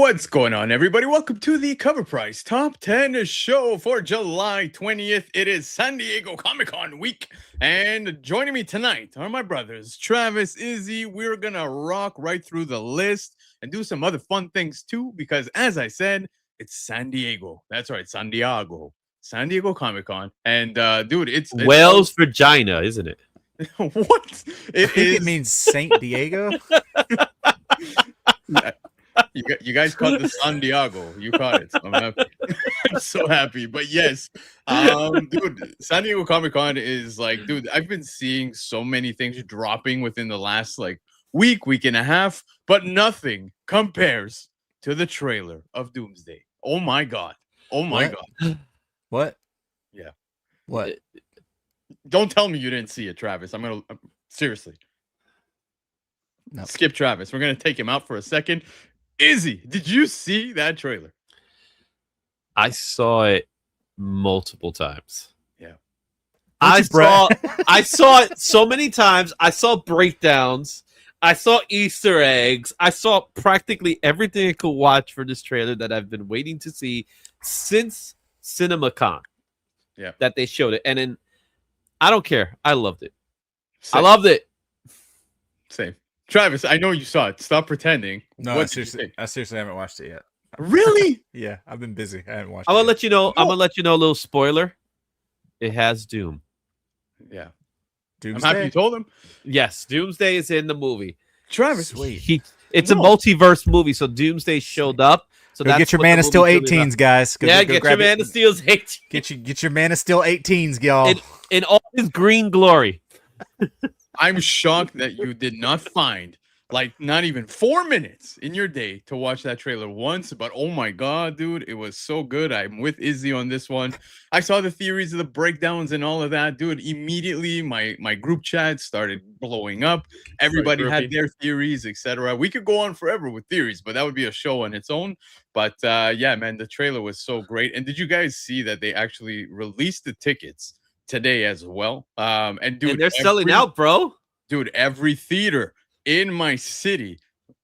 What's going on, everybody? Welcome to the Cover Price Top 10 show for July 20th. It is San Diego Comic-Con week, and joining me tonight are my brothers, Travis, Izzy. We're gonna rock right through the list and do some other fun things too, because as I said, it's San Diego. That's right, San Diego. San Diego Comic-Con. And dude, it's Whale's vagina, isn't it? what? I think it means Saint Diego. Yeah. You guys caught the San Diego. You caught it. I'm happy. I'm so happy. But yes, dude, San Diego Comic Con is like, dude, I've been seeing so many things dropping within the last like week and a half, but nothing compares to the trailer of Doomsday. Oh my god. Oh my god. What? Yeah. What? Don't tell me you didn't see it, Travis. Seriously. No. Skip Travis. We're gonna take him out for a second. Izzy, did you see that trailer? I saw it multiple times. Yeah. I saw it so many times. I saw breakdowns. I saw Easter eggs. I saw practically everything I could watch for this trailer that I've been waiting to see since CinemaCon. Yeah. That they showed it. And then I don't care. I loved it. Same. I loved it. Same. Travis, I know you saw it. Stop pretending. No, I seriously haven't watched it yet. Really? Yeah, I've been busy. I haven't watched I'm it. gonna let you know. I'm gonna let you know a little spoiler. It has Doom. Yeah. Doomsday? I'm happy you told him. Yes, Doomsday is in the movie. Travis, Sweet. It's a multiverse movie, so Doomsday showed up. So Go get your Man of Steel 18s, guys. Yeah, get your Man of Steel's 18. Get your Man of Steel 18s, y'all. In all his green glory. I'm shocked that you did not find like not even 4 minutes in your day to watch that trailer once. But oh my god, dude, it was so good. I'm with Izzy on this one. I saw the theories of the breakdowns and all of that, dude. Immediately, my group chat started blowing up. Everybody had their theories, etc. We could go on forever with theories, but that would be a show on its own. But yeah, man, the trailer was so great. And did you guys see that they actually released the tickets today as well? And dude, they're selling out, bro. Dude, every theater in my city,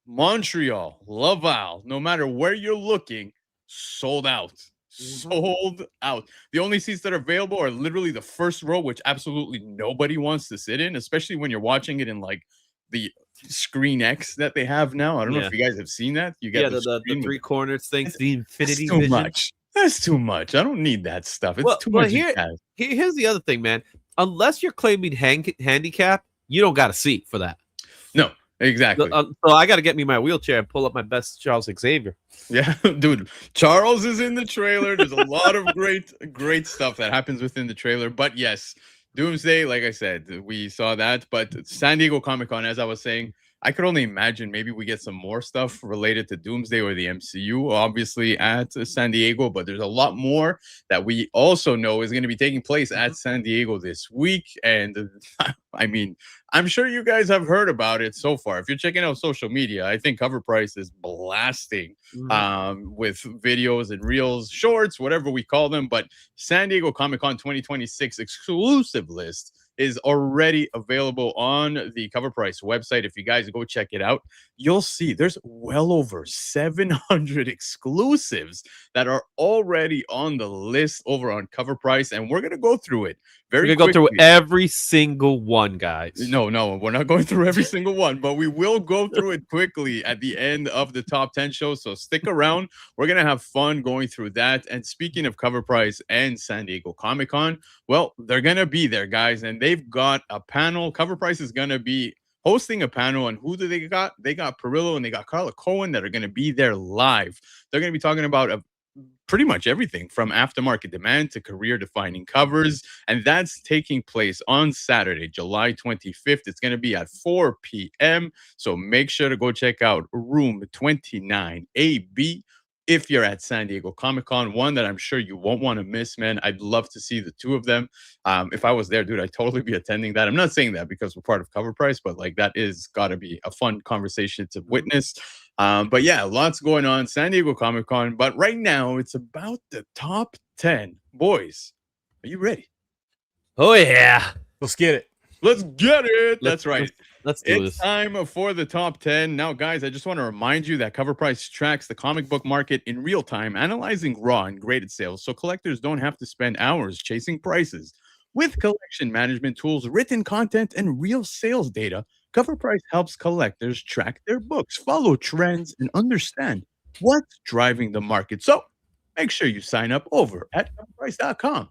Montreal, Laval, no matter where you're looking, sold out. Sold out. The only seats that are available are literally the first row, which absolutely nobody wants to sit in, especially when you're watching it in like the Screen X that they have now. I don't know if you guys have seen that. You get the three corners thing, the infinity too vision. much. That's too much. I don't need that stuff. It's too much. Here's the other thing, man. Unless you're claiming handicap, you don't got a seat for that. No, exactly. So I got to get me my wheelchair and pull up my best Charles Xavier. Yeah, dude. Charles is in the trailer. There's a lot of great stuff that happens within the trailer. But yes, Doomsday, like I said, we saw that. But San Diego Comic-Con, as I was saying, I could only imagine maybe we get some more stuff related to Doomsday or the MCU, obviously at San Diego, but there's a lot more that we also know is going to be taking place at San Diego this week. And I mean, I'm sure you guys have heard about it so far. If you're checking out social media, I think Cover Price is blasting with videos and reels, shorts, whatever we call them. But San Diego Comic-Con 2026 exclusive list is already available on the Cover Price website. If you guys go check it out, you'll see there's well over 700 exclusives that are already on the list over on Cover Price, and we're gonna go through it very quickly. We're gonna go through every single one, guys. No, we're not going through every single one, but we will go through it quickly at the end of the top 10 show. So stick around. We're gonna have fun going through that. And speaking of Cover Price and San Diego Comic-Con, well, they're gonna be there, guys, and they've got a panel. Cover Price is gonna be hosting a panel, and who do they got? They got Perillo and they got Carla Cohen that are going to be there live. They're going to be talking about pretty much everything from aftermarket demand to career-defining covers, and that's taking place on Saturday, July 25th. It's going to be at 4 p.m., so make sure to go check out room 29AB. If you're at San Diego Comic-Con, one that I'm sure you won't want to miss, man. I'd love to see the two of them. If I was there, dude, I'd totally be attending that. I'm not saying that because we're part of Cover Price, but like that is got to be a fun conversation to witness. But yeah, lots going on, San Diego Comic-Con. But right now, it's about the top 10. Boys, are you ready? Oh, yeah. Let's get it. Let's get it. That's right. Let's do It's this. time for the top 10. Now, guys, I just want to remind you that CovrPrice tracks the comic book market in real time, analyzing raw and graded sales so collectors don't have to spend hours chasing prices. With collection management tools, written content, and real sales data, CovrPrice helps collectors track their books, follow trends, and understand what's driving the market. So make sure you sign up over at coverprice.com.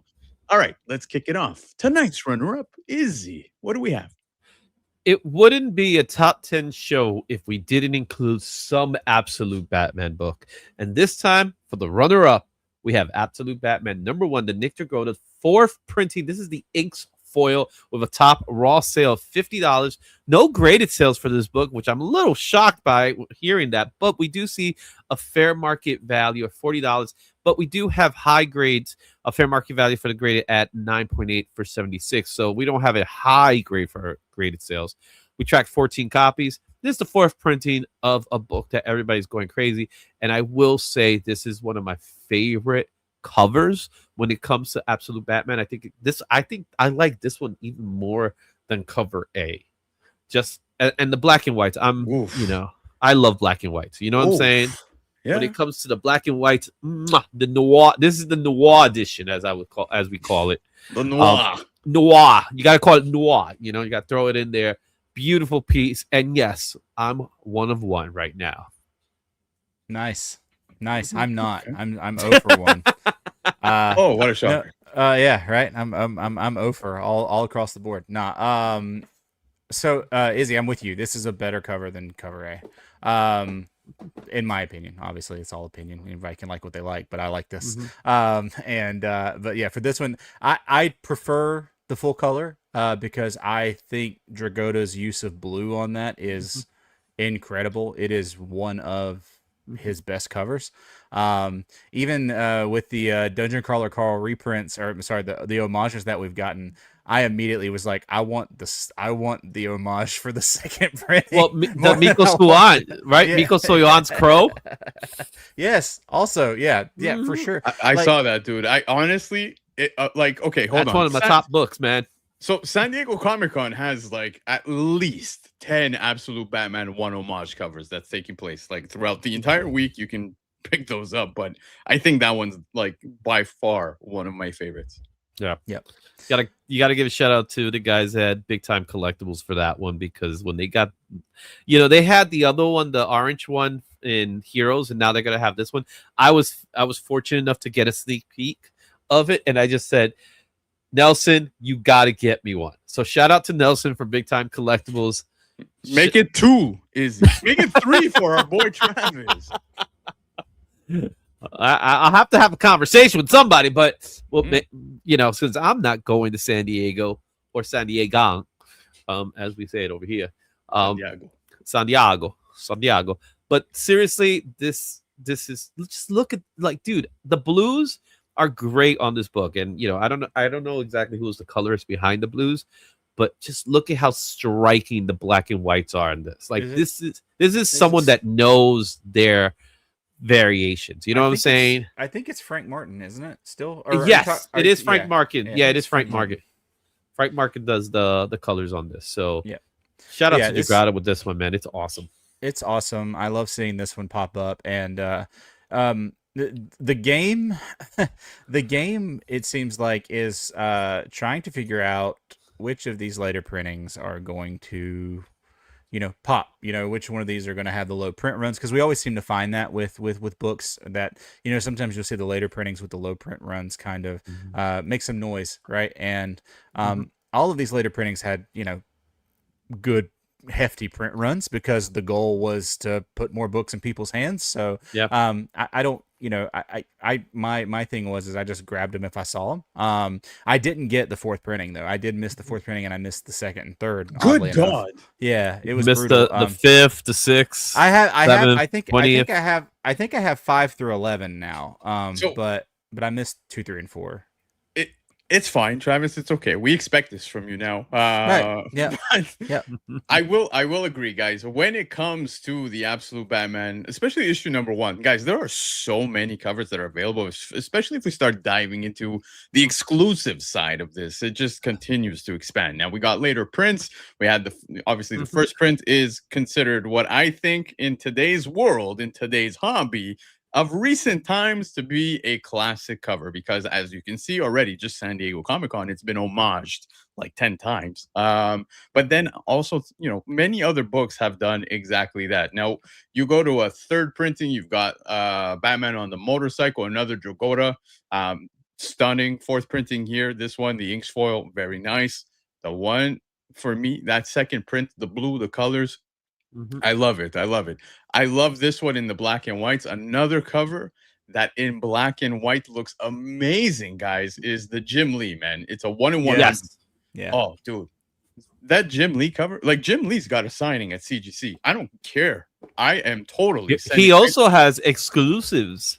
All right, let's kick it off. Tonight's runner-up, Izzy. What do we have? It wouldn't be a top 10 show if we didn't include some Absolute Batman book. And this time, for the runner-up, we have Absolute Batman #1, the Nick Dragona's 4th printing. This is the inks foil with a top raw sale of $50. No graded sales for this book, which I'm a little shocked by hearing that. But we do see a fair market value of $40. But we do have high grades, a fair market value for the graded at 9.8 for 76. So we don't have a high grade for graded sales. We tracked 14 copies. This is the 4th printing of a book that everybody's going crazy. And I will say this is one of my favorite covers when it comes to Absolute Batman. I think I like this one even more than cover A. Just and the black and whites. I love black and whites. You know what I'm saying? Yeah. When it comes to the black and whites, the noir. This is the noir edition, as we call it. The noir. Noir. You gotta call it noir. You know, you gotta throw it in there. Beautiful piece. And yes, I'm one of one right now. Nice. I'm not. I'm 0 for 1. Oh, what a shocker! Yeah, right. I'm 0 for all across the board. Nah. So Izzy, I'm with you. This is a better cover than cover A. In my opinion. Obviously, it's all opinion. Anybody can like what they like, but I like this. But yeah, for this one, I prefer the full color because I think Dragona's use of blue on that is incredible. It is one of his best covers. Even with the Dungeon Crawler Carl reprints, or I'm sorry, the homages that we've gotten, I immediately was like, I want the homage for the second print. Well, the Miko Suan, right? Yeah. Miko Suyan's crow. Yes. Also, yeah, for sure. I saw that, dude. I honestly, okay, hold on. That's one of my top books, man. So San Diego Comic-Con has like at least 10 Absolute Batman 1 homage covers that's taking place like throughout the entire week. You can pick those up, but I think that one's like by far one of my favorites. Yeah. Yep. You gotta give a shout out to the guys at Big Time Collectibles for that one, because when they got, they had the other one, the orange one in Heroes, and now they're gonna have this one. I was fortunate enough to get a sneak peek of it, and I just said, Nelson, you gotta get me one. So shout out to Nelson for Big Time Collectibles. Make it 2, Izzy. Make it 3 for our boy Travis. I'll have to have a conversation with somebody, but since I'm not going to San Diego or San Diego, as we say it over here, Santiago. But seriously, this is, just look at, like, dude, the blues are great on this book, and I don't know exactly who's the colorist behind the blues, but just look at how striking the black and whites are in this. Like, this is someone that knows their variations. You know what I'm saying? I think it's Frank Martin, isn't it? Still? Yes, it is Frank Martin. Yeah, Yeah, it is Frank Martin. Frank Martin does the colors on this. So yeah, shout out to Dragrada with this one, man. It's awesome. It's awesome. I love seeing this one pop up, and the game, it seems like, is trying to figure out which of these later printings are going to pop, which one of these are going to have the low print runs, because we always seem to find that with books that, sometimes you'll see the later printings with the low print runs kind of make some noise, right? And all of these later printings had, good hefty print runs because the goal was to put more books in people's hands. So I don't, my thing was I just grabbed them if I saw them. I didn't get the 4th printing though. I did miss the 4th printing, and I missed the 2nd and 3rd. Good God. Yeah, it was missed brutal. the 5th, the 6th. I think I have 5 through 11 now. But I missed 2, 3, and 4. It's fine, Travis. It's okay. We expect this from you now. Right. Yeah. But Yep. I will agree, guys. When it comes to the Absolute Batman, especially issue number one, guys, there are so many covers that are available. Especially if we start diving into the exclusive side of this, it just continues to expand. Now we got later prints. We had obviously the first print is considered what I think in today's world, in today's hobby, of recent times to be a classic cover because as you can see already just San Diego Comic-Con it's been homaged like 10 times, but then also many other books have done exactly that. Now you go to a third printing, you've got Batman on the motorcycle, another Dragotta, stunning. Fourth printing here, this one, the inks foil, very nice. The one for me, that second print, the blue, the colors, I love it. I love it. I love this one in the black and whites. Another cover that in black and white looks amazing, guys, is the Jim Lee, man. It's a 1-in-100. Yes. Yeah. Oh, dude. That Jim Lee cover, like Jim Lee's got a signing at CGC. I don't care. I am totally. He also has exclusives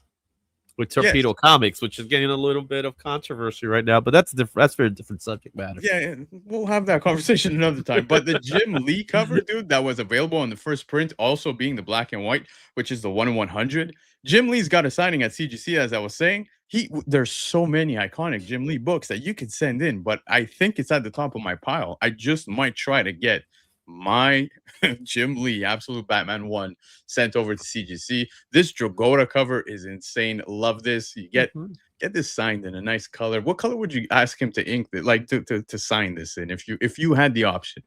with Yes. Torpedo Comics, which is getting a little bit of controversy right now, but that's that's very different subject matter. Yeah, we'll have that conversation another time. But the Jim Lee cover, dude, that was available on the first print, also being the black and white, which is the 1-in-100. Jim Lee's got a signing at CGC, as I was saying. There's so many iconic Jim Lee books that you could send in, but I think it's at the top of my pile. I just might try to get my Jim Lee Absolute Batman 1 sent over to CGC. This Dragotta cover is insane. Love this. You get this signed in a nice color. What color would you ask him to ink it, like to sign this in if you had the option?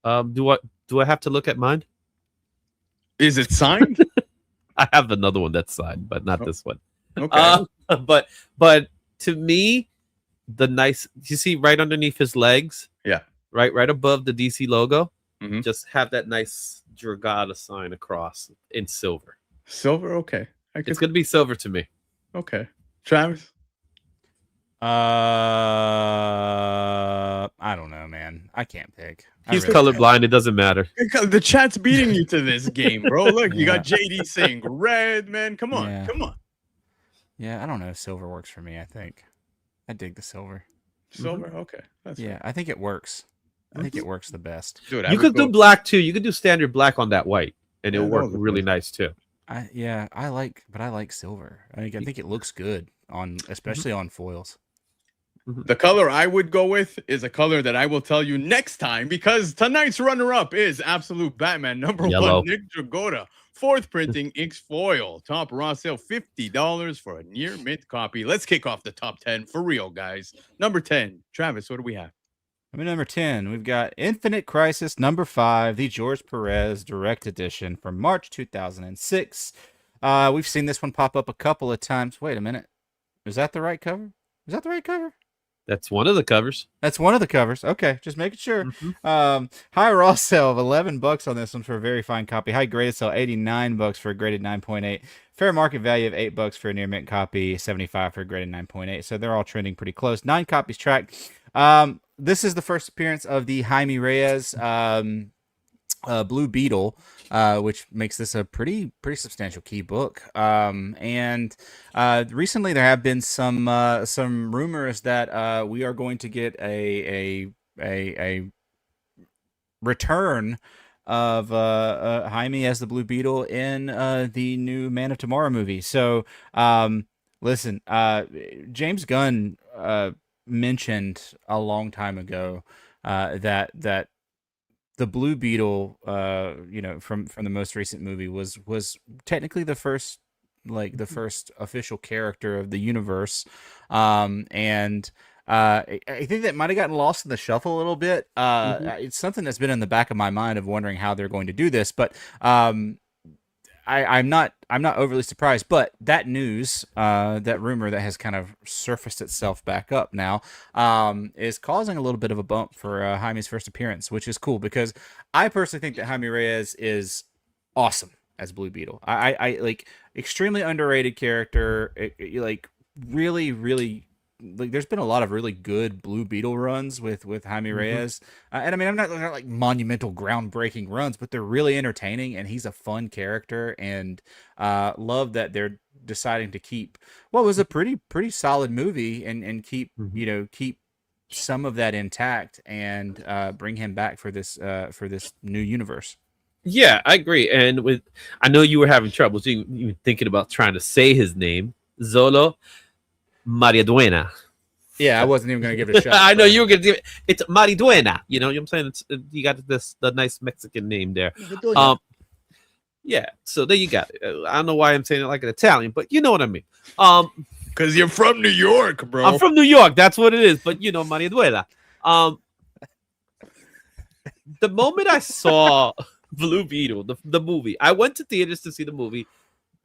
Do I have to look at mine? Is it signed? I have another one that's signed, but not this one. Okay. But to me, the nice, you see right underneath his legs, Yeah. right above the DC logo, Mhm. just have that nice Dragotta sign across in silver. Silver, okay. It's gonna be silver to me. Okay. Travis? I don't know, man. I can't pick. He's colorblind. It doesn't matter. The chat's beating you to this game, bro. Look, you got JD saying red, man. Come on, Yeah. come on. Yeah, I don't know. Silver works for me, I think. I dig the silver. Silver, okay. That's Yeah, I think it works. I think it works the best. Dude, You could do black too. You could do standard black on that white, and it'll Yeah, work that would really work. nice too. I like silver. I think it looks good on, especially on foils. The color I would go with is a color that I will tell you next time because tonight's runner-up is Absolute Batman #1, Nick Dragotta. Fourth printing, inks foil. Top raw sale, $50 for a near mint copy. Let's kick off the top 10 for real, guys. Number 10, Travis, what do we have? Number 10, we've got Infinite Crisis #5, the George Perez Direct Edition from March 2006. We've seen this one pop up a couple of times. Wait a minute. Is that the right cover? Is that the right cover? That's one of the covers. That's one of the covers. Okay, just making sure. High raw sale of $11 on this one for a very fine copy. High graded sale $89 for a graded 9.8. Fair market value of $8 for a near mint copy. $75 for a graded 9.8. So they're all trending pretty close. 9 copies tracked. This is the first appearance of the Jaime Reyes Blue Beetle, which makes this a pretty substantial key book. And recently there have been some rumors that we are going to get a return of Jaime as the Blue Beetle in the new Man of Tomorrow movie. So listen, James Gunn mentioned a long time ago that the Blue Beetle, from the most recent movie was technically the first official character of the universe, and I think that might have gotten lost in the shuffle a little bit. It's something that's been in the back of my mind of wondering how they're going to do this, but I'm not overly surprised, but that news, that rumor that has kind of surfaced itself back up now, is causing a little bit of a bump for Jaime's first appearance, which is cool because I personally think that Jaime Reyes is awesome as Blue Beetle. I like extremely underrated character, like really like there's been a lot of really good Blue Beetle runs with Jaime Reyes, and I mean, I'm not like monumental, groundbreaking runs, but they're really entertaining, and he's a fun character, and love that they're deciding to keep what was a pretty solid movie and keep keep some of that intact and bring him back for this new universe. Yeah, I agree. And I know you were having trouble. So you were thinking about trying to say his name, Zolo Mariduena. Yeah, I wasn't even going to give it a shot. I know you were going to give it. It's Mariduena. You know what I'm saying? You got the nice Mexican name there. Yeah, so there you got it. I don't know why I'm saying it like an Italian, but you know what I mean. Because you're from New York, bro. I'm from New York. That's what it is. But you know, Mariduena. The moment I saw Blue Beetle, the movie, I went to theaters to see the movie.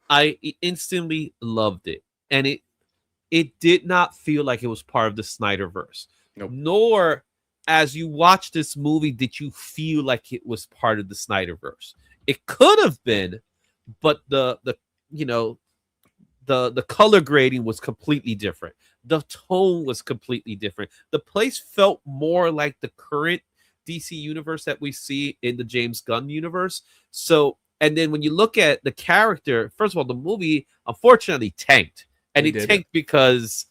I instantly loved it, and it did not feel like it was part of the Snyderverse. Nope. Nor, as you watch this movie, did you feel like it was part of the Snyderverse. It could have been, but the color grading was completely different. The tone was completely different. The place felt more like the current DC universe that we see in the James Gunn universe. So, and then when you look at the character, first of all, the movie unfortunately tanked. And it tanked because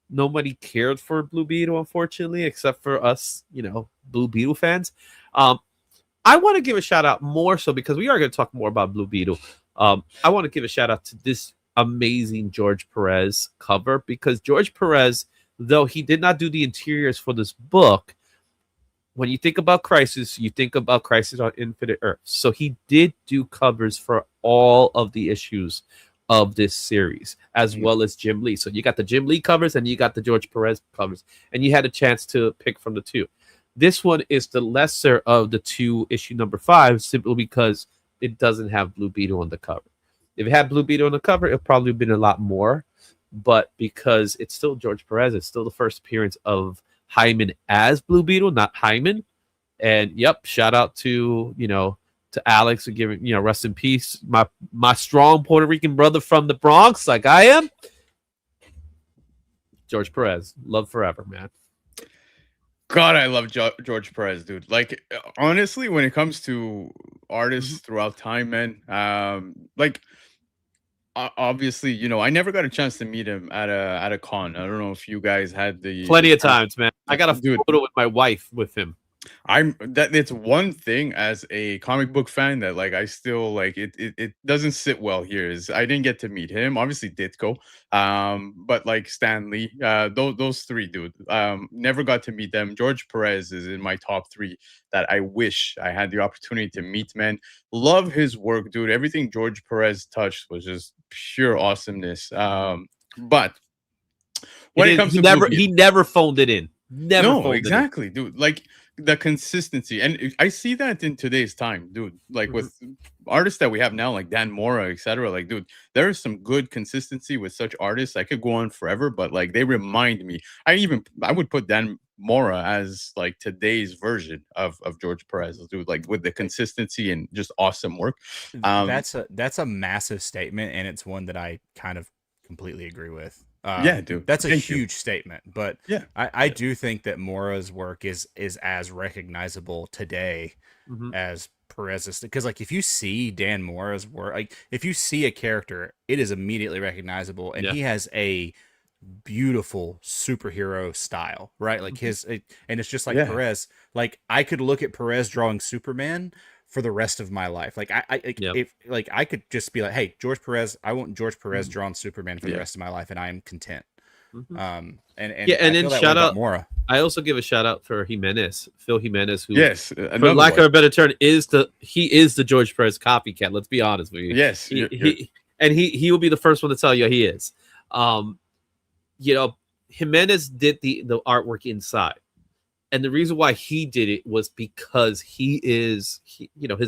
nobody cared for Blue Beetle, unfortunately, except for us, Blue Beetle fans. I want to give a shout out more so because we are going to talk more about Blue Beetle. I want to give a shout out to this amazing George Perez cover, because George Perez, though he did not do the interiors for this book, when you think about Crisis, you think about Crisis on Infinite Earth. So he did do covers for all of the issues of this series, as well as Jim Lee. So you got the Jim Lee covers and you got the George Perez covers, and you had a chance to pick from the two. This one is the lesser of the two, issue number 5, simply because it doesn't have Blue Beetle on the cover. If it had Blue Beetle on the cover, it probably would have been a lot more. But because it's still George Perez, it's still the first appearance of Hyman as Blue Beetle, not Hyman. And yep, shout out to to Alex for giving rest in peace, my strong Puerto Rican brother from the Bronx, like I am. George Perez, love forever, man. God, I love George Perez, dude. Like, honestly, when it comes to artists throughout time, man, obviously, I never got a chance to meet him at a con. I don't know if you guys had plenty of times, man. I got a photo with my wife with him. It's one thing as a comic book fan that I still it doesn't sit well here is I didn't get to meet him, obviously Ditko, but Stan Lee, those three, dude, never got to meet them. George Perez is in my top 3 that I wish I had the opportunity to meet, man. Love his work, dude. Everything George Perez touched was just pure awesomeness. But when it comes to he never phoned it in. No, exactly, dude. The consistency, and I see that in today's time, dude. With artists that we have now, like Dan Mora, etc. Dude, there is some good consistency with such artists. I could go on forever, but they remind me. I would put Dan Mora as today's version of George Perez, dude. With the consistency and just awesome work. That's a massive statement, and it's one that I kind of completely agree with. Yeah, dude, that's a huge statement, but yeah, I do think that Mora's work is as recognizable today as Perez's, because if you see Dan Mora's work, if you see a character, it is immediately recognizable, and he has a beautiful superhero style, right? And it's just like Perez. I could look at Perez drawing Superman for the rest of my life. If I could just be like, hey, George Perez, I want George Perez drawn Superman for the rest of my life, and I am content. And then shout out Mora. I also give a shout out for Jimenez, Phil Jimenez, who, for lack of a better term, is the George Perez copycat. Let's be honest with you. Yes, he will be the first one to tell you he is. Jimenez did the artwork inside. And the reason why he did it was because his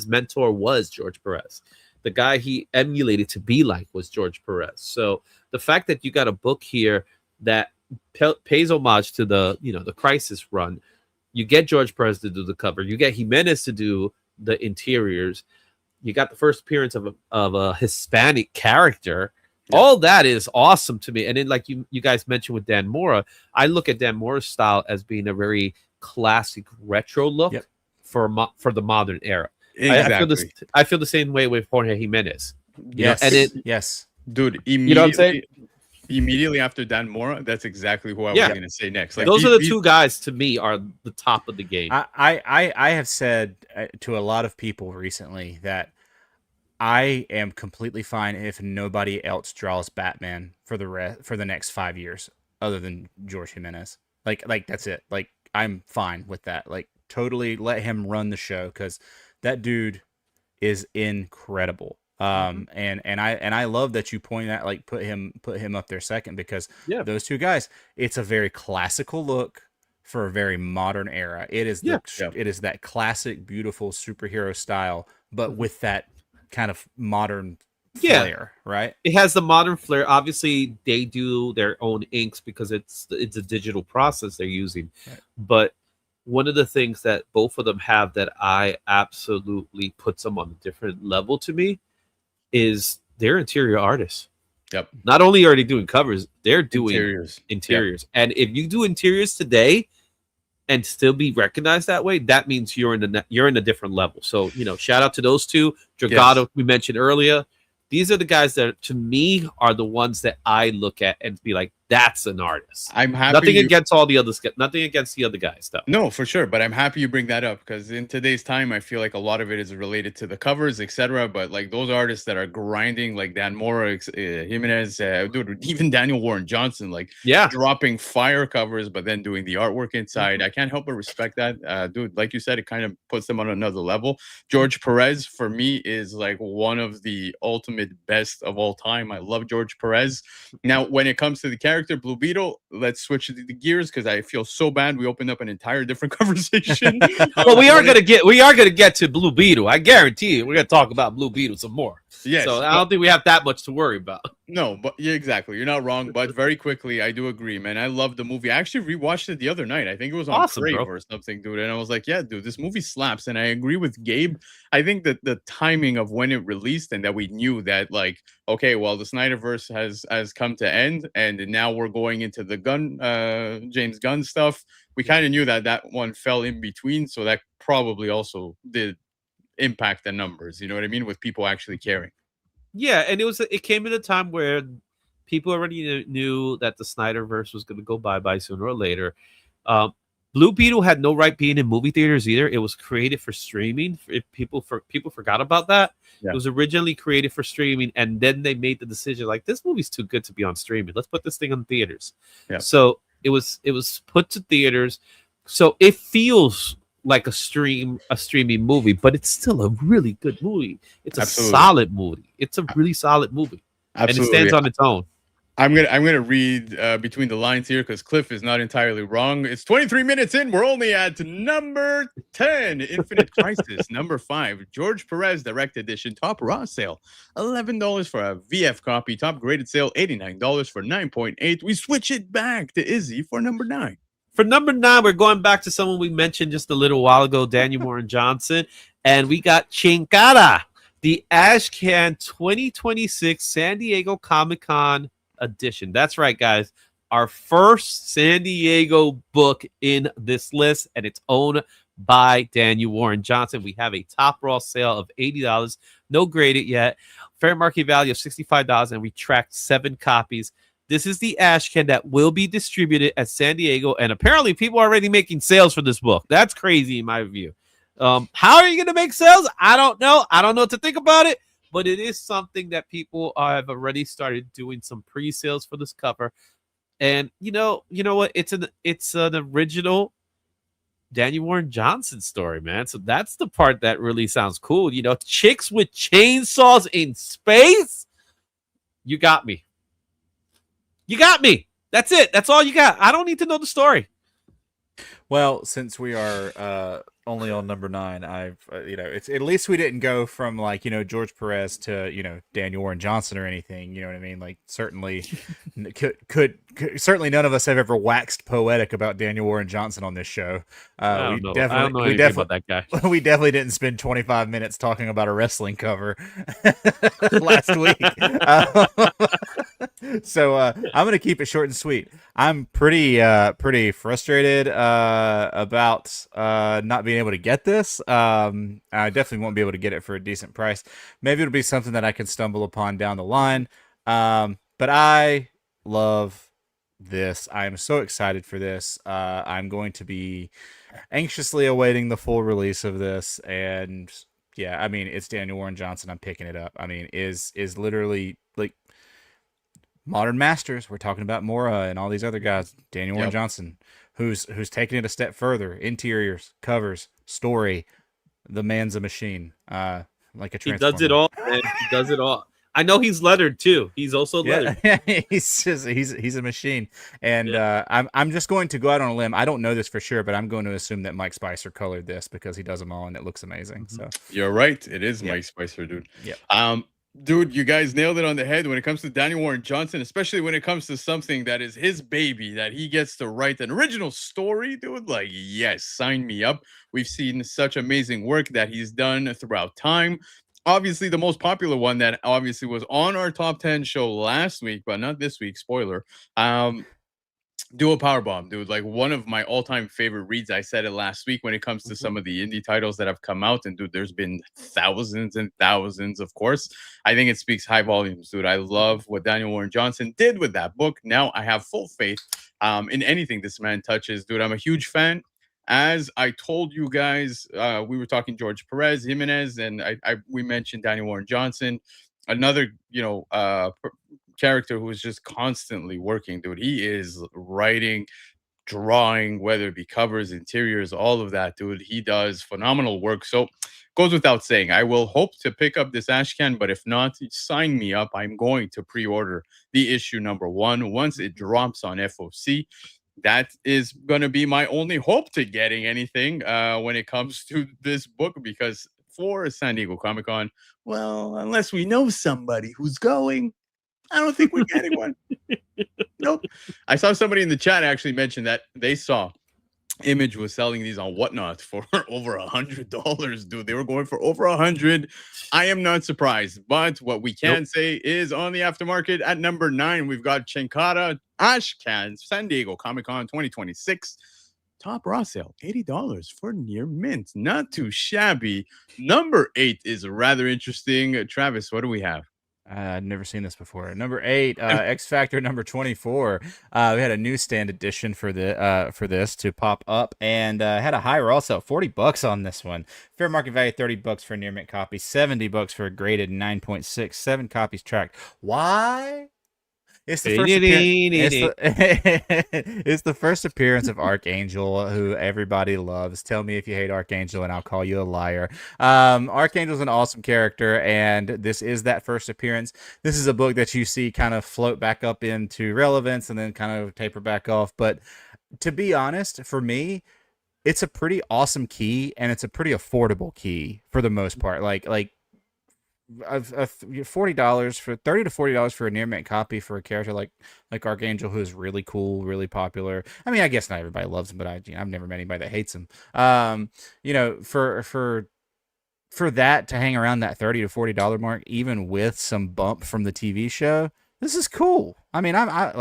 mentor was George Perez. The guy he emulated to be like was George Perez. So the fact that you got a book here that pays homage to the Crisis run, you get George Perez to do the cover, you get Jimenez to do the interiors, you got the first appearance of a Hispanic character Yeah. All that is awesome to me. And then, like you guys mentioned with Dan Mora, I look at Dan Mora's style as being a very classic retro look Yep. for the modern era. Exactly. I feel this. I feel the same way with Jorge Jimenez. Yes. And it, yes. Dude, you know what I'm saying? immediately after Dan Mora, that's exactly who I was Yeah. going to say next. Like Those are the two guys to me are the top of the game. I have said to a lot of people recently that I am completely fine if nobody else draws Batman for the next 5 years other than George Jimenez. Like that's it. Like I'm fine with that. Like totally let him run the show because that dude is incredible. And I love that you point out like put him up there second because those two guys, it's a very classical look for a very modern era. It is it is that classic beautiful superhero style, but with that kind of modern flair, right? It has the modern flair. Obviously, they do their own inks because it's a digital process they're using. Right. But one of the things that both of them have that I absolutely puts them on a different level to me is they're interior artists. Yep. Not only are they doing covers, they're doing interiors. Yep. And if you do interiors today and still be recognized that way, that means you're in a different level. So, shout out to those two. Dragado, we mentioned earlier. These are the guys that, to me, are the ones that I look at and be like, that's an artist. I'm happy. Nothing against the other guys, though. No, for sure. But I'm happy you bring that up because in today's time, I feel like a lot of it is related to the covers, etc. But like those artists that are grinding, like Dan Mora, Jimenez, dude, even Daniel Warren Johnson, like dropping fire covers, but then doing the artwork inside. I can't help but respect that, dude. Like you said, it kind of puts them on another level. George Perez, for me, is like one of the ultimate best of all time. I love George Perez. Now, when it comes to the character Blue Beetle, let's switch the gears because I feel so bad. We opened up an entire different conversation. Well, we are gonna get to Blue Beetle. I guarantee you, we're gonna talk about Blue Beetle some more. Yes, so I don't think we have that much to worry about. No, but yeah, exactly. You're not wrong. But very quickly, I do agree, man. I love the movie. I actually rewatched it the other night. I think it was on Crave or something, dude. And I was like, yeah, dude, this movie slaps. And I agree with Gabe. I think that the timing of when it released and that we knew that, like, okay, well, the Snyderverse has come to end, and now we're going into the James Gunn stuff. We kind of knew that one fell in between, so that probably also did impact the numbers. You know what I mean? With people actually caring. Yeah, and it came at a time where people already knew that the Snyderverse was going to go bye sooner or later. Blue Beetle had no right being in movie theaters either. It was created for streaming. If people forgot about that, it was originally created for streaming, and then they made the decision like this movie's too good to be on streaming. Let's put this thing on theaters. Yeah. So it was put to theaters. So it feels like a streaming movie, but it's still a really good movie. It's a solid movie. It's a really solid movie. Absolutely. And it stands on its own. I'm gonna read between the lines here because Cliff is not entirely wrong. It's 23 minutes in. We're only at number 10, Infinite Crisis. Number 5, George Perez Direct Edition, top raw sale, $11 for a VF copy. Top graded sale, $89 for 9.8. We switch it back to Izzy for number 9. For number 9, we're going back to someone we mentioned just a little while ago, Daniel Warren Johnson, and we got Chinkara, the Ashcan 2026 San Diego Comic-Con edition. That's right, guys. Our first San Diego book in this list, and it's owned by Daniel Warren Johnson. We have a top raw sale of $80, no graded yet, fair market value of $65, and we tracked 7 copies. This is the Ashcan that will be distributed at San Diego, and apparently people are already making sales for this book. That's crazy in my view. How are you going to make sales? I don't know. I don't know what to think about it, but it is something that people have already started doing some pre-sales for this cover. And you know what? It's an original Daniel Warren Johnson story, man. So that's the part that really sounds cool. Chicks with chainsaws in space. You got me. You got me. That's it. That's all you got. I don't need to know the story. Well, since we are only on number 9. I've it's at least we didn't go from like George Perez to Daniel Warren Johnson or anything. You know what I mean? Like certainly could certainly none of us have ever waxed poetic about Daniel Warren Johnson on this show. I We don't know. I don't know definitely anything about that guy. we definitely didn't spend 25 minutes talking about a wrestling cover last week. So I'm gonna keep it short and sweet. I'm pretty frustrated about not being able to get this. I definitely won't be able to get it for a decent price. Maybe it'll be something that I can stumble upon down the line. But I love this. I am so excited for this. I'm going to be anxiously awaiting the full release of this. And yeah, I mean, it's Daniel Warren Johnson. I'm picking it up. I mean, is literally like modern masters. We're talking about Mora and all these other guys. Daniel Warren Johnson, who's taking it a step further. Interiors, covers, story. The man's a machine. Like a transformer. He does it all, man. He does it all. I know he's lettered too. He's also lettered. Yeah, he's a machine. And I'm just going to go out on a limb. I don't know this for sure, but I'm going to assume that Mike Spicer colored this because he does them all and it looks amazing. So you're right. It is Mike Spicer, dude. Yeah. Dude, you guys nailed it on the head when it comes to Daniel Warren Johnson, especially when it comes to something that is his baby, that he gets to write an original story, dude. Like, yes, sign me up. We've seen such amazing work that he's done throughout time. Obviously, the most popular one that obviously was on our top 10 show last week, but not this week, spoiler. Dual Powerbomb, dude. Like one of my all-time favorite reads. I said it last week when it comes to some of the indie titles that have come out. And dude, there's been thousands and thousands, of course. I think it speaks high volumes, dude. I love what Daniel Warren Johnson did with that book. Now I have full faith in anything this man touches, dude. I'm a huge fan. As I told you guys, we were talking George Perez, Jimenez, and we mentioned Daniel Warren Johnson. Another, character who is just constantly working, dude. He is writing, drawing, whether it be covers, interiors, all of that, dude. He does phenomenal work. So goes without saying, I will hope to pick up this Ashcan, but if not, sign me up. I'm going to pre-order the issue number 1 once it drops on FOC. That is going to be my only hope to getting anything when it comes to this book, because for San Diego Comic-Con, well, unless we know somebody who's going, I don't think we're getting one. Nope. I saw somebody in the chat actually mention that they saw Image was selling these on Whatnot for over $100, dude. They were going for over 100. I am not surprised, but what we can say is on the aftermarket at number 9, we've got Chinkara Ashcan San Diego Comic-Con 2026. Top raw sale, $80 for near mint. Not too shabby. Number 8 is rather interesting. Travis, what do we have? I've never seen this before. Number 8, X Factor number 24. We had a newsstand edition for this to pop up, and had a high raw sale, $40 on this one. Fair market value, $30 for a near mint copy, $70 for a graded 9.6, 7 copies tracked. Why? It's the first appearance of Archangel, who everybody loves. Tell me if you hate Archangel, and I'll call you a liar. Archangel's an awesome character, and this is that first appearance. This is a book that you see kind of float back up into relevance and then kind of taper back off. But to be honest, for me, it's a pretty awesome key, and it's a pretty affordable key for the most part. Like $40 for $30 to $40 for a near mint copy for a character like Archangel, who is really cool, really popular. I mean, I guess not everybody loves him, but I've never met anybody that hates him. For that to hang around that $30 to $40 mark, even with some bump from the TV show, this is cool. I mean, I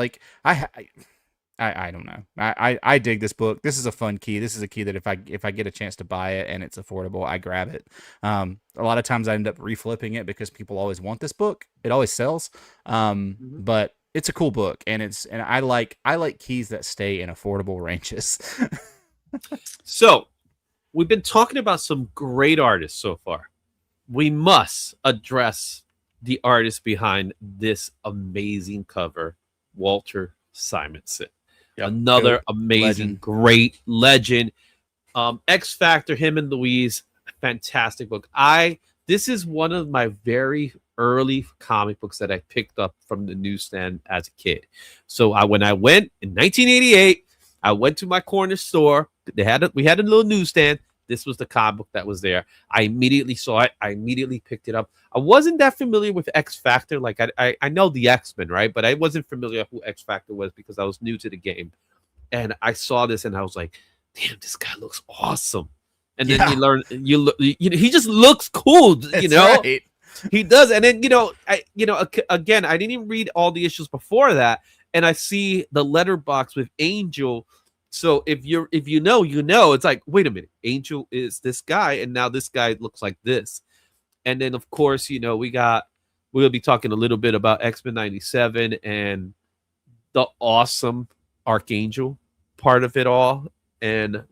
don't know. I dig this book. This is a fun key. This is a key that if I get a chance to buy it and it's affordable, I grab it. A lot of times I end up reflipping it because people always want this book. It always sells. But it's a cool book, and I like keys that stay in affordable ranges. So we've been talking about some great artists so far. We must address the artist behind this amazing cover, Walter Simonson. Yep. Another amazing, great legend. X Factor, him and Louise, fantastic book. This is one of my very early comic books that I picked up from the newsstand as a kid. So when I went in 1988, I went to my corner store. We had a little newsstand. This was the comic book that was there. I immediately saw it. I immediately picked it up. I wasn't that familiar with X Factor. Like I know the X-Men, right? But I wasn't familiar who X Factor was because I was new to the game. And I saw this and I was like, damn, this guy looks awesome. And then you learn, he just looks cool, Right. He does. And then, again, I didn't even read all the issues before that. And I see the letterbox with Angel. So if you know, it's like, wait a minute, Angel is this guy. And now this guy looks like this. And then, of course, we'll be talking a little bit about X-Men 97 and the awesome Archangel part of it all. And,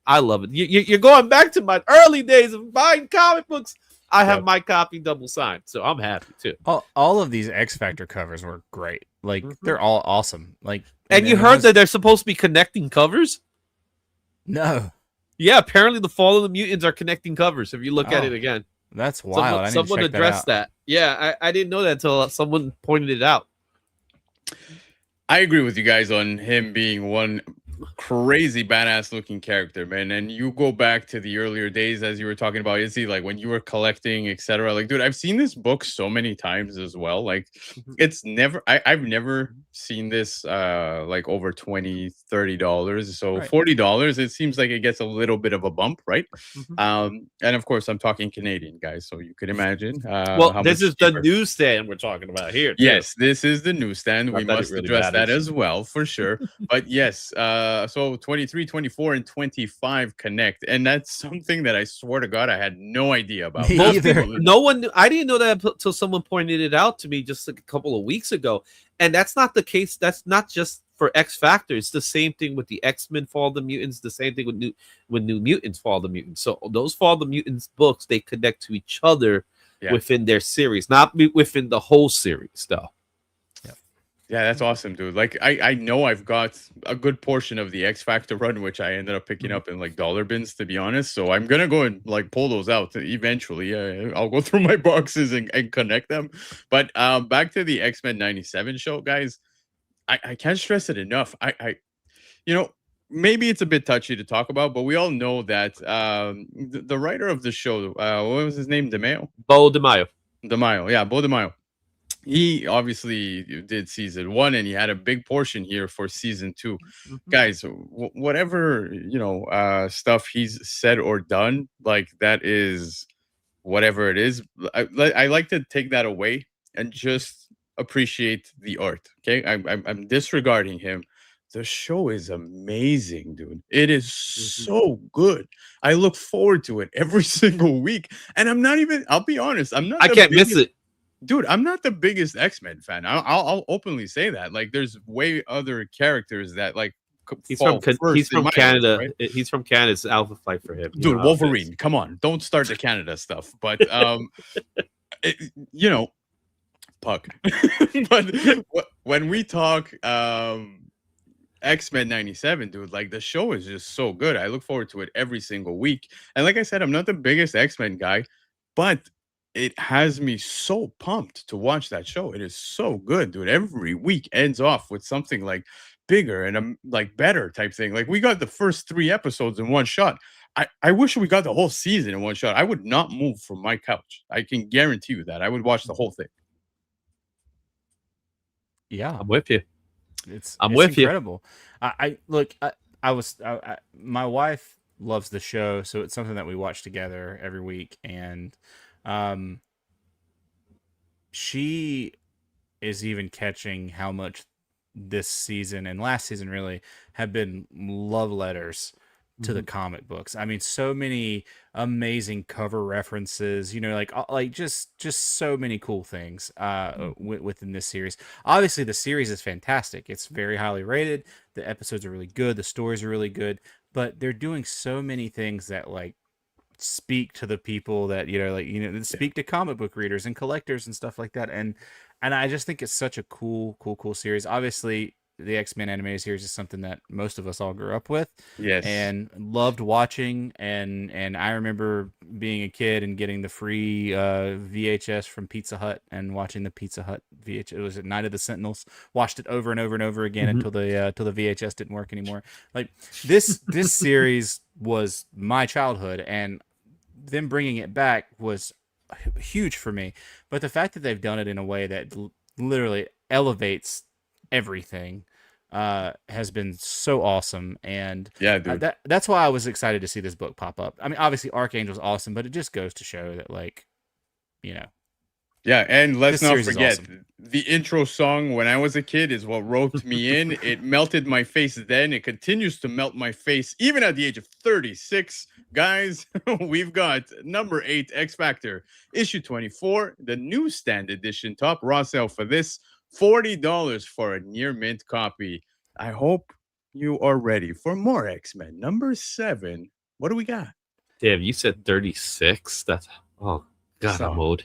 I love it. You're going back to my early days of buying comic books. I have my copy double signed, so I'm happy too. All of these X Factor covers were great. Like they're all awesome. Like, and you heard that they're supposed to be connecting covers? No. Yeah, apparently the Fall of the Mutants are connecting covers. If you look at it again, that's wild. Someone addressed that. Yeah, I didn't know that until someone pointed it out. I agree with you guys on him being one crazy badass looking character, man. And you go back to the earlier days, as you were talking about, Izzy, like when you were collecting, etc. Like, dude, I've seen this book so many times as well. Like, it's never, I've never seen this like over $20-$30. So right. $40, it seems like it gets a little bit of a bump, right? And of course, I'm talking Canadian, guys, so you could imagine. Well, this is the newsstand we're talking about here, too. Yes, this is the newsstand. We must really address that as well, for sure. But yes, so 23, 24, and 25 connect, and that's something that I swear to God I had no idea about. No one knew. I didn't know that until someone pointed it out to me just a couple of weeks ago. And that's not the case. That's not just for X Factor. It's the same thing with the X-Men Fall of the Mutants. The same thing with New Mutants Fall of the Mutants. So those Fall of the Mutants books, they connect to each other within their series, not within the whole series, though. Yeah, that's awesome, dude. Like, I know I've got a good portion of the X Factor run, which I ended up picking up in like dollar bins, to be honest. So I'm gonna go and like pull those out eventually. I'll go through my boxes and connect them. But back to the X-Men 97 show, guys. I can't stress it enough. Maybe it's a bit touchy to talk about, but we all know that the writer of the show, what was his name? DeMaio? Bo DeMaio. DeMaio, yeah, Bo DeMaio. He obviously did season 1, and he had a big portion here for season 2. Guys, whatever stuff he's said or done, like, that is whatever it is. I like to take that away and just appreciate the art. Okay, I'm disregarding him. The show is amazing, dude. It is so good. I look forward to it every single week, and I'll be honest, I can't miss it. Dude, I'm not the biggest X-Men fan. I'll openly say that. Like, there's way other characters that like. He's from Canada. Right? He's from Canada. It's Alpha Flight for him. Dude, Wolverine. Come on, don't start the Canada stuff. But Puck. But when we talk X-Men 97, dude, like, the show is just so good. I look forward to it every single week. And like I said, I'm not the biggest X-Men guy, but it has me so pumped to watch that show. It is so good, dude. Every week ends off with something like bigger and like better type thing. Like, we got the first 3 episodes in one shot. I wish we got the whole season in one shot. I would not move from my couch. I can guarantee you that. I would watch the whole thing. Yeah, I'm with you. It's incredible. My wife loves the show, so it's something that we watch together every week, and she is even catching how much this season and last season really have been love letters to the comic books. I mean, so many amazing cover references, like just so many cool things within this series. Obviously, the series is fantastic. It's very highly rated. The episodes are really good. The stories are really good, but they're doing so many things that like speak to the people that speak to comic book readers and collectors and stuff like that, and I just think it's such a cool series. Obviously, the X-Men animated series is something that most of us all grew up with, and loved watching, and I remember being a kid and getting the free VHS from Pizza Hut and watching the Pizza Hut VHS. It was at Night of the Sentinels. Watched it over and over and over again until the VHS didn't work anymore. Like, this series was my childhood, and them bringing it back was huge for me. But the fact that they've done it in a way that literally elevates everything has been so awesome. And Yeah, dude. that's why I was excited to see this book pop up. I mean, obviously Archangel's awesome, but it just goes to show that, like, you know, Yeah, and let's this not series is forget awesome. the intro song when I was a kid is what roped me in. It melted my face then. It continues to melt my face even at the age of 36. Guys, we've got number 8 X Factor, issue 24, the newsstand edition, top raw sale for this, $40 for a near mint copy. I hope you are ready for more X-Men. Number 7. What do we got? Damn, you said 36. That's oh god, So- I'm old.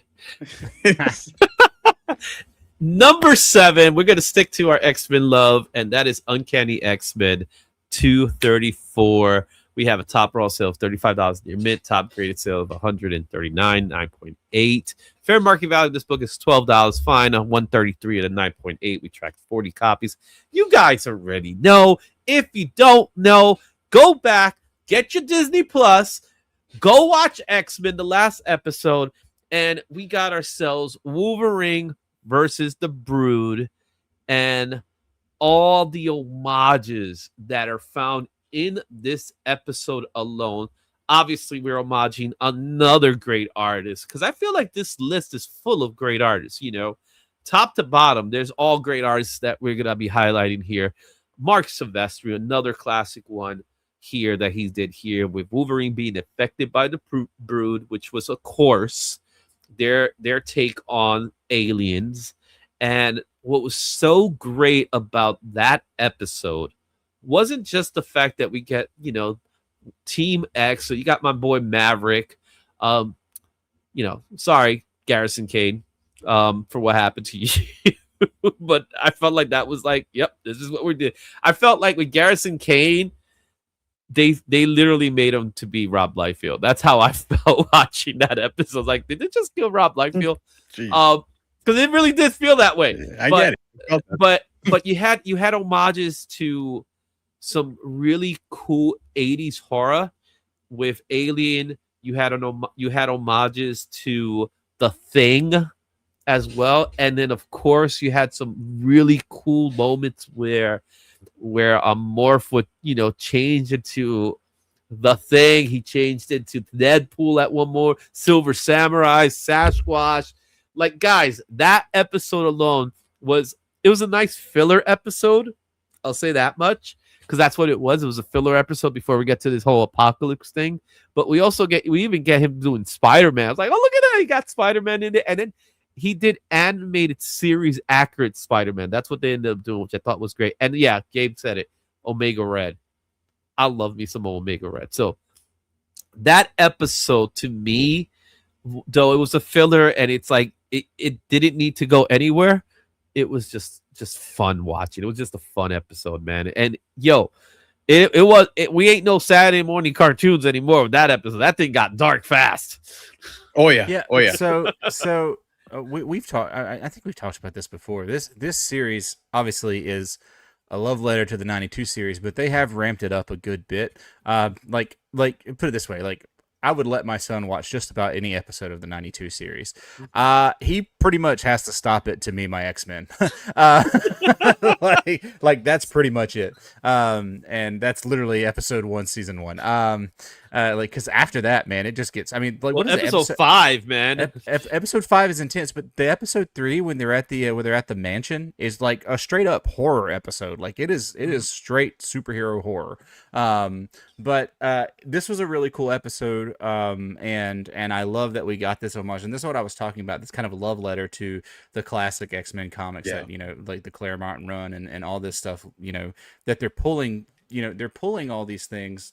Number 7, we're gonna stick to our X-Men love, and that is Uncanny X-Men 234. We have a top raw sale of $35 near mint, top graded sale of $139, 9.8. Fair market value of this book is $12. Fine, a 133 at a 9.8. We tracked 40 copies. You guys already know. If you don't know, go back, get your Disney Plus, go watch X-Men, the last episode, and we got ourselves Wolverine versus the Brood, and all the homages that are found in this episode alone. Obviously, we're homaging another great artist, because I feel like this list is full of great artists, you know, top to bottom. There's all great artists that we're going to be highlighting here. Mark Silvestri, another classic one here that he did here, with Wolverine being affected by the Brood, which was, of course, their take on aliens. And what was so great about that episode wasn't just the fact that we get, you know, Team X. So you got my boy Maverick. You know, sorry, Garrison Kane, for what happened to you. But I felt like that was like, yep, this is what we did. I felt like with Garrison Kane, they literally made him to be Rob Liefeld. That's how I felt watching that episode. Like, did they just kill Rob Liefeld? Jeez. Because it really did feel that way. I get it. But you had homages to some really cool 80s horror with Alien. You had homages to The Thing as well, and then of course you had some really cool moments where a Morph would, you know, change into The Thing. He changed into Deadpool at one more, Silver Samurai, Sasquatch. Like, guys, that episode alone was a nice filler episode. I'll say that much, because that's what it was. It was a filler episode before we get to this whole apocalypse thing. But we even get him doing Spider-Man. I was like, oh, look at that. He got Spider-Man in it. And then he did animated series accurate Spider-Man. That's what they ended up doing, which I thought was great. And yeah, Gabe said it. Omega Red. I love me some Omega Red. So that episode, to me, though it was a filler and it's like it didn't need to go anywhere, it was just fun watching. It was just a fun episode, man. And yo, we ain't no Saturday morning cartoons anymore with that episode. That thing got dark fast. Oh yeah. Oh yeah. So we've talked. I think we've talked about this before. This series obviously is a love letter to the '92 series, but they have ramped it up a good bit. Like put it this way, like, I would let my son watch just about any episode of the '92 series. He pretty much has to stop it to Me, My X-Men. Like that's pretty much it. And that's literally episode 1, season 1. Like, because after that, man, it just gets. I mean, like, what is episode 5, man? Episode 5 is intense, but the episode 3, when they're at the mansion, is like a straight up horror episode. Like, it is straight superhero horror. But this was a really cool episode. And I love that we got this homage, and this is what I was talking about. This kind of love letter to the classic X-Men comics, that, you know, like the Claremont run and all this stuff, you know, that they're pulling all these things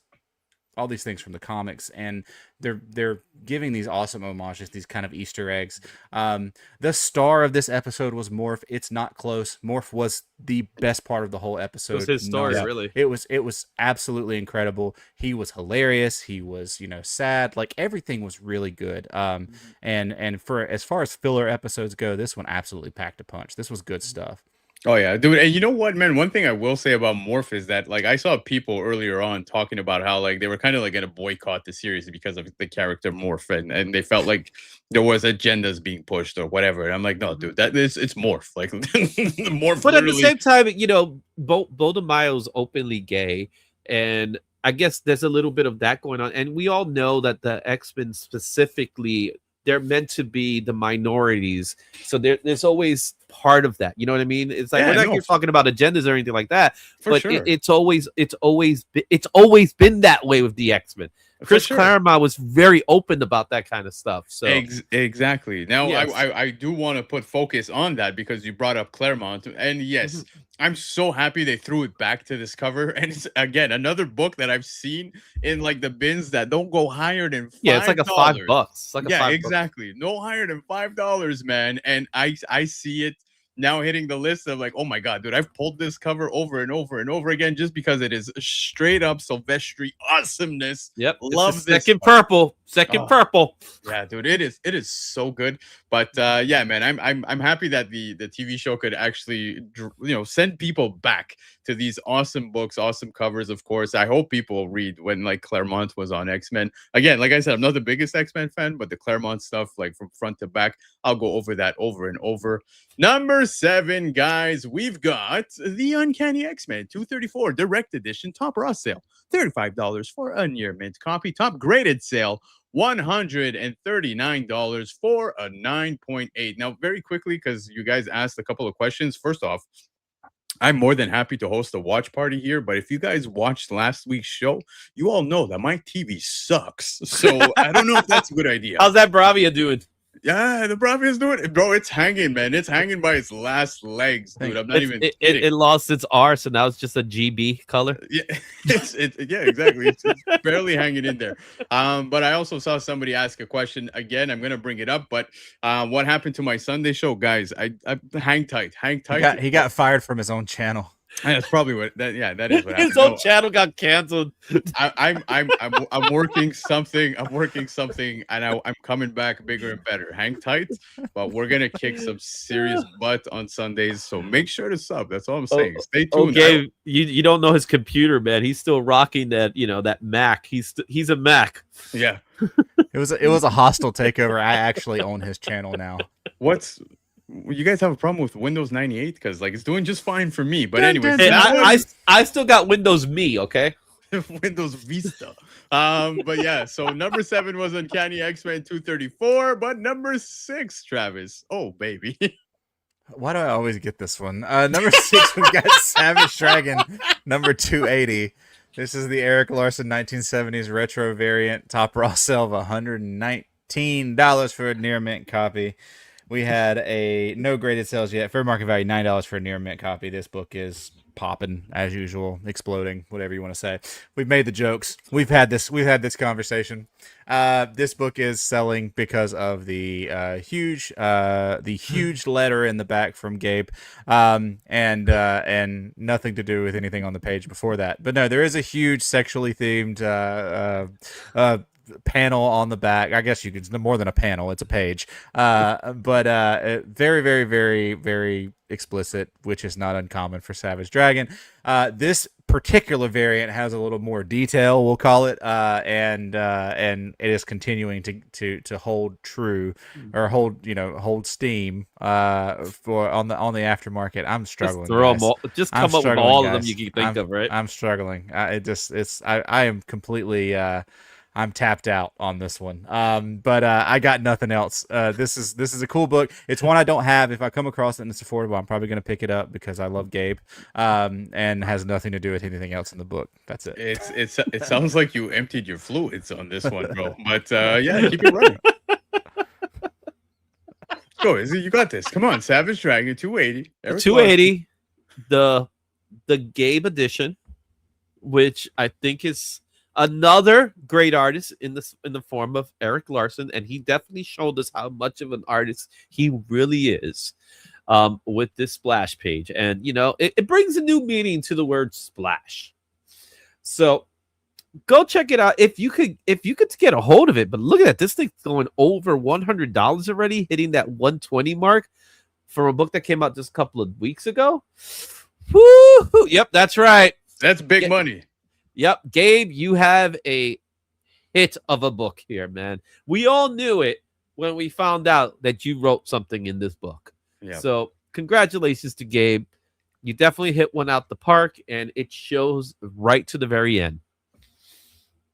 from the comics, and they're giving these awesome homages, these kind of Easter eggs. The star of this episode was Morph. It's not close. Morph was the best part of the whole episode. It was his story, really. It was absolutely incredible. He was hilarious. He was, you know, sad. Like, everything was really good. And for as far as filler episodes go, this one absolutely packed a punch. This was good stuff. Oh yeah, dude. And you know what, man? One thing I will say about Morph is that like I saw people earlier on talking about how like they were kind of like gonna boycott the series because of the character Morph, and they felt like there was agendas being pushed or whatever. And I'm like, no, dude, that is it's Morph. Like Morph But at the literally. same time, Boldemayo's openly gay, and I guess there's a little bit of that going on. And we all know that the X-Men specifically, they're meant to be the minorities. So there's always part of that. You know what I mean? It's like we're Yeah, not no, here talking about agendas or anything like that, for but sure. it's always been that way with the X-Men. For Chris sure. Claremont was very open about that kind of stuff. So Exactly. Now, yes. I do want to put focus on that because you brought up Claremont, and yes, I'm so happy they threw it back to this cover. And it's again another book that I've seen in like the bins that don't go higher than Yeah, it's like a $5. It's like a Yeah, $5. exactly. No higher than $5, man. And I see it now hitting the list of like, oh my god, dude, I've pulled this cover over and over and over again just because it is straight up Silvestri awesomeness. Yep. Love this second cover. purple. Second Oh. purple. Yeah, dude, it is so good. But yeah, man, I'm happy that the TV show could actually send people back to these awesome books, awesome covers. Of course, I hope people read when like Claremont was on X-Men. Again, like I said, I'm not the biggest X-Men fan, but the Claremont stuff, like from front to back, I'll go over that over and over. Number 7, guys, we've got the Uncanny X-Men 234 Direct Edition Top Raw sale, $35 for a near mint copy. Top graded sale, $139 for a 9.8. Now, very quickly, because you guys asked a couple of questions. First off, I'm more than happy to host a watch party here, but if you guys watched last week's show, you all know that my TV sucks. So I don't know if that's a good idea. How's that Bravia doing? Yeah, the Bravia is doing it, bro. It's hanging, man. It's hanging by its last legs, dude. I'm not even kidding. It lost its R, so now it's just a GB color. Yeah, yeah, exactly. It's barely hanging in there. But I also saw somebody ask a question again. I'm gonna bring it up. But what happened to my Sunday show, guys? I hang tight. He got fired from his own channel. That's probably what that. Yeah, that is what happened. His own channel got canceled. I'm working something. I'm working something, and I'm coming back bigger and better. Hang tight, but we're gonna kick some serious butt on Sundays. So make sure to sub. That's all I'm saying. Stay tuned. Okay, you don't know his computer, man. He's still rocking that that Mac. He's a Mac. Yeah. It was a hostile takeover. I actually own his channel now. You guys have a problem with Windows 98? Because like it's doing just fine for me. But anyway, Hey, I still got Windows Me, okay? Windows Vista. But yeah, so number 7 was Uncanny X-Men 234, but number 6, Travis. Oh baby. Why do I always get this one? Number 6, we've got Savage Dragon, number 280. This is the Eric Larson 1970s retro variant, top raw sale of $119 for a near mint copy. We had a no graded sales yet. Fair market value $9 for a near mint copy. This book is popping as usual, exploding, whatever you want to say. We've made the jokes. We've had this conversation. This book is selling because of the huge letter in the back from Gabe, and nothing to do with anything on the page before that. But no, there is a huge sexually themed panel on the back. I guess it's more than a panel, it's a page, but very, very, very, very explicit, which is not uncommon for Savage Dragon. This particular variant has a little more detail, we'll call it, and it is continuing to hold true, or hold steam for on the aftermarket. I'm struggling. Just throw them all, just come up with all of them you can think of, right? I'm struggling. I am completely I'm tapped out on this one. But I got nothing else. This is a cool book. It's one I don't have. If I come across it and it's affordable, I'm probably going to pick it up because I love Gabe, and has nothing to do with anything else in the book. That's it. It sounds like you emptied your fluids on this one, bro. But yeah, keep it running. Go, Izzy, you got this. Come on, Savage Dragon 280. 280, the Gabe edition, which I think is another great artist in the form of Eric Larson, and he definitely showed us how much of an artist he really is with this splash page. And it brings a new meaning to the word splash. So go check it out if you could get a hold of it. But look at that, this thing's going over $100 already, hitting that 120 mark. from a book that came out just a couple of weeks ago. Woo! Yep, that's right. That's big money. Yep, Gabe, you have a hit of a book here, man. We all knew it when we found out that you wrote something in this book. Yeah. So congratulations to Gabe. You definitely hit one out the park, and it shows right to the very end.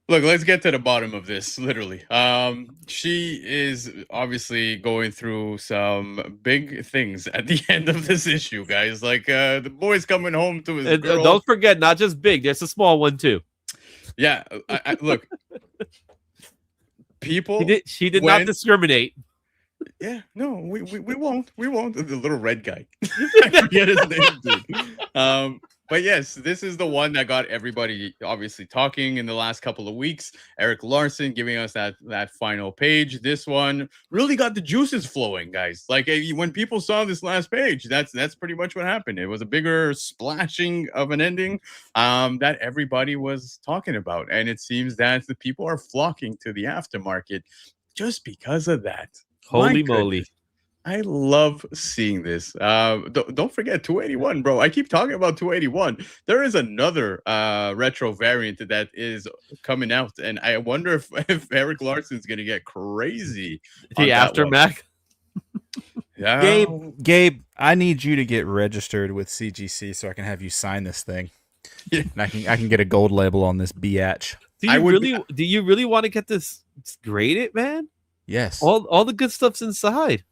Look, let's get to the bottom of this, literally. She is obviously going through some big things at the end of this issue, guys. Like the boy's coming home to his And girl. don't forget, not just big, there's a small one too. Yeah, look, people. She did not discriminate. Yeah, no, we won't. We won't. The little red guy. I forget his name, dude. But yes, this is the one that got everybody obviously talking in the last couple of weeks. Eric Larson giving us that final page. This one really got the juices flowing, guys. Like when people saw this last page, that's pretty much what happened. It was a bigger splashing of an ending that everybody was talking about, and it seems that the people are flocking to the aftermarket just because of that. Holy moly. I love seeing this. Don't forget 281, bro. I keep talking about 281. There is another retro variant that is coming out, and I wonder if Eric Larson's gonna get crazy. The aftermath. Yeah, Gabe, I need you to get registered with CGC so I can have you sign this thing. Yeah. And I can get a gold label on this biatch. Do you really want to get this graded, man? Yes. All the good stuff's inside.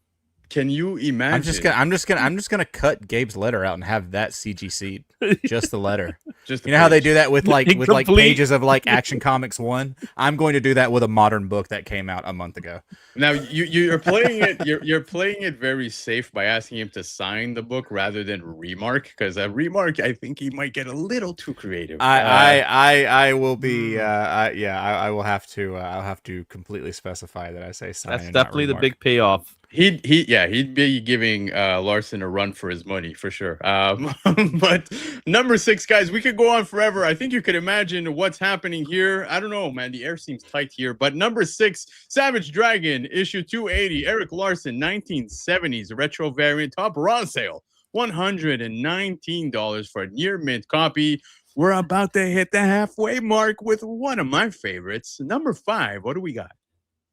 Can you imagine? I'm just gonna cut Gabe's letter out and have that CGC, just the letter. Just you know how they do that with like pages of like Action Comics 1. I'm going to do that with a modern book that came out a month ago. Now you're playing it. You're playing it very safe by asking him to sign the book rather than remark, because a remark, I think he might get a little too creative. I will be. I will have to. I'll have to completely specify that I say sign. That's definitely the big payoff. He'd be giving Larson a run for his money for sure. But number 6, guys, we could go on forever. I think you could imagine what's happening here. I don't know, man. The air seems tight here. But number 6, Savage Dragon, issue 280, Eric Larson, 1970s retro variant, top raw sale, $119 for a near mint copy. We're about to hit the halfway mark with one of my favorites, number 5. What do we got?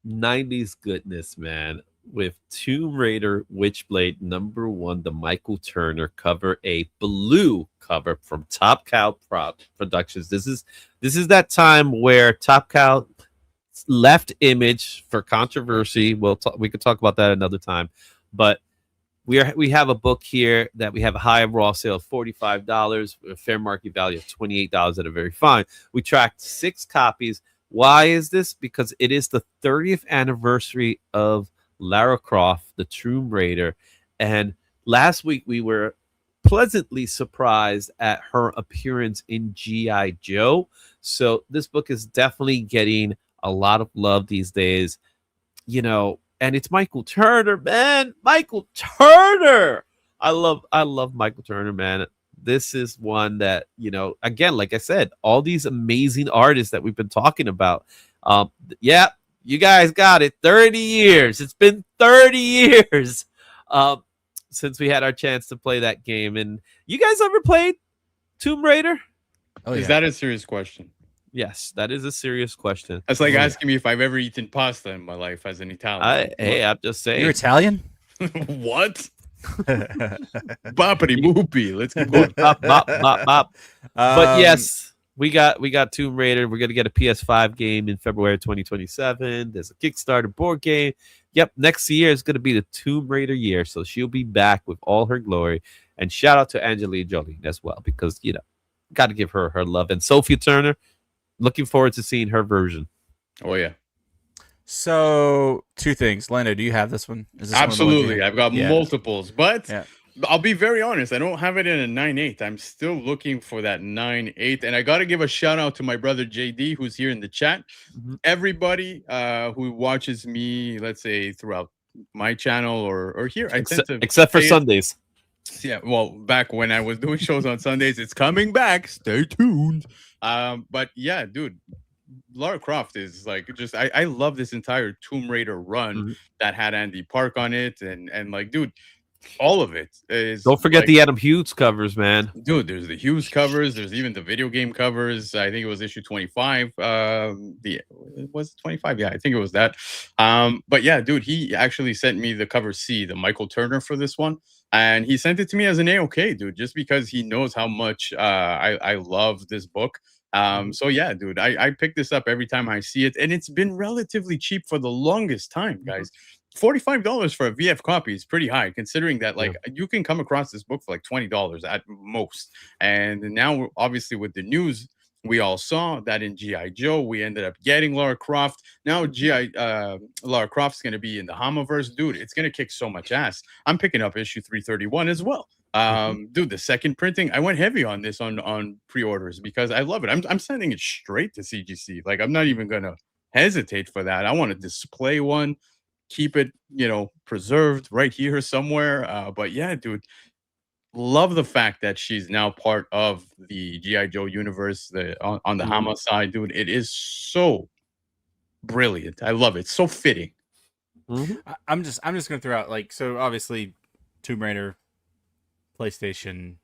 90s goodness, man. With Tomb Raider Witchblade #1, the Michael Turner cover, a blue cover from Top Cow Productions. This is that time where Top Cow left Image for controversy. We could talk about that another time, but we have a book here that we have a high raw sale of $45, a fair market value of $28 that are very fine. We tracked 6 copies. Why is this? Because it is the 30th anniversary of Lara Croft, the Tomb Raider, and last week we were pleasantly surprised at her appearance in G.I. Joe. So this book is definitely getting a lot of love these days, and it's Michael Turner, man. Michael Turner. I love Michael Turner, man. This is one that, again, like I said, all these amazing artists that we've been talking about. You guys got it. 30 years. It's been 30 years since we had our chance to play that game. And you guys ever played Tomb Raider? Oh, Is that a serious question? Yes, that is a serious question. That's like asking me if I've ever eaten pasta in my life as an Italian. I'm just saying. You're Italian? What? Boppity boopy. Let's keep going. Bop, bop, bop, bop. But yes. We got Tomb Raider. We're going to get a PS5 game in February 2027. There's a Kickstarter board game. Yep, next year is going to be the Tomb Raider year, so she'll be back with all her glory. And shout out to Angelina Jolie as well, because, got to give her love. And Sophie Turner, looking forward to seeing her version. Oh, yeah. So, 2 things. Lando, do you have this one? Is this Absolutely. I've got multiples, but... Yeah. I'll be very honest. I don't have it in a 9.8. I'm still looking for that 9.8. And I got to give a shout out to my brother JD, who's here in the chat. Mm-hmm. Everybody who watches me, let's say throughout my channel or here, except for Sundays. Yeah, well, back when I was doing shows on Sundays, it's coming back. Stay tuned. But yeah, dude, Lara Croft is like just I love this entire Tomb Raider run that had Andy Park on it, and like, dude. all of it is. Don't forget like, the Adam Hughes covers, man. dude, there's the Hughes covers. There's even the video game covers. I think it was issue 25. The was it 25? Yeah, I think it was that. But yeah, dude, he actually sent me the cover C, the Michael Turner for this one, and he sent it to me as an A-OK, dude, just because he knows how much I love this book. So yeah, dude, I pick this up every time I see it, and it's been relatively cheap for the longest time, guys. $45 for a VF copy is pretty high, considering that like you can come across this book for like $20 at most. And now, obviously, with the news, we all saw that in GI Joe, we ended up getting Lara Croft. Now Lara Croft's going to be in the Hamaverse, dude. It's going to kick so much ass. I'm picking up issue 331 as well. Dude, the second printing, I went heavy on this on pre-orders because I love it. I'm sending it straight to CGC. Like, I'm not even gonna hesitate for that. I want to display one, keep it, preserved right here somewhere. But yeah, dude, love the fact that she's now part of the GI Joe universe. On the Hama side, dude, it is so brilliant. I love it. So fitting. I'm just gonna throw out, like, so obviously Tomb Raider, PlayStation.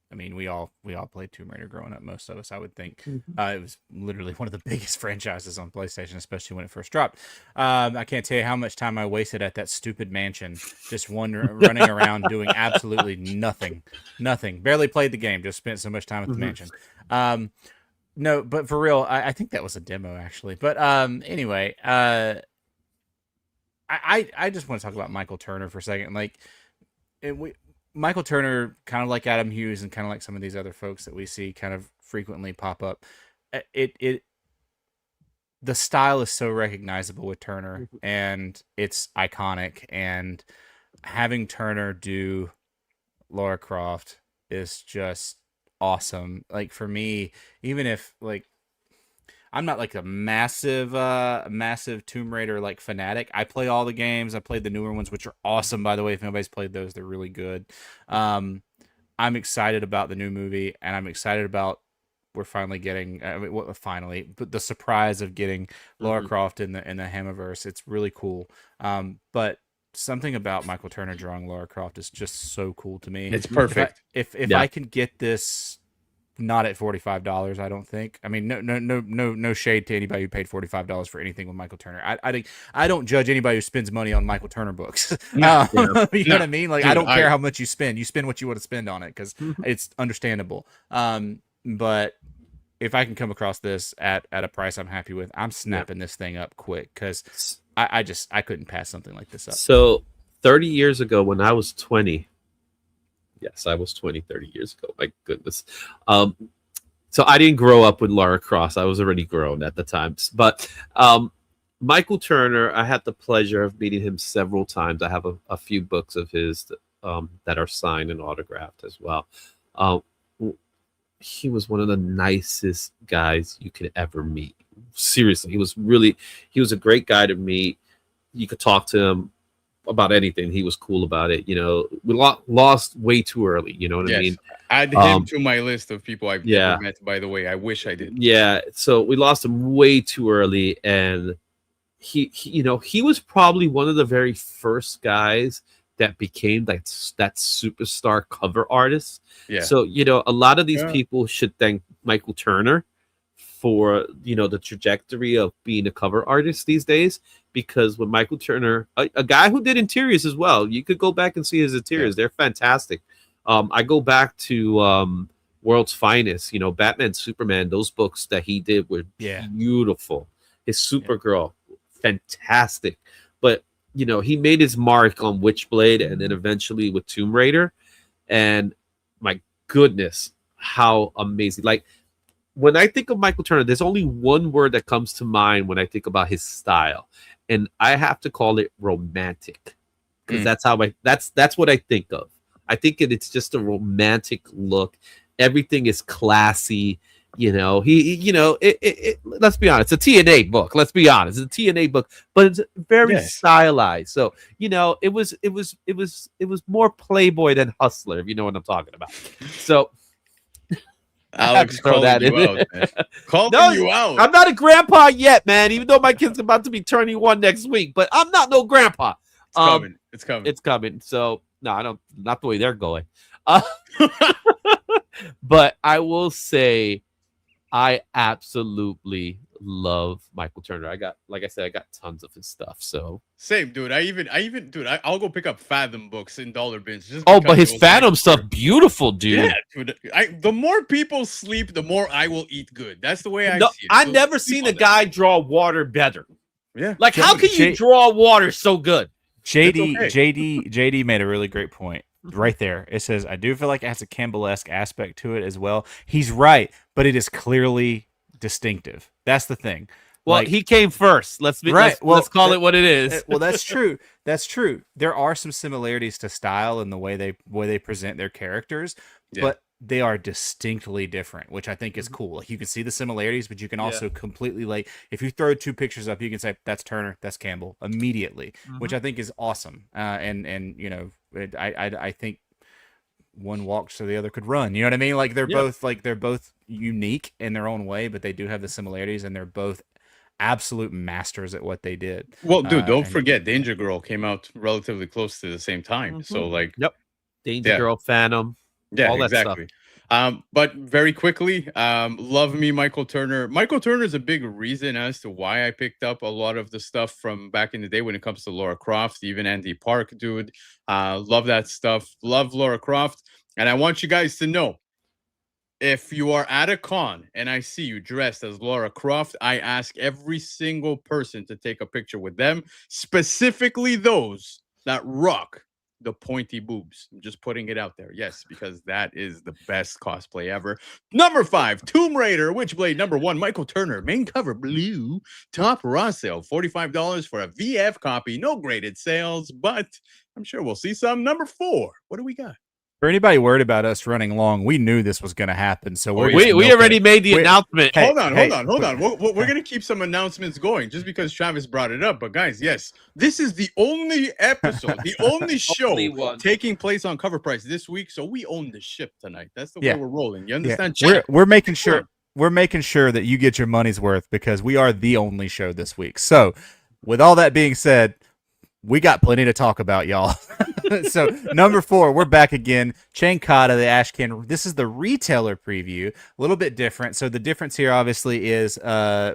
I mean, we all played Tomb Raider growing up. Most of us, I would think. It was literally one of the biggest franchises on PlayStation, especially when it first dropped. I can't tell you how much time I wasted at that stupid mansion, just running around doing absolutely nothing. Barely played the game, just spent so much time at the mansion. No, but for real, I think that was a demo actually. But anyway, I just want to talk about Michael Turner for a second. Like, Michael Turner, kind of like Adam Hughes and kind of like some of these other folks that we see kind of frequently pop up, the style is so recognizable with Turner, and it's iconic, and having Turner do Lara Croft is just awesome. Like, for me, even if, like, I'm not like a massive Tomb Raider like fanatic. I play all the games. I played the newer ones, which are awesome, by the way. If nobody's played those, they're really good. I'm excited about the new movie, and I'm excited about we're finally getting but the surprise of getting Lara Croft in the Hamaverse. It's really cool. But something about Michael Turner drawing Lara Croft is just so cool to me. It's perfect. If I can get this. Not at $45, I don't think. I mean, no shade to anybody who paid $45 for anything with Michael Turner. I don't judge anybody who spends money on Michael Turner books. You know what I mean? Like, dude, I don't care how much you spend. You spend what you want to spend on it because it's understandable. But if I can come across this at a price I'm happy with, I'm snapping this thing up quick because I couldn't pass something like this up. So 30 years ago, when I was 20. Yes, I was 20, 30 years ago. My goodness. So I didn't grow up with Lara Croft. I was already grown at the time. But Michael Turner, I had the pleasure of meeting him several times. I have a few books of his that are signed and autographed as well. He was one of the nicest guys you could ever meet. Seriously, he was a great guy to meet. You could talk to him about anything. He was cool about it. We lost way too early. You know what I mean? Add him to my list of people I've never met, by the way. I wish I did. Yeah. So we lost him way too early. And he was probably one of the very first guys that became that superstar cover artist. Yeah. So, a lot of these people should thank Michael Turner for the trajectory of being a cover artist these days, because with Michael Turner, a guy who did interiors as well, you could go back and see his interiors. They're fantastic. I go back to World's Finest, Batman, Superman, those books that he did were beautiful. His Supergirl, fantastic. But he made his mark on Witchblade and then eventually with Tomb Raider, and my goodness, how amazing. Like, when I think of Michael Turner, there's only one word that comes to mind when I think about his style, and I have to call it romantic, because that's what I think of. I think it's just a romantic look. Everything is classy. Let's be honest, it's a TNA book. Let's be honest, it's a TNA book, but it's very stylized. So it was more Playboy than Hustler, if you know what I'm talking about. So. Alex calling you out, man. Calling you out. I'm not a grandpa yet, man, even though my kid's about to be turning 1 next week, but I'm not no grandpa. It's coming. It's coming. So No, I don't. Not the way they're going. Uh, but I will say, I absolutely love Michael Turner. Like I said, I got tons of his stuff. So Same, dude. Dude. I'll go pick up Fathom books in dollar bins just oh, because but it his was Phantom Michael stuff, Turner. beautiful, dude. Yeah, dude. The more people sleep, the more I will eat good. That's the way I No, see it. I So never sleep seen on a that. guy draw water better. Yeah, Like, how can you J- draw water so good? JD okay. JD made a really great point right there. It says, I do feel like it has a Campbell-esque aspect to it as well. He's right, but it is clearly distinctive. That's the thing. Well, Like, he came first. Let's call it what it is. well, that's true. That's true. There are some similarities to style and the way they present their characters, Yeah. but they are distinctly different, which I think is cool. Like, you can see the similarities, but you can also completely, like, if you throw two pictures up, you can say that's Turner, that's Campbell immediately, which I think is awesome. And you know, I think one walks so the other could run. You know what I mean? Like, they're both unique in their own way, but they do have the similarities, and they're both absolute masters at what they did. Well, dude, don't And- forget Danger Girl came out relatively close to the same time. So like, Yep. Danger Yeah. Girl, Phantom. yeah, all that exactly. But very quickly, love me Michael Turner. Michael Turner is a big reason as to why I picked up a lot of the stuff from back in the day when it comes to Laura Croft, even Andy Park, dude. Love that stuff. Love Laura Croft. And I want you guys to know, if you are at a con and I see you dressed as Laura Croft, I ask every single person to take a picture with them, specifically those that rock the pointy boobs. I'm just putting it out there. Yes, because that is the best cosplay ever. Number 5, Tomb Raider, Witchblade. Number 1, Michael Turner, main cover blue, top raw sale, $45 for a VF copy. No graded sales, but I'm sure we'll see some. Number 4, what do we got? For anybody worried about us running long, we knew this was going to happen. So we're We just already made the Wait, announcement. hey, hold on. We're going to keep some announcements going just because Travis brought it up. But guys, yes, this is the only episode, the only show Only one. taking place on Cover Price this week. So we own the ship tonight. That's the Yeah. way we're rolling. You understand? We're making sure that you get your money's worth because we are the only show this week. So, with all that being said, we got plenty to talk about, y'all. So, number 4, we're back again. Chankata, the Ashcan. This is the retailer preview. A little bit different. So, the difference here, obviously, is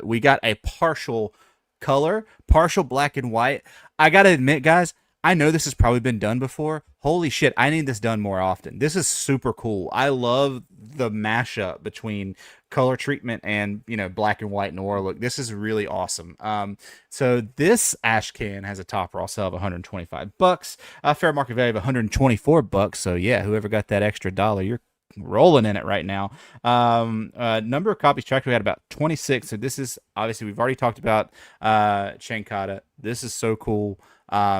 we got a partial color, partial black and white. I got to admit, guys, I know this has probably been done before. Holy shit, I need this done more often. This is super cool. I love the mashup between color treatment and, you know, black and white noir look. This is really awesome. So this ash can has a top raw sale of $125, a fair market value of $124. So yeah, whoever got that extra dollar, you're rolling in it right now. Number of copies tracked, we had about 26. So this is obviously, we've already talked about Chankata. This is so cool.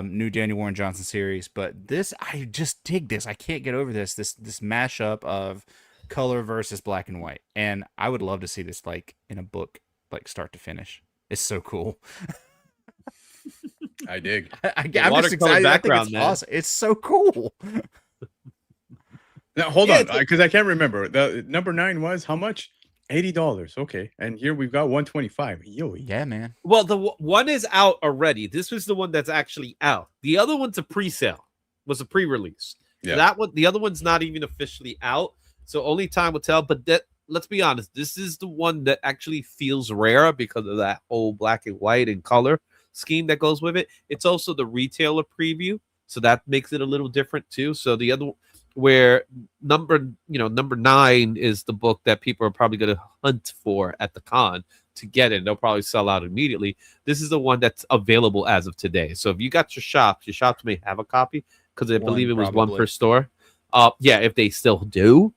New Daniel Warren Johnson series, but this, I just dig this. I can't get over this mashup of color versus black and white, and I would love to see this like in a book, like start to finish. It's so cool. I dig. I'm just excited. I think it's awesome. It's so cool. Now hold on, because I can't remember. The number 9 was how much? $80. Okay, and here we've got 125. Yo, yeah, man. Well, the one is out already. This was the one that's actually out. The other one's a pre-sale, was a pre-release. Yeah. That one, the other one's not even officially out, so only time will tell. But let's be honest, this is the one that actually feels rare because of that whole black and white and color scheme that goes with it. It's also the retailer preview, so that makes it a little different too. So the other, where number 9 is the book that people are probably going to hunt for at the con to get it. They'll probably sell out immediately. This is the one that's available as of today. So if you got your shops may have a copy, because I believe it was one per store. Yeah, if they still do.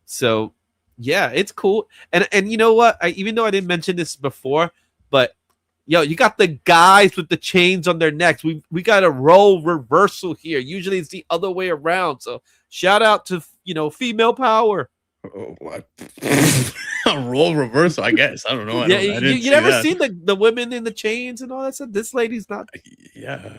So yeah, it's cool. And you know what? Even though I didn't mention this before, but yo, you got the guys with the chains on their necks. We got a role reversal here. Usually it's the other way around. So shout out to female power. Oh, what? A role reversal, I guess. I don't know. Yeah, you never seen the women in the chains and all that stuff. This lady's not. Yeah.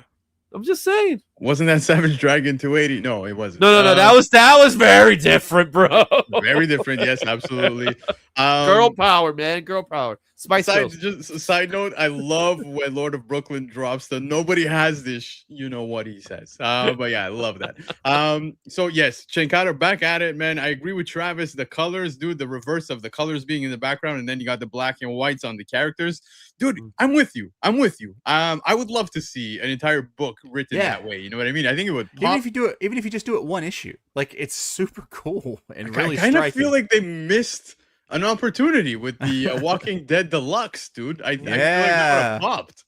I'm just saying. Wasn't that Savage Dragon 280? No, it wasn't. No. That was very different, bro. Very different. Yes, absolutely. Girl power, man. Girl power. Spice Girls. Just a side note, I love when Lord of Brooklyn drops the nobody has this, you know what he says. But yeah, I love that. So yes, Chinkara back at it, man. I agree with Travis. The colors, dude, the reverse of the colors being in the background, and then you got the black and whites on the characters. Dude, I'm with you. I would love to see an entire book written that way. You know what I mean? I think it would even if you just do it one issue. Like, it's super cool and really I kind of striking. feel like they missed an opportunity with the Walking Dead Deluxe, dude. I feel like that would have popped.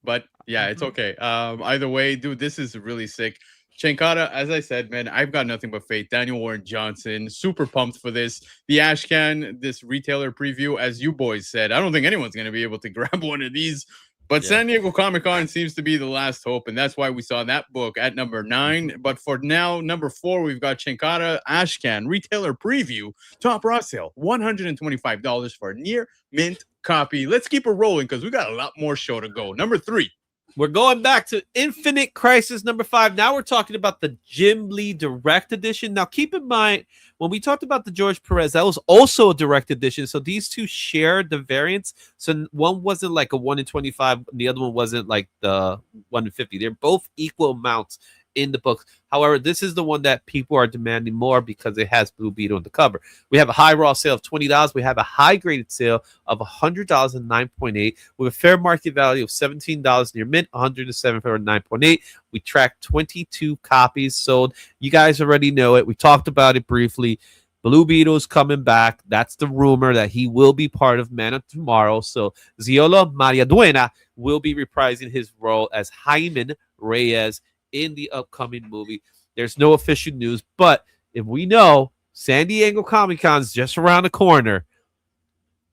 But yeah, it's okay. Either way, dude, this is really sick. Chinkara, as I said, man, I've got nothing but faith. Daniel Warren Johnson, super pumped for this. The Ashcan, this retailer preview, as you boys said, I don't think anyone's going to be able to grab one of these. But San Diego Comic-Con seems to be the last hope, and that's why we saw that book at number 9. But for now, number 4, we've got Chinkara Ashcan retailer preview, top raw sale, $125 for a near mint copy. Let's keep it rolling because we got a lot more show to go. Number 3. We're going back to Infinite Crisis number 5. Now we're talking about the Jim Lee Direct Edition. Now, keep in mind, when we talked about the George Perez, that was also a Direct Edition. So these two shared the variants. So one wasn't like a 1 in 25. The other one wasn't like the 1 in 50. They're both equal amounts in the books. However, this is the one that people are demanding more because it has Blue Beetle on the cover. We have a high raw sale of $20. We have a high graded sale of $100 and 9.8 with a fair market value of $17 near mint, 107 for 9.8. We tracked 22 copies sold. You guys already know it. We talked about it briefly. Blue Beetle's coming back. That's the rumor that he will be part of Man of Tomorrow. So Ziola Mariaduena will be reprising his role as Hyman Reyes in the upcoming movie. There's no official news, but if we know San Diego Comic-Con's just around the corner,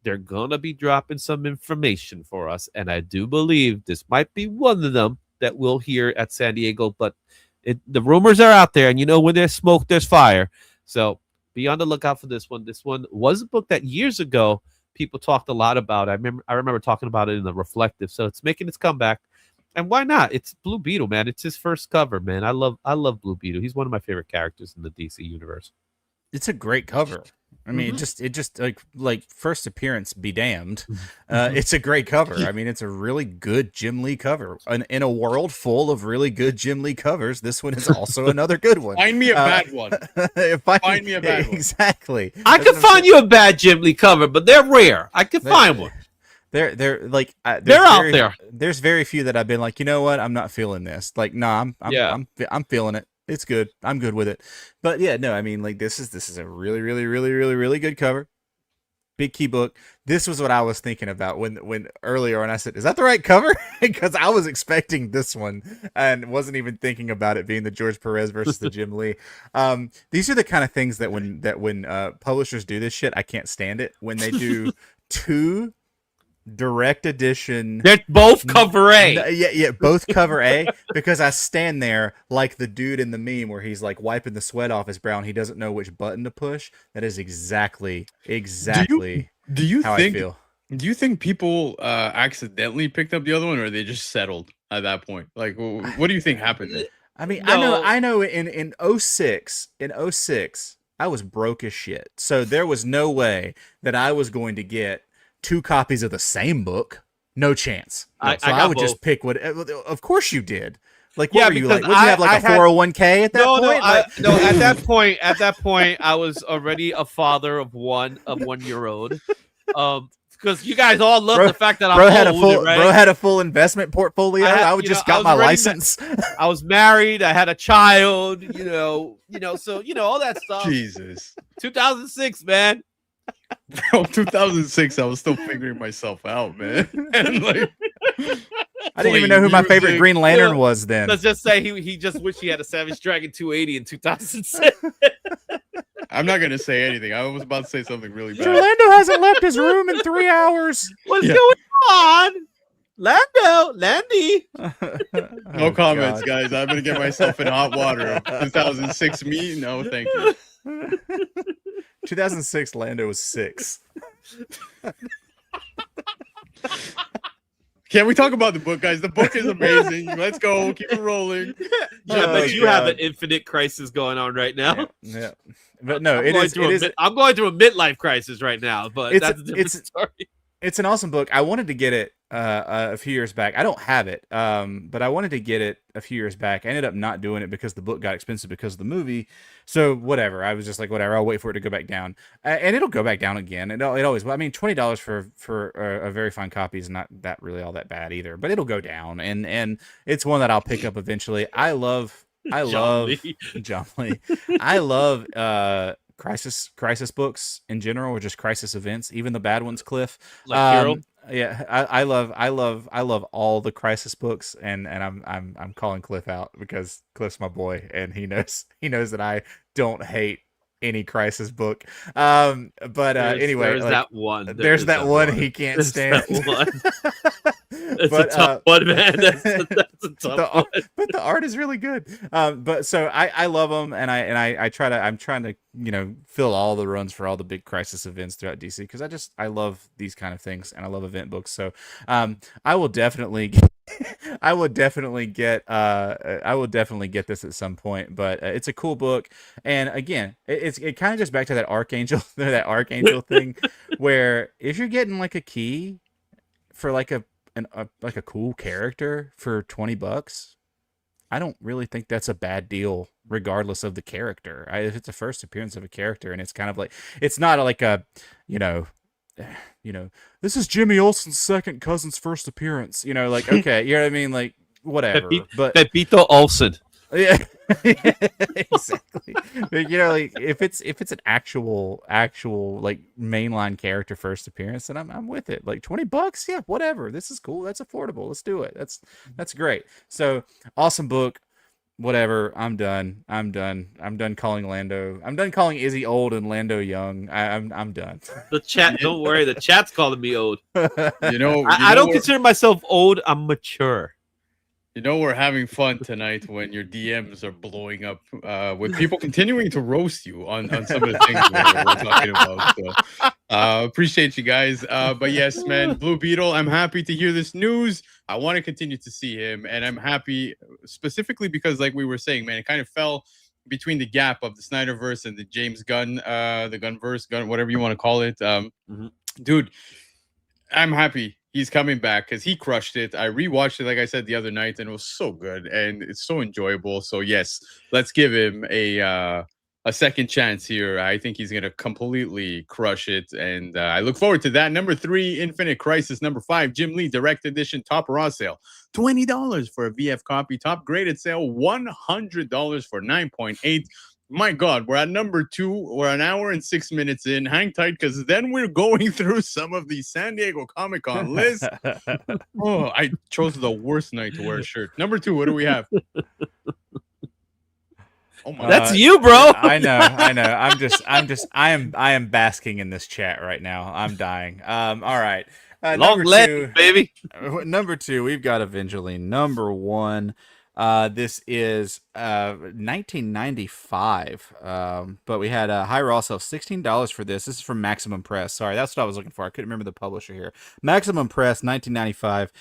they're gonna be dropping some information for us, and I do believe this might be one of them that we'll hear at San Diego. But the rumors are out there, and you know when there's smoke, there's fire. So be on the lookout for this one. This one was a book that years ago people talked a lot about. I remember talking about it in the Reflective, so it's making its comeback. And why not? It's Blue Beetle, man. It's his first cover, man. I love Blue Beetle. He's one of my favorite characters in the DC universe. It's a great cover. I mean, it just like first appearance be damned. It's a great cover. I mean, it's a really good Jim Lee cover. In a world full of really good Jim Lee covers, this one is also another good one. Find me a bad one. Find me a bad one. Exactly. I could find you a bad Jim Lee cover, but they're rare. I could find one. They're like they're out there. There's very few that I've been like, you know what, I'm not feeling this. Like, nah, I'm feeling it. It's good. I'm good with it. But yeah, no, I mean, like this is a really, really, really, really, really good cover. Big key book. This was what I was thinking about when earlier when I said, is that the right cover? Because I was expecting this one and wasn't even thinking about it being the George Perez versus the Jim Lee. These are the kind of things that when publishers do this shit, I can't stand it. When they do two direct edition, they're both cover A. Yeah, both cover A. Because I stand there like the dude in the meme where he's like wiping the sweat off his brow and he doesn't know which button to push. That is exactly do you how think, I feel. Do you think people accidentally picked up the other one, or they just settled at that point? Like, what do you think happened there? I mean, no. I know in 06, I was broke as shit. So there was no way that I was going to get 2 copies of the same book. No chance. I would both. Just pick what. Of course you did. Like, what were you like? Would you have like a 401k at that point? No, at that point, I was already a father of one 1-year-old. Because you guys all love the fact that I'm old, right? Bro had a full investment portfolio. I would just got my license. I was married. I had a child. So all that stuff. Jesus. 2006, man. Bro, 2006, I was still figuring myself out, man. And like, I didn't even know who my favorite Green Lantern was then. Let's just say he just wished he had a Savage Dragon 280 in 2006. I'm not gonna say anything. I was about to say something really bad. Lando hasn't left his room in 3 hours. What's going on? Landy. No comments, guys. I'm gonna get myself in hot water. 2006 me? No, thank you. 2006 Lando was 6. Can we talk about the book, guys? The book is amazing. Let's go. Keep it rolling. Yeah, Oh, but you have an God. infinite crisis going on right now. Yeah. But no, I'm it going is. through It a is. I'm going through a midlife crisis right now, but It's that's a different story. it's an awesome book. I wanted to get it a few years back. I don't have it, but I wanted to get it a few years back. I ended up not doing it because the book got expensive because of the movie. So whatever. I was just like, whatever. I'll wait for it to go back down, and it'll go back down again. It always. I mean, $20 for a very fine copy is not that really all that bad either. But it'll go down, and it's one that I'll pick up eventually. I love John Lee. John Lee. I love crisis books in general, or just crisis events, even the bad ones, Cliff. Like Hero. Yeah, I love all the crisis books, and I'm calling Cliff out because Cliff's my boy, and he knows that I don't hate any crisis book. But anyway, there's that one. There's that one he can't stand. That one. It's But, a tough one, man. That's a tough one. But the art is really good. But so I love them, and I'm trying to fill all the runs for all the big crisis events throughout DC because I love these kind of things, and I love event books. So I will definitely I would definitely get this at some point. But it's a cool book, and again, it kind of goes back to that archangel thing, where if you're getting like a key for like a cool character for $20, I don't really think that's a bad deal, regardless of the character. If it's a first appearance of a character, and it's kind of like, it's not like a, this is Jimmy Olsen's second cousin's first appearance. Like, okay, you know what I mean? Like, whatever. But Pepito Olsen. yeah, exactly. But, like if it's an actual like mainline character first appearance, then I'm with it. Like $20, yeah, whatever. This is cool. That's affordable. Let's do it. That's great. So awesome book. Whatever. I'm done. I'm done calling Lando. I'm done calling Izzy old and Lando young. I'm done. The chat. Don't worry. The chat's calling me old. You know, I don't consider myself old. I'm mature. We're having fun tonight when your DMs are blowing up with people continuing to roast you on some of the things we're talking about. So appreciate you guys. But yes, man, Blue Beetle, I'm happy to hear this news. I want to continue to see him, and I'm happy specifically because, like we were saying, man, it kind of fell between the gap of the Snyderverse and the James Gunn, the Gunverse, whatever you want to call it. Dude, I'm happy he's coming back because he crushed it. I rewatched it, like I said, the other night, and it was so good and it's so enjoyable. So yes, let's give him a second chance here. I think he's gonna completely crush it, and I look forward to that. Number 3, Infinite Crisis. Number 5, Jim Lee Direct Edition Top Raw Sale, $20 for a VF copy. Top Graded Sale, $100 for 9.8. My God, we're at number 2. We're an hour and 6 minutes in. Hang tight, because then we're going through some of the San Diego Comic-Con lists. Oh, I chose the worst night to wear a shirt. Number 2, what do we have? Oh my! That's you, bro. I know. I am basking in this chat right now. I'm dying. All right. Long leg, baby. Number 2, we've got Evangeline. Number 1. This is 1995, but we had a high raw sale of $16 for this. This is from Maximum Press. Sorry, that's what I was looking for. I couldn't remember the publisher here. Maximum Press, 1995.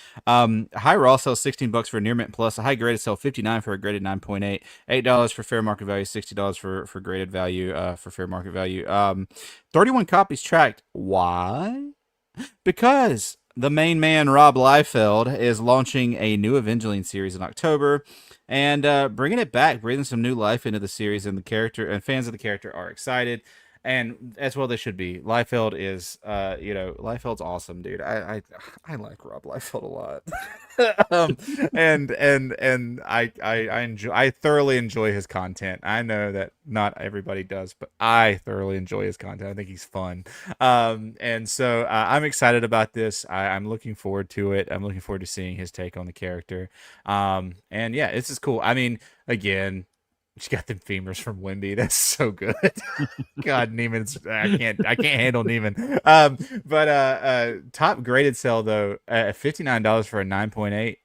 High raw sale $16 for a near mint plus. A high graded sale $59 for a graded 9.8. $8 for fair market value. $60 for graded value. For fair market value. 31 copies tracked. Why? Because the main man, Rob Liefeld, is launching a new Evangeline series in October and bringing it back, breathing some new life into the series, and the character and fans of the character are excited, and as well they should be. Liefeld is, Liefeld's awesome, dude. I like Rob Liefeld a lot, and I thoroughly enjoy his content. I know that not everybody does, but I thoroughly enjoy his content. I think he's fun, and so I'm excited about this. I'm looking forward to it. I'm looking forward to seeing his take on the character, and yeah, this is cool. I mean, again, she got them femurs from Wemby. That's so good. God, Neiman's I can't handle Neiman. But top graded sale though, at $59 for a 9.8.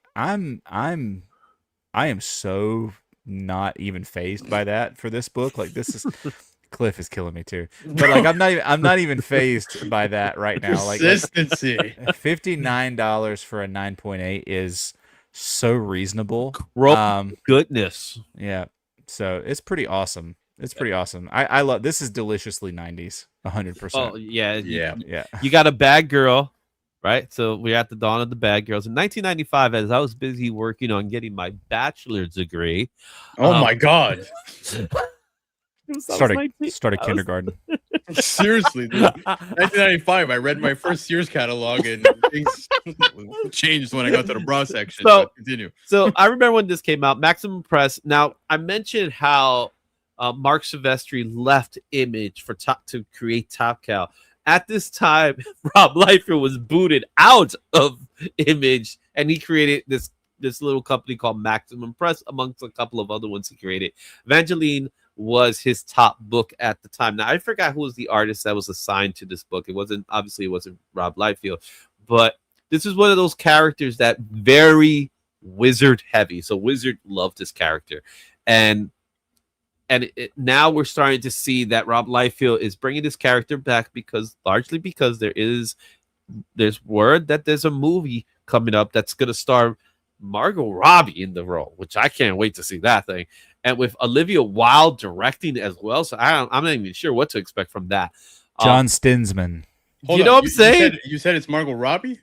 I am so not even phased by that for this book. Like, this is Cliff is killing me too. But like, I'm not even phased by that right now. Consistency. $59 for a 9.8 is so reasonable. Goodness. Yeah. So it's pretty awesome. It's pretty awesome. I love this. Is deliciously 90s, 100%. Oh yeah, Yeah. You got a bad girl, right? So we're at the dawn of the bad girls in 1995. As I was busy working on getting my bachelor's degree. Oh my God. Started kindergarten. Seriously, dude. 1995, I read my first Sears catalog and things changed when I got to the bra section. So continue. So I remember when this came out, Maximum Press. Now I mentioned how Mark Silvestri left Image to create Top Cow. At this time, Rob Liefeld was booted out of Image, and he created this little company called Maximum Press, amongst a couple of other ones he created. Evangeline was his top book at the time. Now I forgot who was the artist that was assigned to this book. It wasn't Rob Liefeld, but this is one of those characters that very Wizard heavy. So Wizard loved this character, and now we're starting to see that Rob Liefeld is bringing this character back largely because there's word that there's a movie coming up that's going to star Margot Robbie in the role, which I can't wait to see that thing. And with Olivia Wilde directing as well, so I'm not even sure what to expect from that. John Stinsman. You know what I'm saying? You said it's Margot Robbie?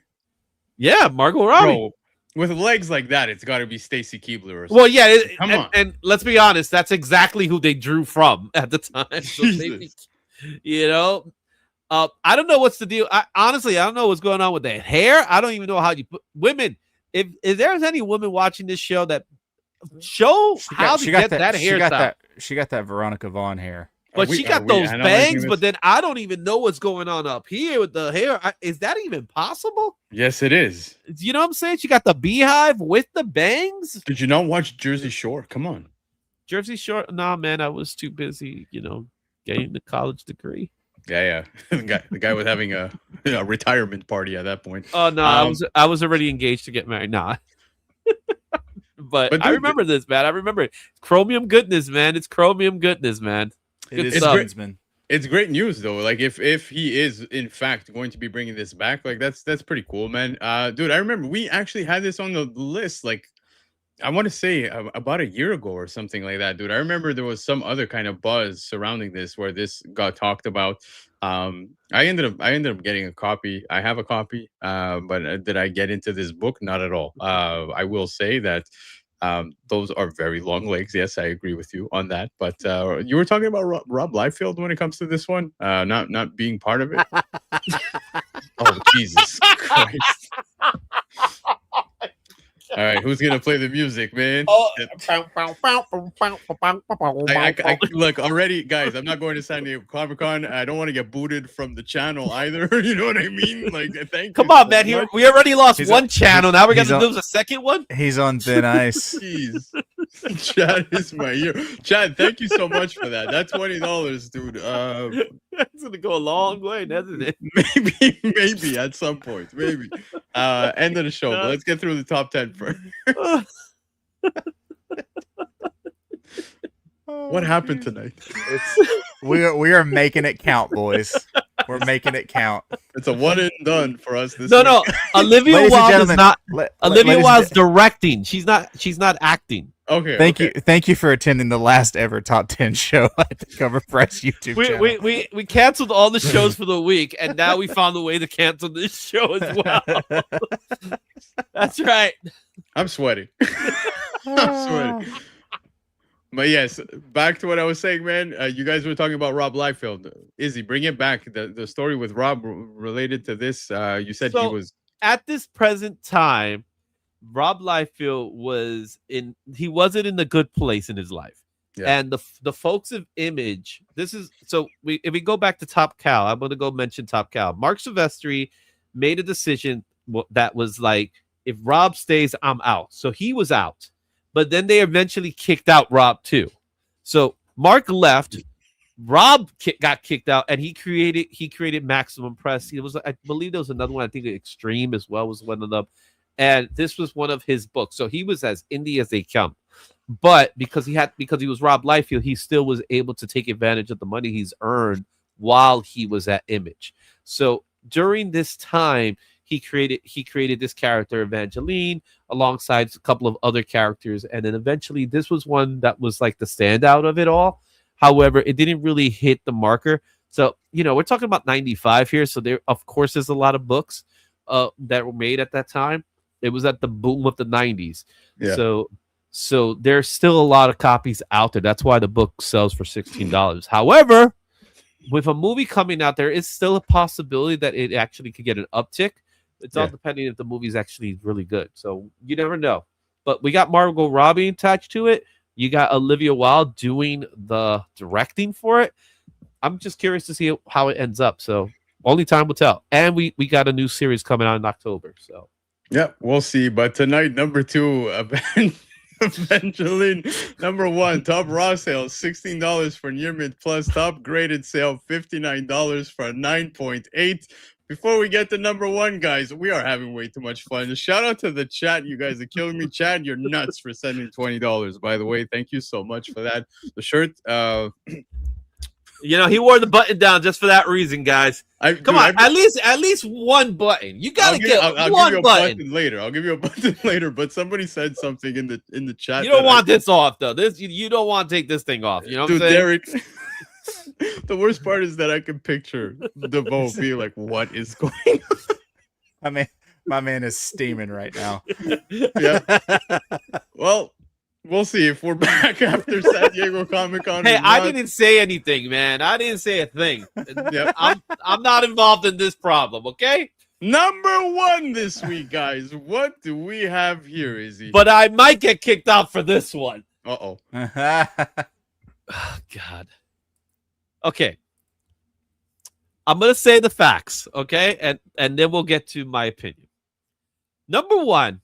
Yeah, Margot Robbie. Bro, with legs like that, it's got to be Stacy Keibler or something. Well, yeah, Come on. And let's be honest, that's exactly who they drew from at the time. So I don't know what's the deal. Honestly, I don't know what's going on with that hair. I don't even know how you put women. If there's any woman watching this show that how to get that hairstyle. She got that Veronica Vaughn hair. But she got those bangs, but then I don't even know what's going on up here with the hair. Is that even possible? Yes, it is. You know what I'm saying? She got the beehive with the bangs. Did you not watch Jersey Shore? Come on. Jersey Shore? Nah, man, I was too busy, getting the college degree. Yeah. The guy was having a retirement party at that point. Oh no, I was already engaged to get married. Nah. But I remember this, man. I remember it. Chromium goodness, man. It's chromium goodness, man. It's great news though. Like if he is in fact going to be bringing this back, like that's pretty cool, man. Dude, I remember we actually had this on the list. Like I want to say about a year ago or something like that, dude. I remember there was some other kind of buzz surrounding this where this got talked about. I ended up getting a copy. I have a copy, but did I get into this book? Not at all. I will say that those are very long legs. Yes, I agree with you on that. But you were talking about Rob Liefeld when it comes to this one, not being part of it. Oh, Jesus Christ. All right, who's gonna play the music, man? Look already, guys. I'm not going to San Diego Comic-Con. I don't want to get booted from the channel either. You know what I mean? Like, Come on, man. We already lost one channel. Now we're gonna lose a second one. He's on thin ice. Jeez, Chad is my hero. Chad, thank you so much for that. That's $20, dude. It's gonna go a long way, doesn't it? Maybe at some point. Maybe. End of the show. But let's get through the top 10 first. What happened tonight? We are making it count, boys. We're making it count. It's a one and done for us this No. Olivia Wilde is not Olivia Wilde's directing. She's not acting. Okay. Thank you for attending the last ever top 10 show at the Cover Price YouTube channel. We canceled all the shows for the week, and now we found a way to cancel this show as well. That's right. I'm sweating. I'm sweating. But yes, back to what I was saying, man. You guys were talking about Rob Liefeld. Izzy, bring it back. The story with Rob related to this. You said he was at this present time. Rob Liefeld wasn't in a good place in his life. Yeah. And the folks of Image, if we go back to Top Cow, I'm going to go mention Top Cow. Mark Silvestri made a decision that was like, if Rob stays, I'm out. So he was out. But then they eventually kicked out Rob too. So Mark left. Rob got kicked out, and he created Maximum Press. I believe there was another one. I think Extreme as well was one of them. And this was one of his books. So he was as indie as they come. But because he was Rob Liefeld, he still was able to take advantage of the money he's earned while he was at Image. So during this time, he created this character Evangeline alongside a couple of other characters, and then eventually this was one that was like the standout of it all. However, it didn't really hit the marker. So we're talking about 95 here, so there of course there's a lot of books that were made at that time. It was at the boom of the 90s. Yeah. So there's still a lot of copies out there. That's why the book sells for $16. However, with a movie coming out, there is still a possibility that it actually could get an uptick. It's all depending if the movie's actually really good. So you never know. But we got Margot Robbie attached to it. You got Olivia Wilde doing the directing for it. I'm just curious to see how it ends up. So only time will tell. And we got a new series coming out in October. So yeah, we'll see. But tonight, number 2, Evangeline, number 1, top raw sale, $16 for near mid plus, top graded sale, $59 for a 9.8. Before we get to number 1, guys, we are having way too much fun. Shout out to the chat. You guys are killing me. Chad, you're nuts for sending $20, by the way. Thank you so much for that. The shirt, he wore the button down just for that reason, guys. Come on, at least one button. You gotta I'll one give you a button later. I'll give you a button later. But somebody said something in the chat. You don't want this off though. You don't want to take this thing off. You know what I'm saying? Derek. The worst part is that I can picture DeVoe being like, "What is going on?" My man is steaming right now. Yeah. Well, we'll see if we're back after San Diego Comic-Con. Hey, I didn't say anything, man. I didn't say a thing. Yep. I'm not involved in this problem, okay? Number 1 this week, guys. What do we have here, Izzy? But I might get kicked out for this one. Uh-oh. Oh, God. Okay. I'm going to say the facts, okay? And then we'll get to my opinion. Number 1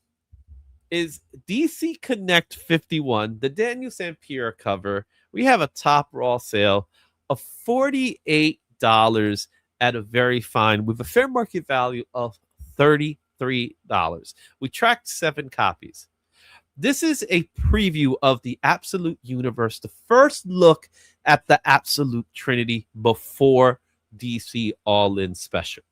is DC Connect 51, the Daniel Sampere cover. We have a top raw sale of $48 at a very fine, with a fair market value of $33. We tracked 7 copies. This is a preview of the Absolute Universe, the first look at the Absolute Trinity before DC All-In Special.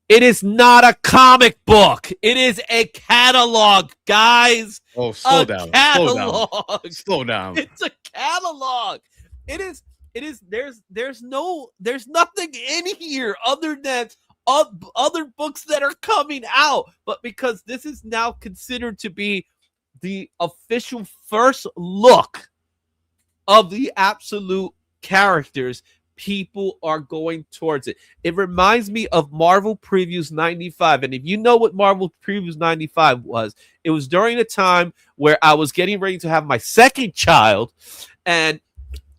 It is not a comic book. It is a catalog, guys. Oh, slow down. Catalog. Slow down. It's a catalog. It is. There's nothing in here other than other books that are coming out. But because this is now considered to be the official first look of the Absolute characters, people are going towards it. It reminds me of Marvel Previews 95. And if you know what Marvel Previews 95 was, it was during a time where I was getting ready to have my second child. And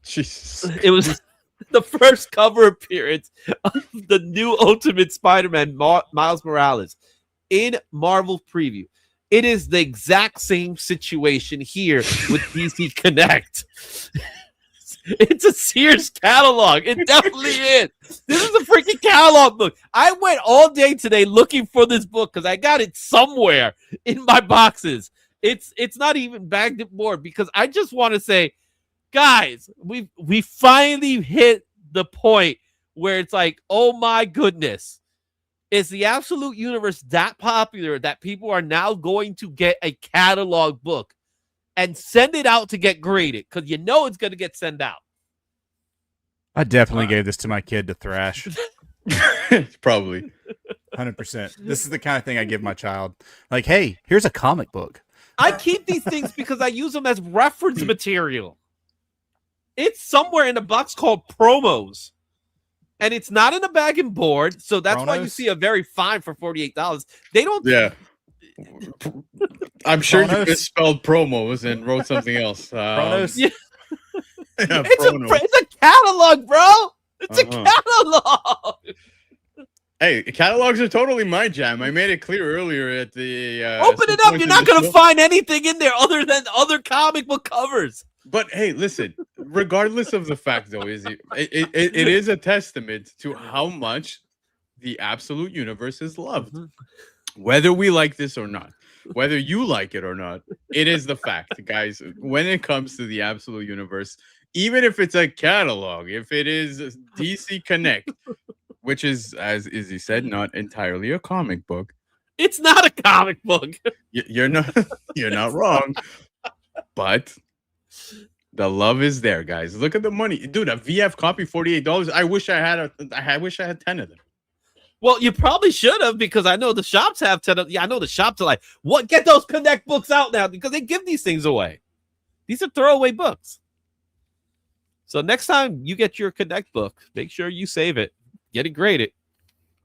Jesus. It was the first cover appearance of the new Ultimate Spider-Man, Miles Morales, in Marvel Preview. It is the exact same situation here with DC Connect. It's a Sears catalog. It definitely is. This is a freaking catalog book. I went all day today looking for this book because I got it somewhere in my boxes. It's not even bagged up more because I just want to say, guys, we finally hit the point where it's like, oh my goodness, is the Absolute Universe that popular that people are now going to get a catalog book and send it out to get graded, because you know it's going to get sent out. I definitely gave this to my kid to thrash. Probably. 100%. This is the kind of thing I give my child. Like, hey, here's a comic book. I keep these things because I use them as reference material. It's somewhere in a box called promos. And it's not in a bag and board, so that's why you see a very fine for $48. They don't... Yeah. I'm sure you misspelled promos and wrote something else. Yeah. It's a catalog, bro. It's a catalog. Hey, catalogs are totally my jam. I made it clear earlier at the... Open it up. You're not going to find anything in there other than other comic book covers. But hey, listen, regardless of the fact, though, Izzy, it is a testament to how much the Absolute Universe is loved, whether we like this or not. whether you like it or not. It is the fact, guys. When it comes to the Absolute Universe, even if it's a catalog, if it is DC Connect, which is, as Izzy said, not entirely a comic book. It's not a comic book. You're not you're not wrong, but the love is there, guys. Look at the money, dude. A VF copy, $48. I wish I had 10 of them. Well, you probably should have, because I know the shops have 10. Yeah, I know the shops are like, what? Get those Connect books out now, because they give these things away. These are throwaway books. So next time you get your Connect book, make sure you save it, get it graded,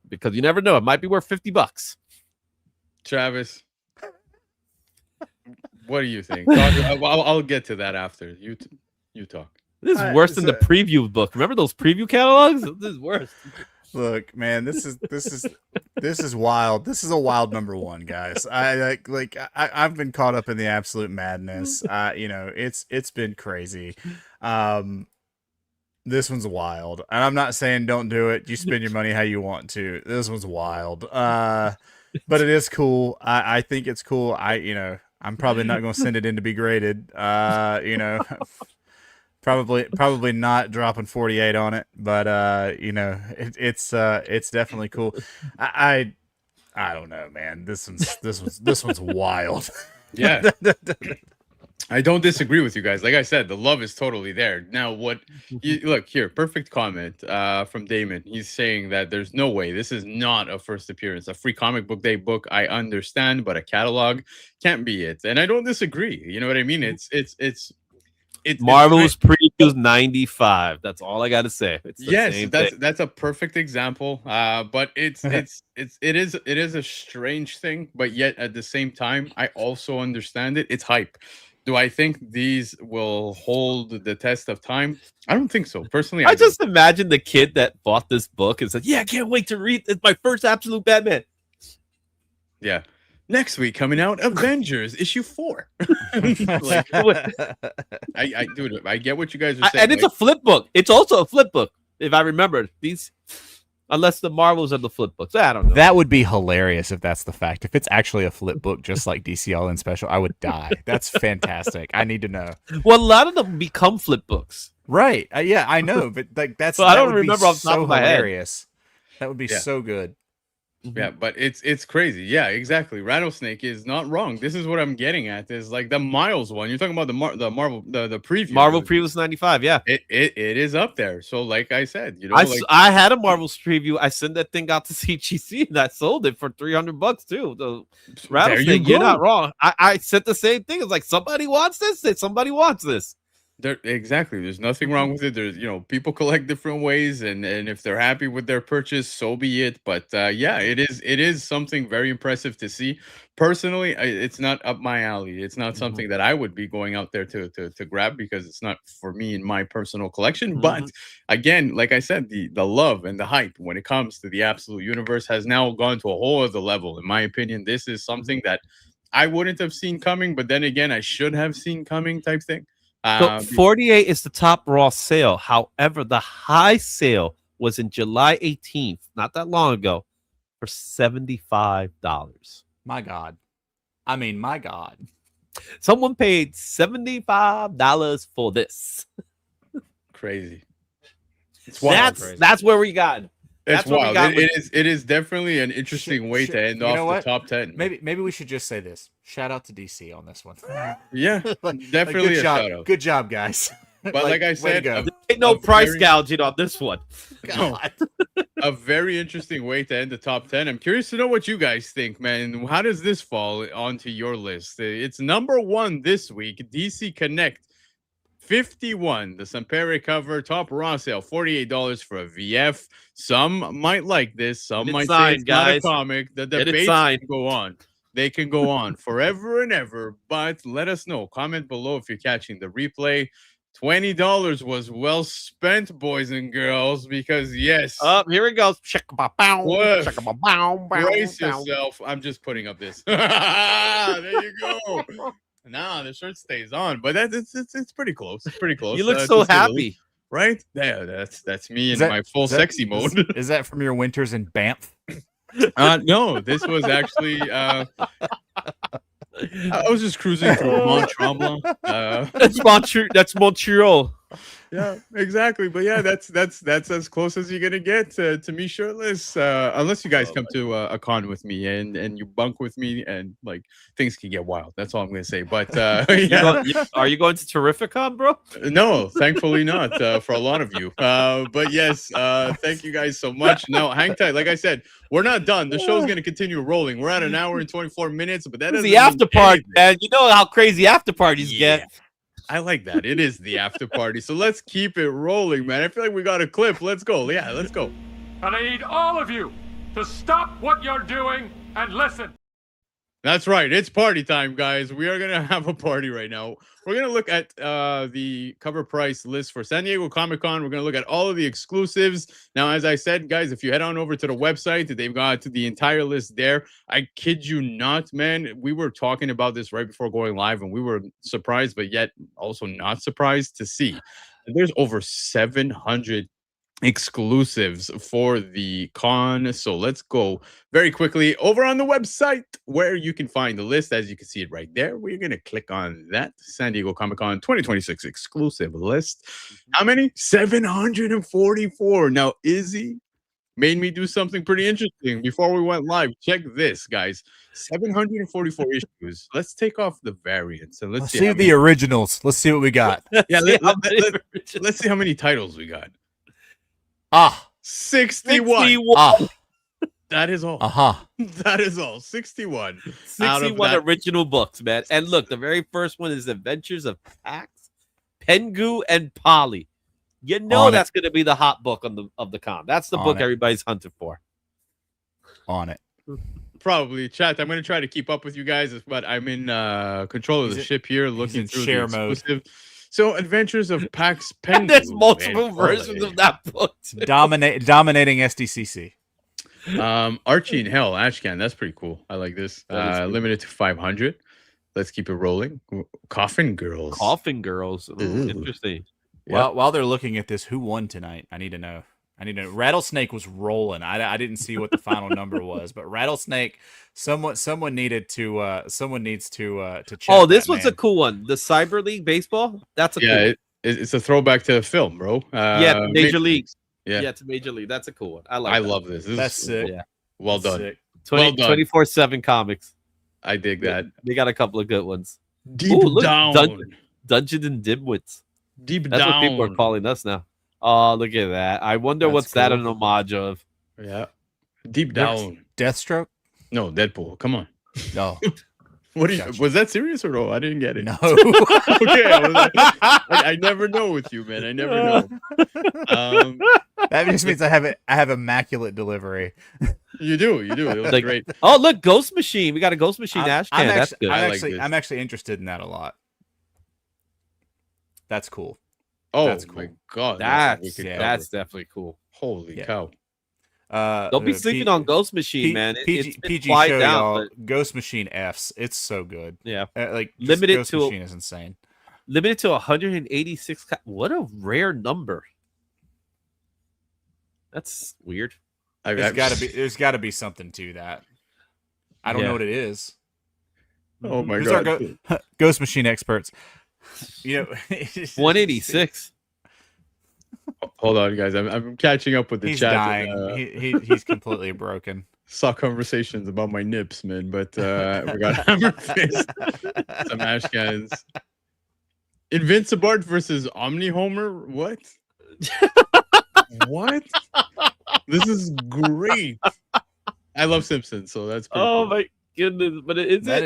because you never know. It might be worth $50. Travis, what do you think? I'll get to that after you talk. This is worse than the preview book. Remember those preview catalogs? This is worse. Look, man, this is wild. This is a wild number one, guys. I've been caught up in the absolute madness. It's been crazy. This one's wild, and I'm not saying don't do it. You spend your money how you want to. This one's wild. But it is cool. I think it's cool. I'm probably not going to send it in to be graded. Probably not dropping 48 on it, but it's definitely cool. I don't know, man. This one's wild. Yeah. I don't disagree with you guys. Like I said, the love is totally there. Now, look here, perfect comment from Damon. He's saying that there's no way this is not a first appearance, a free comic book day book. I understand, but a catalog can't be it. And I don't disagree. You know what I mean? It's Marvel's previews 95. That's all I got to say. That's a perfect example. But it is a strange thing, but yet at the same time, I also understand it. It's hype. Do I think these will hold the test of time? I don't think so. Personally, I just imagine the kid that bought this book and said, "Yeah, I can't wait to read. It's my first Absolute Batman." Yeah. Next week coming out, Avengers issue 4. I get what you guys are saying. And it's a flip book. It's also a flip book, if I remember. Unless the Marvels are the flip books. I don't know. That would be hilarious if that's the fact. If it's actually a flip book, just like DC All In Special, I would die. That's fantastic. I need to know. Well, a lot of them become flip books. Right. Yeah, I know. But that's I don't remember off the top of my head. That would be so good. Yeah, but it's crazy. Yeah, exactly. Rattlesnake is not wrong. This is what I'm getting at. Is like the Miles one. You're talking about the Marvel the preview. Marvel previews 95. Yeah, it is up there. So like I said, I had a Marvel's preview. I sent that thing out to CGC and I sold it for $300 too. The Rattlesnake, you're not wrong. I said the same thing. It's like somebody wants this. Somebody wants this. Exactly. There's nothing wrong with it. There's people collect different ways, and if they're happy with their purchase, so be it. But yeah, it is something very impressive to see. Personally, it's not up my alley. It's not something that I would be going out there to grab, because it's not for me in my personal collection. But again, like I said, the love and the hype when it comes to the Absolute Universe has now gone to a whole other level. In my opinion, this is something that I wouldn't have seen coming, but then again, I should have seen coming type thing. So 48 is the top raw sale. However, the high sale was in July 18th, not that long ago, for $75. My God. I mean, my God. Someone paid $75 for this. Crazy. It's wild. That's where we got. It's wild. It is definitely an interesting way to end off the top 10. Maybe we should just say this. Shout out to DC on this one. Yeah, definitely a shout out. Good job, guys. But like I said, ain't no price gouging on this one. God. A very interesting way to end the top 10. I'm curious to know what you guys think, man. How does this fall onto your list? It's number 1 this week, DC Connect. 51, the Sampere cover, top raw sale, $48 for a VF. Some might like this. Some might say it's not a comic. The debate can go on. They can go on forever and ever. But let us know. Comment below if you're catching the replay. $20 was well spent, boys and girls, because yes. Here it goes. Brace yourself. I'm just putting up this. There you go. Nah, the shirt stays on, but it's pretty close. It's pretty close. You look so happy, right? Yeah, that's me in my full sexy mode. Is that from your winters in Banff? No, this was actually I was just cruising through Mont Tremblant. That's Montreal. Yeah, exactly. But yeah, that's as close as you're gonna get to me shirtless, unless you guys come to a con with me and you bunk with me, and like things can get wild. That's all I'm gonna say. But yeah, Are you going to Terrificon, bro? no, thankfully not for a lot of you. But yes, thank you guys so much. No, hang tight. Like I said, we're not done. The show's gonna continue rolling. We're at an hour and 24 minutes, but that It's doesn't the after mean party, anything. man. You know how crazy after parties Yeah. get. I like that. It is the after party. So let's keep it rolling, man. I feel like we got a clip. Let's go. Yeah, let's go. And I need all of you to stop what you're doing and listen. That's right. It's party time, guys. We are going to have a party right now. We're going to look at the cover price list for San Diego Comic-Con. We're going to look at all of the exclusives. Now, as I said, guys, if you head on over to the website, they've got the entire list there. I kid you not, man. We were talking about this right before going live, and we were surprised, but yet also not surprised to see that there's over 700 exclusives for the con. So let's go very quickly over on the website where you can find the list. As you can see it right there, we're going to click on that San Diego Comic-Con 2026 exclusive list. How many? 744. Now, Izzy made me do something pretty interesting before we went live. Check this, guys. 744 issues. Let's take off the variants and Let's see the originals. Let's see what we got. Yeah, let's see how many titles we got. 61. That is all. That is all. 61. 61 original books, man. And look, the very first one is Adventures of Pax, Pengu, and Polly. You know that's going to be the hot book of the con. That's the book everybody's hunting for. On it. Probably. Chat, I'm going to try to keep up with you guys, but I'm in control of the ship here, looking through share the mode. exclusive. So, Adventures of Pax Pengu. There's multiple versions of that book. Dominating SDCC. Archie in Hell, Ashcan. That's pretty cool. I like this. Limited to 500. Let's keep it rolling. Coffin Girls. Coffin Girls. Ooh, interesting. While they're looking at this, who won tonight? I need to know. Rattlesnake was rolling. I didn't see what the final number was, but Rattlesnake. Someone needs to check. Oh, this was a cool one. The Cyber League baseball. That's a cool one. It's a throwback to the film, bro. Major League. Yeah, it's Major League. That's a cool one. I love this. That's sick. Yeah, well done. 24/7 comics. I dig that. They got a couple of good ones. Deep down. Dungeons and Dimwits. Deep That's down. what people are calling us now. Oh, look at that. I wonder what's that an homage of. Yeah. Deep down. Deathstroke? No, Deadpool. Come on. No. Was that serious or no? I didn't get it. No. Okay. I never know with you, man. I never know. That just means I have immaculate delivery. You do. It was great. Oh, look, Ghost Machine. We got a Ghost Machine Ash can. That's good. I'm actually interested in that a lot. That's cool. Oh, that's cool. My God. That's definitely cool. Holy cow. Don't be sleeping on Ghost Machine, man. PG show, down, y'all. Ghost Machine Fs. It's so good. Yeah. Limited Ghost Machine is insane. Limited to 186. What a rare number. That's weird. There's got to be something to that. I don't know what it is. Oh my God. Ghost Machine experts. 186. Hold on, guys. I'm catching up with the he's chat. Dying. He's completely broken. Saw conversations about my nips, man, but we got Hammer Fist, some Ashcans. Invincibart versus Omni Homer. What? What? This is great. I love Simpsons, so that's pretty cool. My goodness! But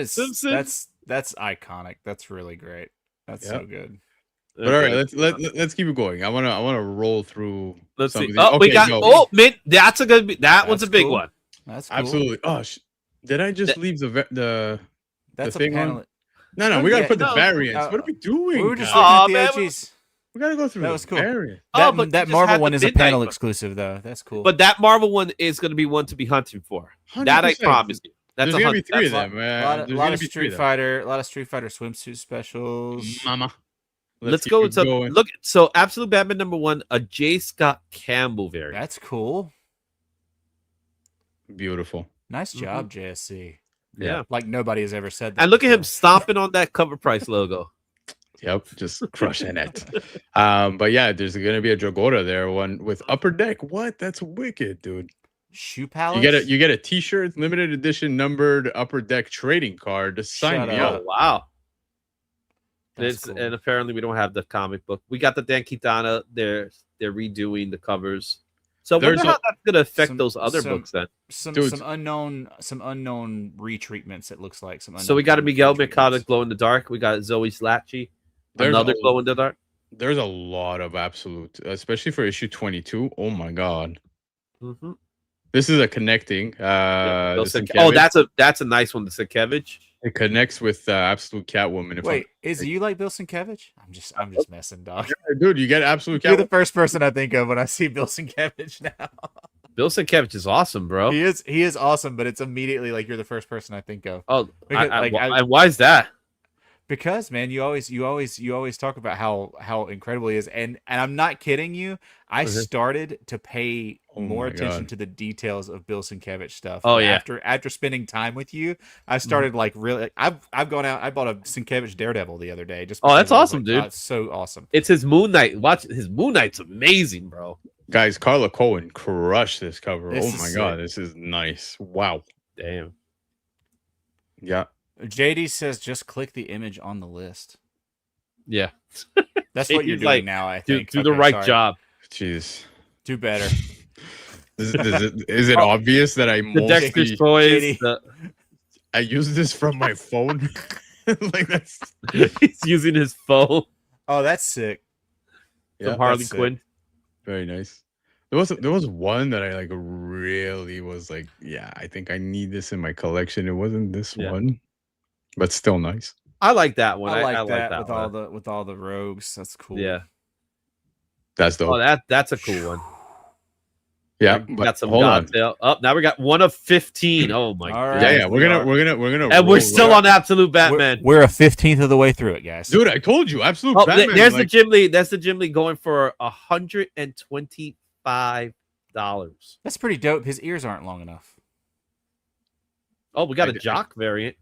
Simpsons? That's iconic. That's really great. That's so good. But all right, let's keep it going. I wanna roll through. Let's see. Of these. Oh, okay, we got. go. Oh, man, that's a good. One's a big one. That's cool. Absolutely. Oh, did I just leave the that's thing a panel. on? No, we gotta put the variants. What are we doing? We were just looking at the OGs. We gotta go through. That was cool. Variant. That Marvel one is a panel exclusive, though. That's cool. But that Marvel one is going to be one to be hunting for. 100%. That I promise you. There's gonna be three of them. A lot of Street Fighter swimsuit specials. Mama. Let's go with some. Look, so Absolute Batman #1, a J. Scott Campbell variant. That's cool. Beautiful. Nice job, JSC. Yeah. Like nobody has ever said that. And look at him before. stomping on that Cover Price logo. Yep, just crushing it. But yeah, there's gonna be a Dragora there, one with upper deck. What? That's wicked, dude. Shoe You Palace. get a T-shirt, limited edition, numbered upper deck trading card. To sign Shut me up. up. Oh, wow. That's It's, cool. And apparently we don't have the comic book. We got the Dan Kitana. They're redoing the covers. So I There's wonder how that's going to affect some- those other some- books then. some Dude. some unknown retreatments. It looks like some. So we unknown got a comic Miguel retreatments. Mikata glow in the dark. We got Zoe Slatchy, There's another a- glow in the dark. There's a lot of absolute, especially for issue 22. Oh my god, Mm-hmm. this is a connecting. Oh, the Sienkiewicz. that's a nice one. The Sienkiewicz. It connects with absolute Catwoman. If Wait, is you like Bill Sienkiewicz? I'm just messing, dog. dude, you get absolute You're the Catwoman. first person I think of when I see Bill Sienkiewicz now. Bill Sienkiewicz is awesome, bro. He is awesome, but it's immediately like you're the first person I think of. Oh, Because, and why is that? Because man, you always talk about how incredible he is, and I'm not kidding you. I started to pay Oh more my attention God. to the details of Bill Sienkiewicz stuff. Oh, yeah. After spending time with you, I started like really. I've gone out. I bought a Sienkiewicz Daredevil the other day. Just Oh, that's because I was awesome, like, dude. oh, it's so awesome. It's his Moon Knight. Watch his Moon Knight's amazing, bro. Guys, Carla Cohen crushed this cover. This Oh is my sick. god, this is nice. Wow. Damn. Yeah. JD says just click the image on the list. Yeah. That's what you're JD's doing like, now. I Do think. the Okay, right sorry. job. Jeez. Do better. Is it obvious that I The Dexter's mostly toys. JD. I use this from my phone? Like that's He's using his phone Oh, that's sick. from Harley that's sick. Quinn. very nice. There was one that I like really was like, yeah, I think I need this in my collection. It wasn't this Yeah. one, but still nice. I like that one. I like like that, that with one. all the rogues. That's cool. Yeah. That's dope. Oh, that's a cool one. yeah, We but got some hold on. Godtail. Oh, now we got one of 15. Oh my All god. right. Yeah, yeah, we're gonna And we're roll still right on Absolute Batman. We're a 15th of the way through it, guys. Dude, I told you, absolute Oh, Batman. there's the like, Jim Lee. That's the Jim Lee going for $125. That's pretty dope. His ears aren't long enough. Oh, we got a I- Jock variant.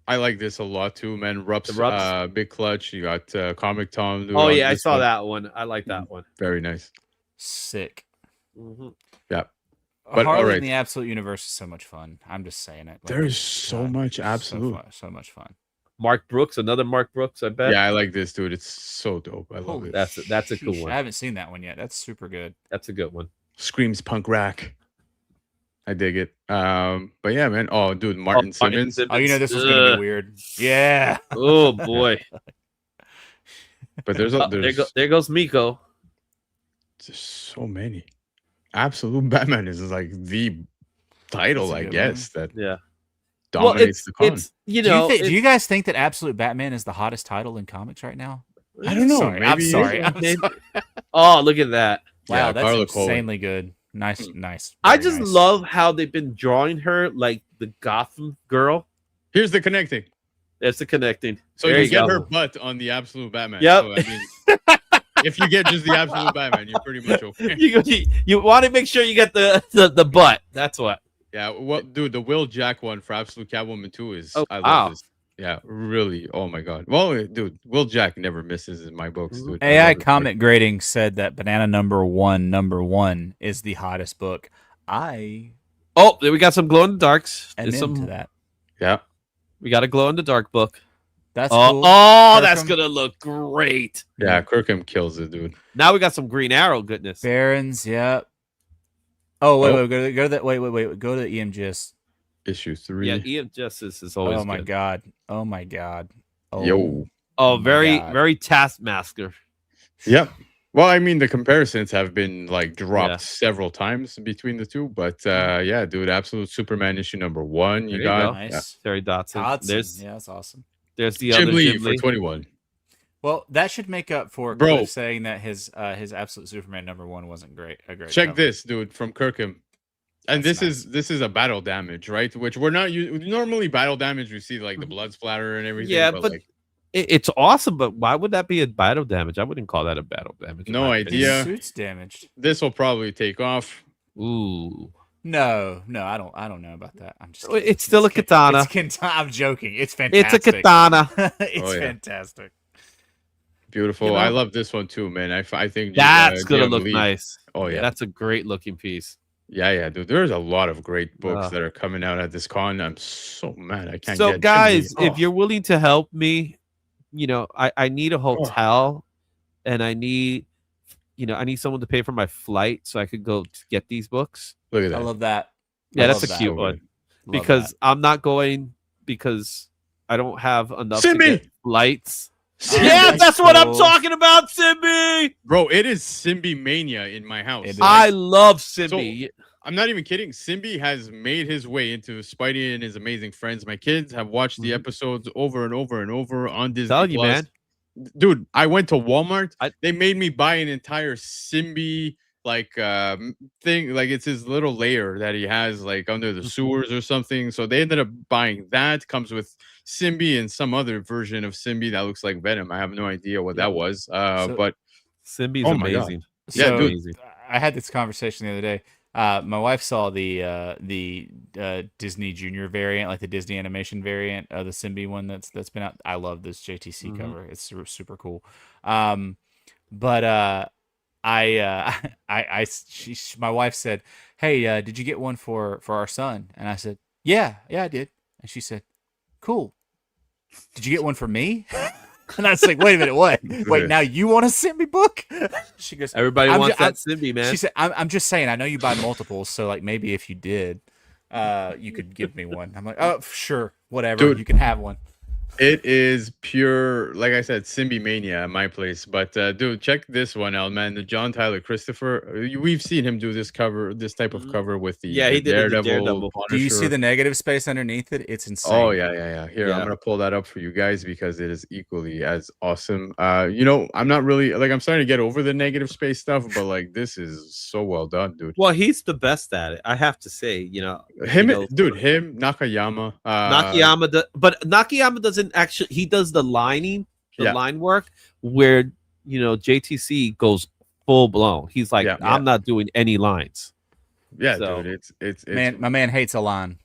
I like this a lot too, man. Rups, The Rups? Big Clutch. You got Comic Tom. dude, Oh on yeah, I this saw one. that one. I like that one. Very nice. Sick. Mhm. Yeah. But, Harley all right. in the Absolute Universe is so much fun. I'm just saying it. There is it's so fun. much So Absolute. fun, so much fun. Mark Brooks, another Mark Brooks. I bet. Yeah, I like this, dude. It's so dope. I love Holy it. That's a cool sheesh, one. I haven't seen that one yet. That's super good. That's a good one. Screams punk rock. I dig it. But yeah, man. Oh, dude, Martin Simmons. Oh, you know this was gonna be weird. Yeah. Oh boy. But there's Oh, there goes Miko. just so many. Absolute Batman is like the title, That's a I good guess, that Yeah. dominates the con. It's you know. do you guys think that Absolute Batman is the hottest title in comics right now? I don't know. Sorry, I'm maybe- sorry. I'm Maybe. sorry. Oh, look at that. Wow, Yeah, that's Carla Cole. insanely good. Nice, nice. I Very just nice. love how they've been drawing her like the Gotham girl. Here's the connecting. That's the connecting. So There you get go. her butt on the Absolute Batman. Yep. So, I mean, if you get just the Absolute Batman, you're pretty much okay. You want to make sure you get the butt. That's what. Yeah, well, dude, the Will Jack one for Absolute Catwoman 2 is Oh, I love wow. this. Yeah, really. Oh my god. Well, dude, Will Jack never misses in my books, dude. I AI love it. Comic Grading said that Banana number one is the hottest book. I Oh, there we got some glow in the darks. am There's into some. that. Yeah. We got a glow in the dark book. That's Oh, cool. that's Kirkham. gonna look great. Yeah, Kirkham kills it, dude. Now we got some Green Arrow goodness. Barons, yep. Oh wait, Oh. wait, go to that. Wait, go to EMGS. Issue 3. Yeah, Ian Justice is always. Oh my good. god. Oh my god. Oh, Yo. Oh, my very God. very Taskmaster. Yep. Well, I mean, the comparisons have been like dropped Yeah. several times between the two, but yeah, dude, Absolute Superman issue number 1. There You you got go. nice. Terry Dotson. Dodson. There's Yeah, that's awesome. there's the Jim other Lee Jim for Lee. 21. Well, that should make up for Bro. Cliff saying that his Absolute Superman number 1 wasn't great. A great. Check cover. this, dude, from Kirkham. And That's this is a battle damage, right? Which we're not normally battle damage. We see like the blood splatter and everything. Yeah, but like, It's awesome, but why would that be a battle damage? I wouldn't call that a battle damage. in No my idea. His Yeah. suit's damaged. this will probably take off. opinion. Ooh. No, I don't know about that. I'm just Well, kidding. it's still a katana. I'm joking. It's It's a fantastic. katana. It's Oh, yeah. fantastic. Beautiful. You know? I love this one too, man. I think That's gonna Jim look Lee. nice. Oh yeah. That's a great looking piece. Yeah, dude. There's a lot of great books Uh, that are coming out at this con. I'm so mad I can't So, get Jim Lee. guys, if you're willing to help me, I need a Oh. hotel, and I need someone to pay for my flight so I could go to get these books. Look at I that. love that. Yeah, I that's love a that. cute So one. good. Love Because that. I'm not going because I don't have enough Simbi! to get flights. Oh, Yeah, that's that's what I'm cool. talking about, Simbi. Bro, it is Simbi mania in my house. It is. I love Simbi. I'm not even kidding. Simbi has made his way into Spidey and His Amazing Friends. My kids have watched the Mhm. episodes over and over and over on Disney Telling you, Plus. man. Dude, I went to Walmart. I- They made me buy an entire Simbi thing. Like it's his little layer that he has like under the Mhm. sewers or something. So they ended up buying that. Comes with Simbi and some other version of Simbi that looks like Venom. I have no idea what that was. So- But Simbi's Oh my God. amazing. Yeah, So, dude. Amazing. I had this conversation the other day. My wife saw the Disney Junior variant, like the Disney animation variant of the Simbi one that's been out. I love this JTC Mhm. cover. It's super cool. But my wife said, "Hey, did you get one for our son?" And I said, "Yeah, I did." And she said, "Cool. Did you get one for me?" And I was like, "Wait a minute, what? Wait, now you want a Simbi book?" She goes, Everybody I'm wants ju- that Simbi, man. She said, I'm just saying, I know you buy multiples, so like maybe if you did, you could give me one. I'm like, oh, sure, whatever, Dude. you can have one. It is pure, like I said, Simbi mania at my place. But dude, check this one out, man. The John Tyler Christopher. We've seen him do this type of Mhm. cover with the, Yeah, the he did it with Daredevil. Daredevil. Do you see Punisher. the negative space underneath it? It's insane. Oh yeah. Here, Yeah. I'm gonna pull that up for you guys because it is equally as awesome. I'm not really like I'm starting to get over the negative space stuff, but like this is so well done, dude. Well, he's the best at it. I have to say, Him, know, dude, him, Nakayama. But Nakayama doesn't actually. He does the lining, Yeah. line work, where JTC goes full blown. He's like, Yeah. I'm not doing any lines. Yeah, So- dude, it's Man, my man hates a line.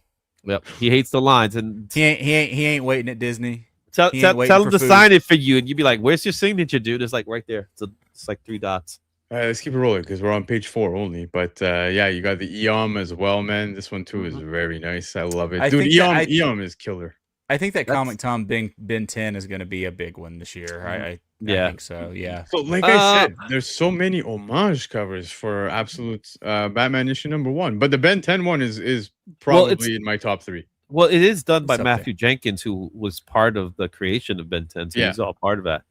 Yep, he hates the lines, and He ain't waiting at Disney. tell he ain't waiting him for to food. sign it for you, and you'd be like, "Where's your signature, dude?" It's like right there. It's like 3 dots. All right, let's keep it rolling because we're on page 4 only. But yeah, you got the Eom as well, man. This one too is very nice. I love it, I dude. think that- Eom is killer. I think that That's- Comic Tom Ben 10 is going to be a big one this year. I Yeah. think so. Yeah. So, like I said, there's so many homage covers for Absolute Batman issue #1, but the Ben 10 one is probably in my top 3. Well, it is done by It's up Matthew Jenkins, who was part of the creation of Ben 10. So Yeah. he's all part of that.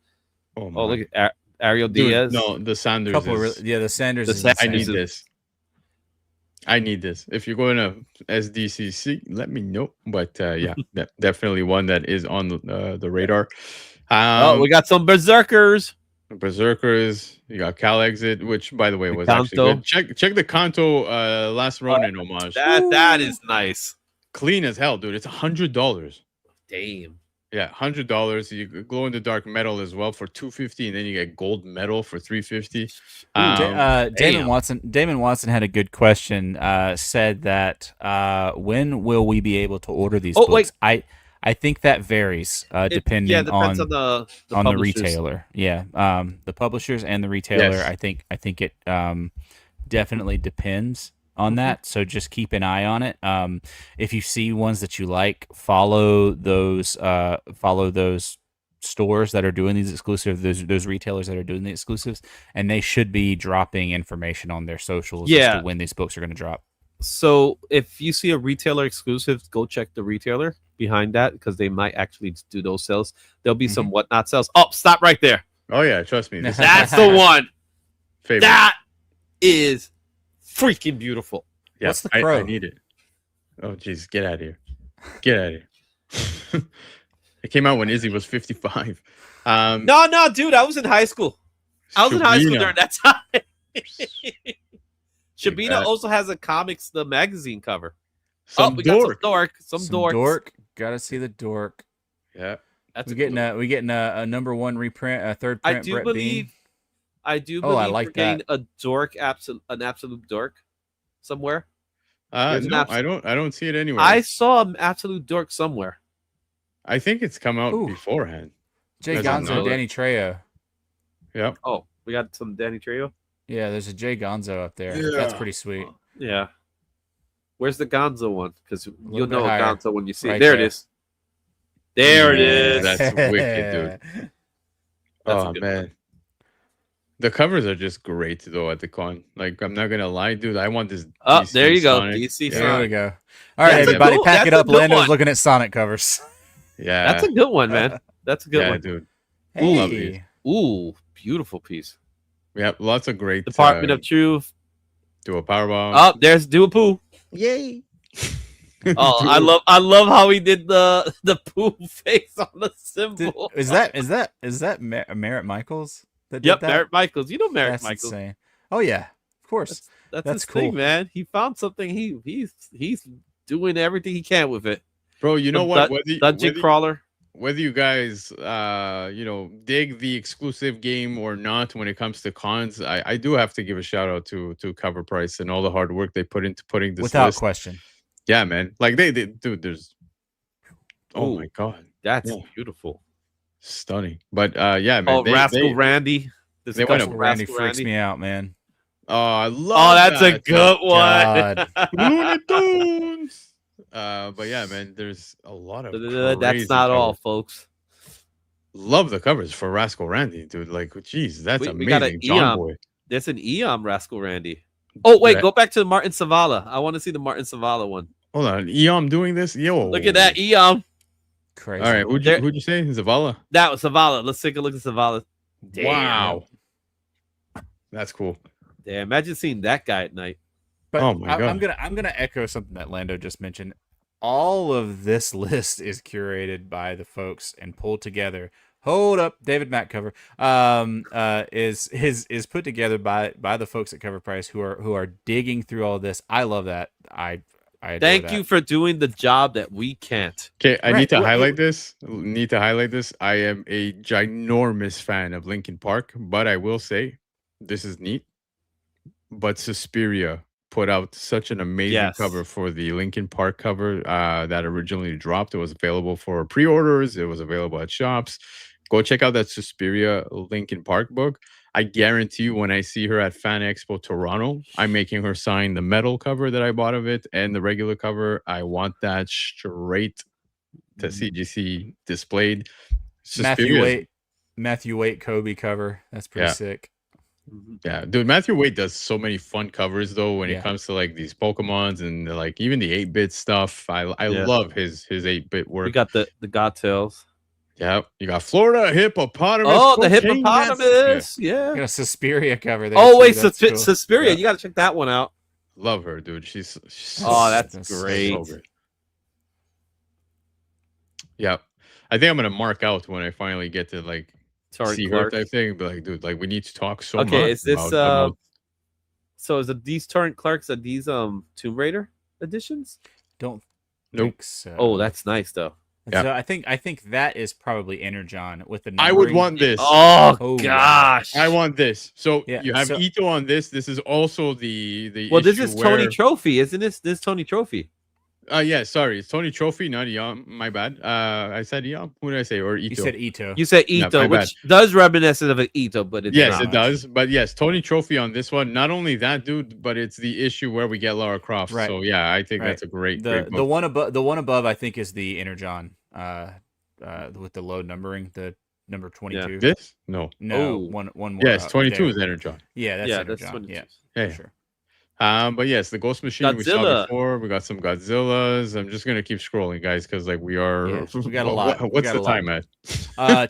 Oh, Oh, my. look at Ariel Dude, Diaz. no, the Sanders. The Sanders. The is Sanders I insane. need is- this. I need this. If you're going to SDCC, let me know. But yeah, definitely one that is on the radar. We got some berserkers. Berserkers. You got Cal Exit, which by the way The was actually Kanto. good. Check the Kanto Last Ronin homage. That is nice. Clean as hell, dude. It's $100. Damn. Yeah, $100. You glow in the dark metal as well for $250, and then you get gold metal for $350. Damon damn. Watson had a good question. Said that when will we be able to order these Oh, books? wait. I think that varies depending depends on on the the publishers. retailer. Yeah, the publishers and the retailer. Yes. I think it definitely depends on that. So just keep an eye on it. If you see ones that you like, follow those stores that are doing these exclusive, those retailers that are doing the exclusives, and they should be dropping information on their socials as Yeah. to when these books are going to drop. So if you see a retailer exclusive, go check the retailer behind that because they might actually do those sales. There'll be some whatnot sales. Oh, stop right there. Oh yeah, trust me. This is That's my the one. favorite. That is freaking beautiful. Yeah, What's the I crow? need it. Oh jeez, get out of here. Get out of here. It came out when Izzy was 55. No, dude. I was in high school. I was in high school Shabina. during that time. Shabina that. also has a comics, the magazine cover. Some we got dork. some dorks. Gotta see the dork. Yeah. That's We a getting cool- a third print. I do Brett believe. Bean. I do Oh, I believe like we're getting a dork, an absolute dork, somewhere. There's an No, abs- I don't see it anywhere. I saw an absolute dork somewhere. I think it's come out Ooh. beforehand. Jay That's Gonzo, another- Danny Trejo. Yep. Oh, we got some Danny Trejo. Yeah, there's a Jay Gonzo up there. That's Yeah. pretty sweet. Yeah. Where's the Gonzo one? Because you'll little bit know a higher. Gonzo when you see it. Right There it there. is. There it Yeah, is. that's wicked, dude. That's a Oh good man. The covers are just great though at the con. Like I'm not gonna lie, dude. I want this. Oh, DC there you go. Sonic. DC Yeah. There we Sonic. go. All right, That's a everybody, good- pack it that's a up. good Lando's one. looking at Sonic covers. Yeah. That's a good one, man. That's a good yeah, one. dude. Hey. Love these. Ooh, beautiful piece. We have lots of great Department of Truth. do a powerbomb. Oh, there's Do a Poo. Yay. Oh, I love how he did the poo face on the symbol. Is that Merritt Michaels that did Yep, that? Merritt Michaels. You know Merritt That's Michaels. insane. Oh yeah, of course. That's That's his cool. thing, man. He found something. He's doing everything he can with it. Bro, you know The what? Dungeon crawler. Whether you guys dig the exclusive game or not when it comes to cons, I do have to give a shout out to Cover Price and all the hard work they put into putting this Without list. question. Yeah, man. Like they dude, there's oh Ooh. my god. That's Yeah. beautiful. Stunning. But yeah, man. Oh, Rascal Randy. they went Disgusting up- Randy Rascal freaks Randy. me out, man. Oh, I love Oh, that's a that. good God. one. Looney Tunes. But yeah, man, there's a lot of That's crazy not all, covers. folks. Love the covers for Rascal Randy, dude. Like, geez, that's We got an amazing. John Eon. Boy. There's an Eon Rascal Randy. Oh, wait, Yeah. go back to the Martin Savala. I want to see the Martin Savala one. Hold on, Eon doing this? Yo, Look at that Eon. Crazy. All right, There- who'd you say? Zavala. That was Savala. Let's take a look at Savala. Damn. Wow, that's cool. Damn, imagine seeing that guy at night. But Oh my I'm God. gonna echo something that Lando just mentioned. All of this list is curated by the folks and pulled together. Hold up, David Mack cover. Is put together by the folks at Cover Price who are digging through all this. I love that. I adore Thank that. you for doing the job that we can't. Okay, I Right, need to what- highlight this. Need to highlight this. I am a ginormous fan of Linkin Park, but I will say this is neat. But Suspiria put out such an amazing Yes. cover for the Linkin Park cover that originally dropped. It was available for pre-orders. It was available at shops. Go check out that Suspiria Linkin Park book. I guarantee you, when I see her at Fan Expo Toronto, I'm making her sign the metal cover that I bought of it and the regular cover. I want that straight to CGC displayed. Matthew Waite Kobe cover. That's pretty Yeah. sick. Yeah, dude, Matthew Waite does so many fun covers though when Yeah. it comes to like these Pokemons and like even the 8-bit stuff. I Yeah. love his 8-bit work. We got the Godtails. Yeah, you got Florida hippopotamus. Oh, the cocaine nuts. hippopotamus. I Yeah. got a Suspiria cover there. Oh, too. wait, That's cool. Suspiria. Yeah. You got to check that one out. Love her, dude. She's Oh, that's That's great. so good. Yeah, I think I'm gonna mark out when I finally get to like Sorry, see Clark. her type thing. But like, dude, like we need to talk so much. Okay, is this about so is it these Torrent Clarks are these Tomb Raider editions? Don't Nope. think so. Oh, that's nice though. Yeah. So I think that is probably Energon with the. I would numbering. want this. Oh, Oh, gosh. I want this. So Yeah, you have so- Ito on this. This is also the Well, this issue is Tony where- Trophy, isn't this? This is Tony Trophy. Yeah, sorry, it's Tony Trophy, not Eon. My bad. I said Eon. Who did I say? Or Ito? You said Ito. You said Yeah, Ito, my bad. which does reminiscent of an Ito, but it's Yes, not. it does. But yes, Tony Trophy on this one. Not only that, dude, but it's the issue where we get Lara Croft. Right. So yeah, I think Right. that's a great, the great the book. one above I think is the Energon. With the low numbering, the number 22. This? No. No, Oh. one more. Yes, up 22 there. is Energon. Yeah, that's Yeah, Energon. that's 22. Yeah, Yeah. for sure. But yes, the Ghost Machine we saw Godzilla. before. We got some Godzillas. I'm just gonna keep scrolling, guys, because like we are. Yeah, we got a lot. We What's got the a lot. time at?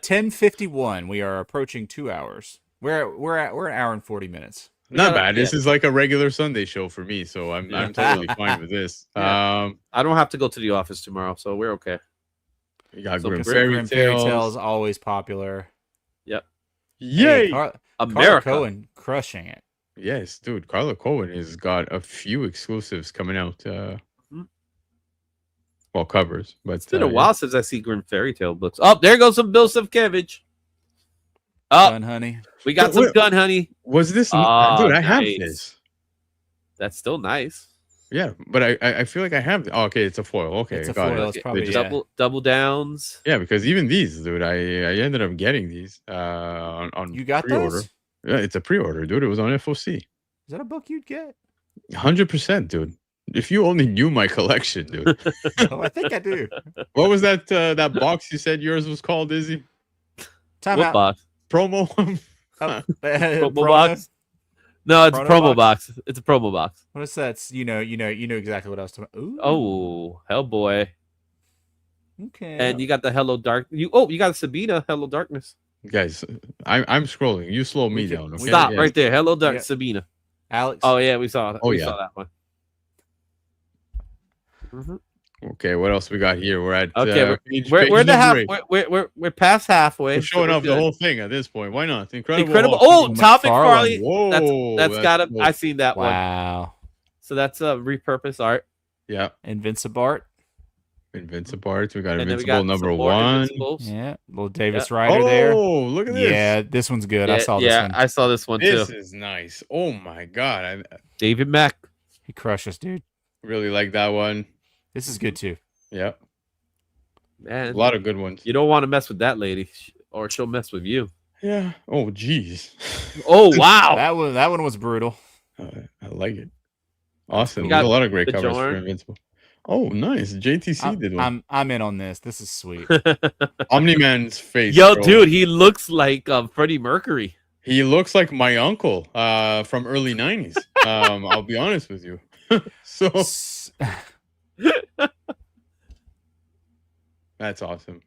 10:51. We are approaching 2 hours. We're an hour and 40 minutes. Not gotta- bad. This yeah. is like a regular Sunday show for me, so I'm Yeah. totally fine with this. Yeah. I don't have to go to the office tomorrow, so we're okay. You got So Grim Grim Fairy Grim Fairy Tales. Tales always popular. Yay! Hey, Carla America. Cohen crushing it. Yes, dude. Carla Cohen has got a few exclusives coming out. Mhm. Well, covers, but It's been a while since I see Grim Fairy Tale books. Oh, there goes some Bill Sienkiewicz. Oh, Fun, honey. we got some Wait. gun, honey. Was this? Oh, dude, I have nice. this. That's still nice. Yeah, but I feel like I have. Oh, okay, it's a foil. Okay, It's a got foil. it. It's They probably just- Double downs. yeah, because even these, dude, I ended up getting these on You got pre-order. those? Yeah, it's a pre-order, dude. It was on FOC. Is that a book you'd get? 100%, dude. If you only knew my collection, dude. Oh, I think I do. What was that that box you said yours was called, Izzy? Time What out. box? Promo? Promo Promo? box? No, it's a Promo promo box? box. It's a promo box. What's that? You know exactly what I was talking about. Ooh. Oh, Hellboy. Okay. And you got the Hello Dark. You got a Sabina Hello Darkness. Guys, I'm scrolling. You slow me We can- down. we Okay? can- Stop Yes. right there. Hello Dark Yeah. Sabina. Alex. Oh yeah, we saw that. Oh, we yeah. saw that one. Mhm. Okay, what else we got here? We're at Okay, page we're the number half. 8. We're past halfway. We're so showing we're off the good. whole thing at this point. Why not? Incredible. Hulk. Oh, Tom McFarlane. Whoa, That's gotta. cool. I seen that one. Wow. So that's a repurposed art. Yeah, Invincibart. Invincible Arts. We got And then we Invincible got number some more 1. Invincibles. Yeah. Little Davis Yeah. Ryder there. Oh, look at this. Yeah, this one's good. I saw this yeah, one. I saw this one This too. is nice. Oh my god, I David Mack. He crushes, dude. really like that one. This is good too. Yeah, a Man, lot of good ones. you don't want to mess with that lady, or she'll mess with you. Yeah. Oh, geez. Oh wow! That one was brutal. I like it. Awesome. You There's got a lot of great the covers for Jorn. Invincible. Oh, nice. JTC did one. I'm in on this. This is sweet. Omni-Man's face. Yo, bro. dude, he looks like Freddie Mercury. He looks like my uncle from early 90s. I'll be honest with you. So that's awesome.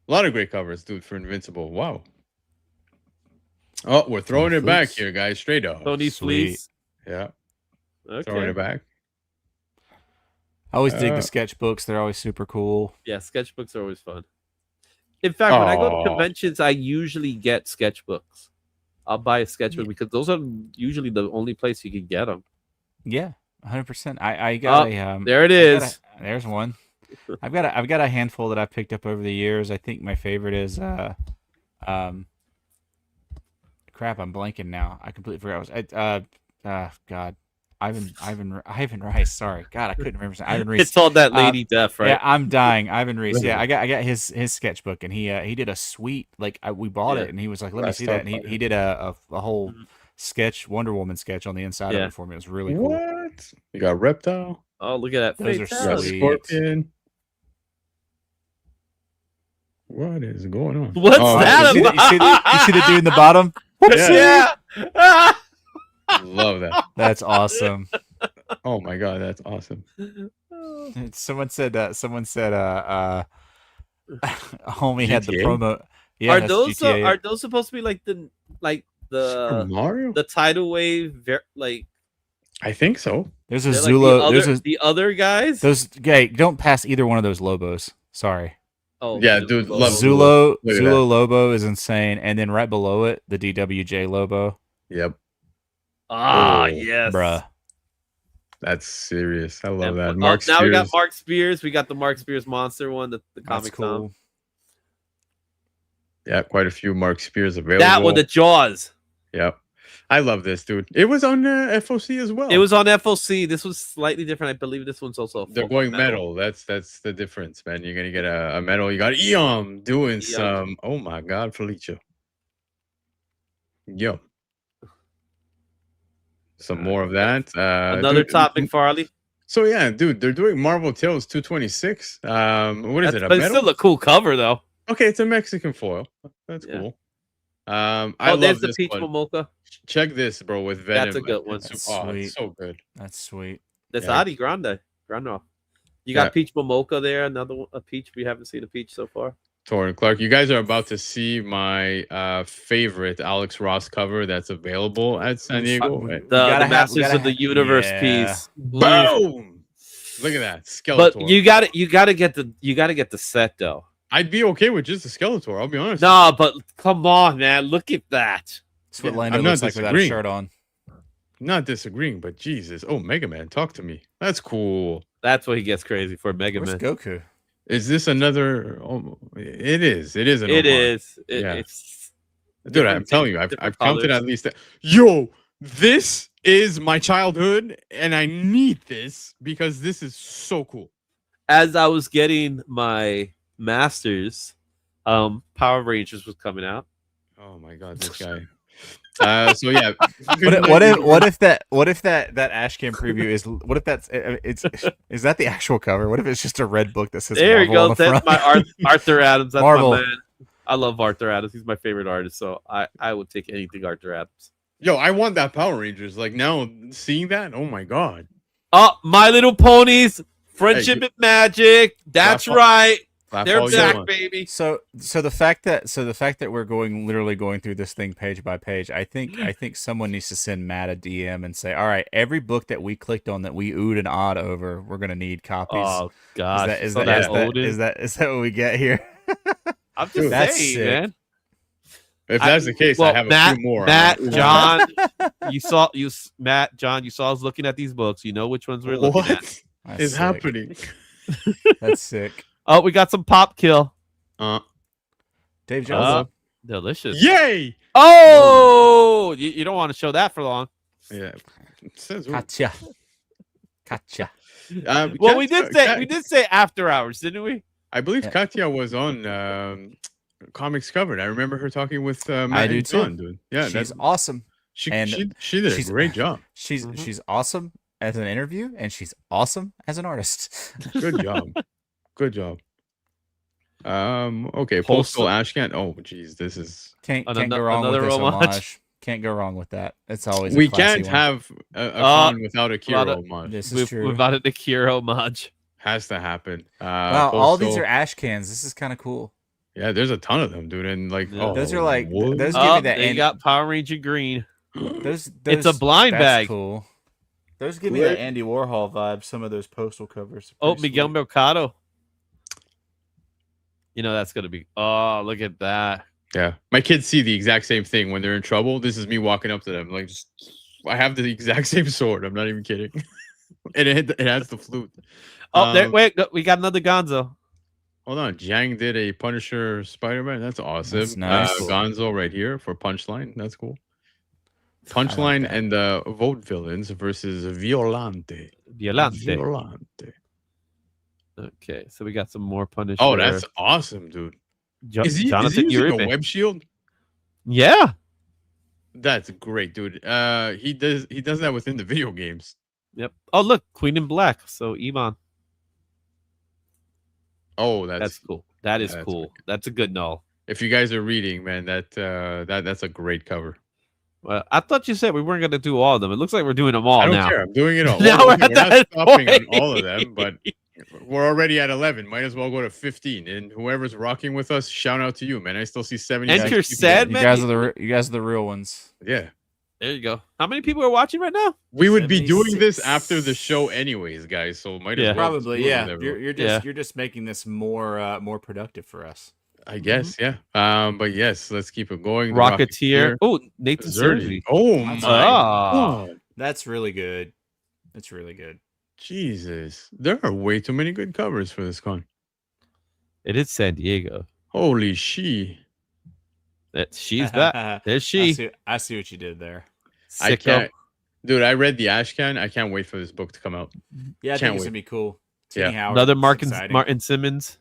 A lot of great covers, dude, for Invincible. Wow. Oh, we're throwing it back Fleece. here, guys. Straight up. Tony Sweet. Fleece. Yeah. Throwing Okay. it back. I always dig Uh, the sketchbooks. They're always super cool. Yeah, sketchbooks are always fun. In fact, when I go Aw. to conventions, I usually get sketchbooks. I'll buy a sketchbook because those are usually the only place you can get them. Yeah, 100%. I got a There it I've got is. there's one. I've got a handful that I've picked up over the years. I think my favorite is crap, I'm blanking now. I completely forgot. God. Ivan Rice. Sorry. God, I couldn't remember. his name. Ivan Reese. It's all that lady death, right? Yeah, I'm dying. Ivan Reese. Yeah, I got his sketchbook, and he did a sweet we bought Yeah. it, and he was like, "Let me Last see that." And Starfighter. he did a whole Mhm. sketch, Wonder Woman sketch on the inside of Yeah. it for me. It was really cool. What? You got Reptile. Oh, look at that. Those are You got fatality. sweet. Scorpion. What is going on? What's Oh, that You see the dude in the bottom? Yeah. Yeah. Love that. That's awesome. Oh my god, that's awesome. Someone said homie had the GTA? promo. Yeah, are that's those GTA. are those supposed to be like Super the Mario? tidal wave like I think so. There's a they're like Zulo. There's the other guys? those. Hey, don't pass either one of those Lobos. Sorry. Oh Yeah, the dude, Zulo. love Zulo Look at Zulo Lobo is insane, and then right below it, the DWJ Lobo, Yep. Ah, Oh, yes. bruh. That's serious. I love And that. now Mark we got Spears. Mark Spears. We got the Mark Spears monster one, the That's comic cool. Yeah, quite a few Mark Spears available. That one, the Jaws. Yep. I love this, dude. It was on FOC as well. It was on FOC. This was slightly different. I believe this one's also. a They're full going metal. That's the difference, man. You're gonna get a metal. You got Eom doing some. Oh my God, Felicia. Yo. Some more of that. Another dude, Top McFarlane. So yeah, dude, they're doing Marvel Tales 226. What is it? A But it's metal? still a cool cover, though. Okay, it's a Mexican foil. That's Yeah. cool. I Oh, there's love the this Peach one. Momoka. Check this, bro, with Venom. That's a good one. It's, That's oh, sweet. it's so good. That's sweet. That's Yeah. Adi Grande. You got Peach Momoka there. Another one, a Peach. We haven't seen a Peach so far. Torrin Clark, you guys are about to see my favorite Alex Ross cover that's available at San Diego. We The gotta Masters of the Universe yeah. piece. Boom! Look at that Skeletor. But you gotta get the set though. I'd be okay with just a Skeletor. I'll be honest. No, but come on, man. Look at that. That's what Yeah, Lando I'm not looks like without a disagreeing. shirt on. Not disagreeing, but Jesus. Oh, Mega Man, talk to me. That's cool. That's what he gets crazy for, Mega Where's Man. Goku? Is this another? Oh, it is. It is an It homage. is. Yeah. It's Dude, I'm different telling you, I've different counted colors. at least. Yo, This is my childhood, and I need this because this is so cool. As I was getting my master's, Power Rangers was coming out. Oh my god, this guy. So yeah, What if that Ashcan preview is what if that's is that the actual cover? What if it's just a red book that says There you Marvel go. on the That's front? my Arthur Adams. That's Marvel. my man. I love Arthur Adams. He's my favorite artist. So I would take anything Arthur Adams. Yo, I want that Power Rangers. Like now, seeing that, oh my god. Oh, My Little Ponies, Friendship and Magic. That's right. They're back, baby. So the fact that we're literally going through this thing page by page, I think someone needs to send Matt a DM and say, all right, every book that we clicked on that we oohed and awed over, we're gonna need copies. Oh gosh, is that what we get here? I'm just That's saying, sick. man. If that's the case, I have a few more. Matt, John, Matt, John, you saw us looking at these books. You know which ones we're looking at. What That's is sick. happening? That's sick. Oh, we got some pop kill. Dave Jones. Delicious. Yay! Oh, you don't want to show that for long. Yeah. It says, Gotcha. Well, we did say after hours, didn't we? I believe Yeah. Katya was on Comics Covered. I remember her talking with Matt I do and too. John, dude. Yeah, She's awesome. she and she did a she's- great job. She's awesome as an interview, and she's awesome as an artist. Good job. Good job. Okay, Postal- Postal Ashcan. Oh, geez, this is. Can't go Another- wrong with another this homage. homage. Can't go wrong with that. It's always a We classy can't one. have a con without a Kiro of- homage. This is true. Without a Akira homage. Has to happen. Wow, all these Postal- are ash cans. This is kind of cool. Yeah, there's a ton of them, dude, and like, Yeah. Those are like what? those give me that. They got Power Ranger green. those, It's a blind that's bag. Cool. Those give me Where- that Andy Warhol vibe. Some of those postal covers. are Oh, pretty Miguel sweet. Mercado. You know that's gonna be. Oh, look at that. Yeah, my kids see the exact same thing when they're in trouble. This is me walking up to them, like, I have the exact same sword. I'm not even kidding, and it has the flute. Oh, there. Wait, we got another Gonzo. Hold on, Jang did a Punisher Spider-Man. That's awesome. That's nice. Gonzo right here for Punchline. That's cool. I like Punchline that. and Vote Villains versus Violante. Violante. Okay, so we got some more Punisher. Oh, that's awesome, dude. Is he Jonathan using Uribe. a web shield? Yeah. That's great, dude. He does that within the video games. Yep. Oh, look, Queen in Black. So Iman. Oh, That's cool. That is that's cool. That's a good null. if you guys are reading, man, that's a great cover. Well, I thought you said we weren't going to do all of them. It looks like we're doing them all I don't now. care. I'm doing it all. Now we're We're at not that stopping on point. all of them, but we're already at 11. Might as well go to 15. And whoever's rocking with us, shout out to you, man. I still see 70. Enter people. sad You man. guys are the real ones. Yeah. There you go. How many people are watching right now? We would be doing this 76. after the show anyways, guys. So might Yeah. as well Probably, do it yeah. with everyone. You're just making this more productive for us. I guess, yeah. But yes, let's keep it going. The Rocketeer. Oh, Nathan Zerdy. Surgery. Oh my That's god. That's really good. That's really good. Jesus. There are way too many good covers for this con. It is San Diego. Holy she. She's back. There's she. I see what you did there. I Sicko. can't. Dude, I read the Ashcan. I can't wait for this book to come out. Yeah, I Can't think it's wait. gonna be cool. Yeah. Tini Howard, Another it's exciting. Martin Simmons.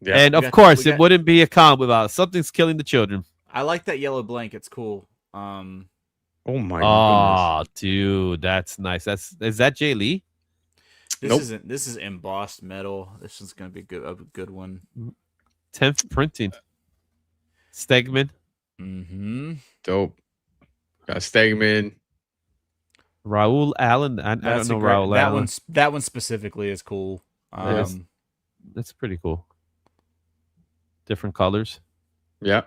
Yeah. And We of got- course, we it got- wouldn't be a con without something's killing the children. I like that yellow blank. It's cool. Oh my goodness. Oh, dude, that's nice. Is that Jay Lee? This is embossed metal. This is gonna be a good one. 10th printing. Stegman. Mm-hmm. Dope. Got Stegman. Raul Allen. I don't know Raul that Allen. that one specifically is cool. Yes. That's pretty cool. Different colors. Yeah.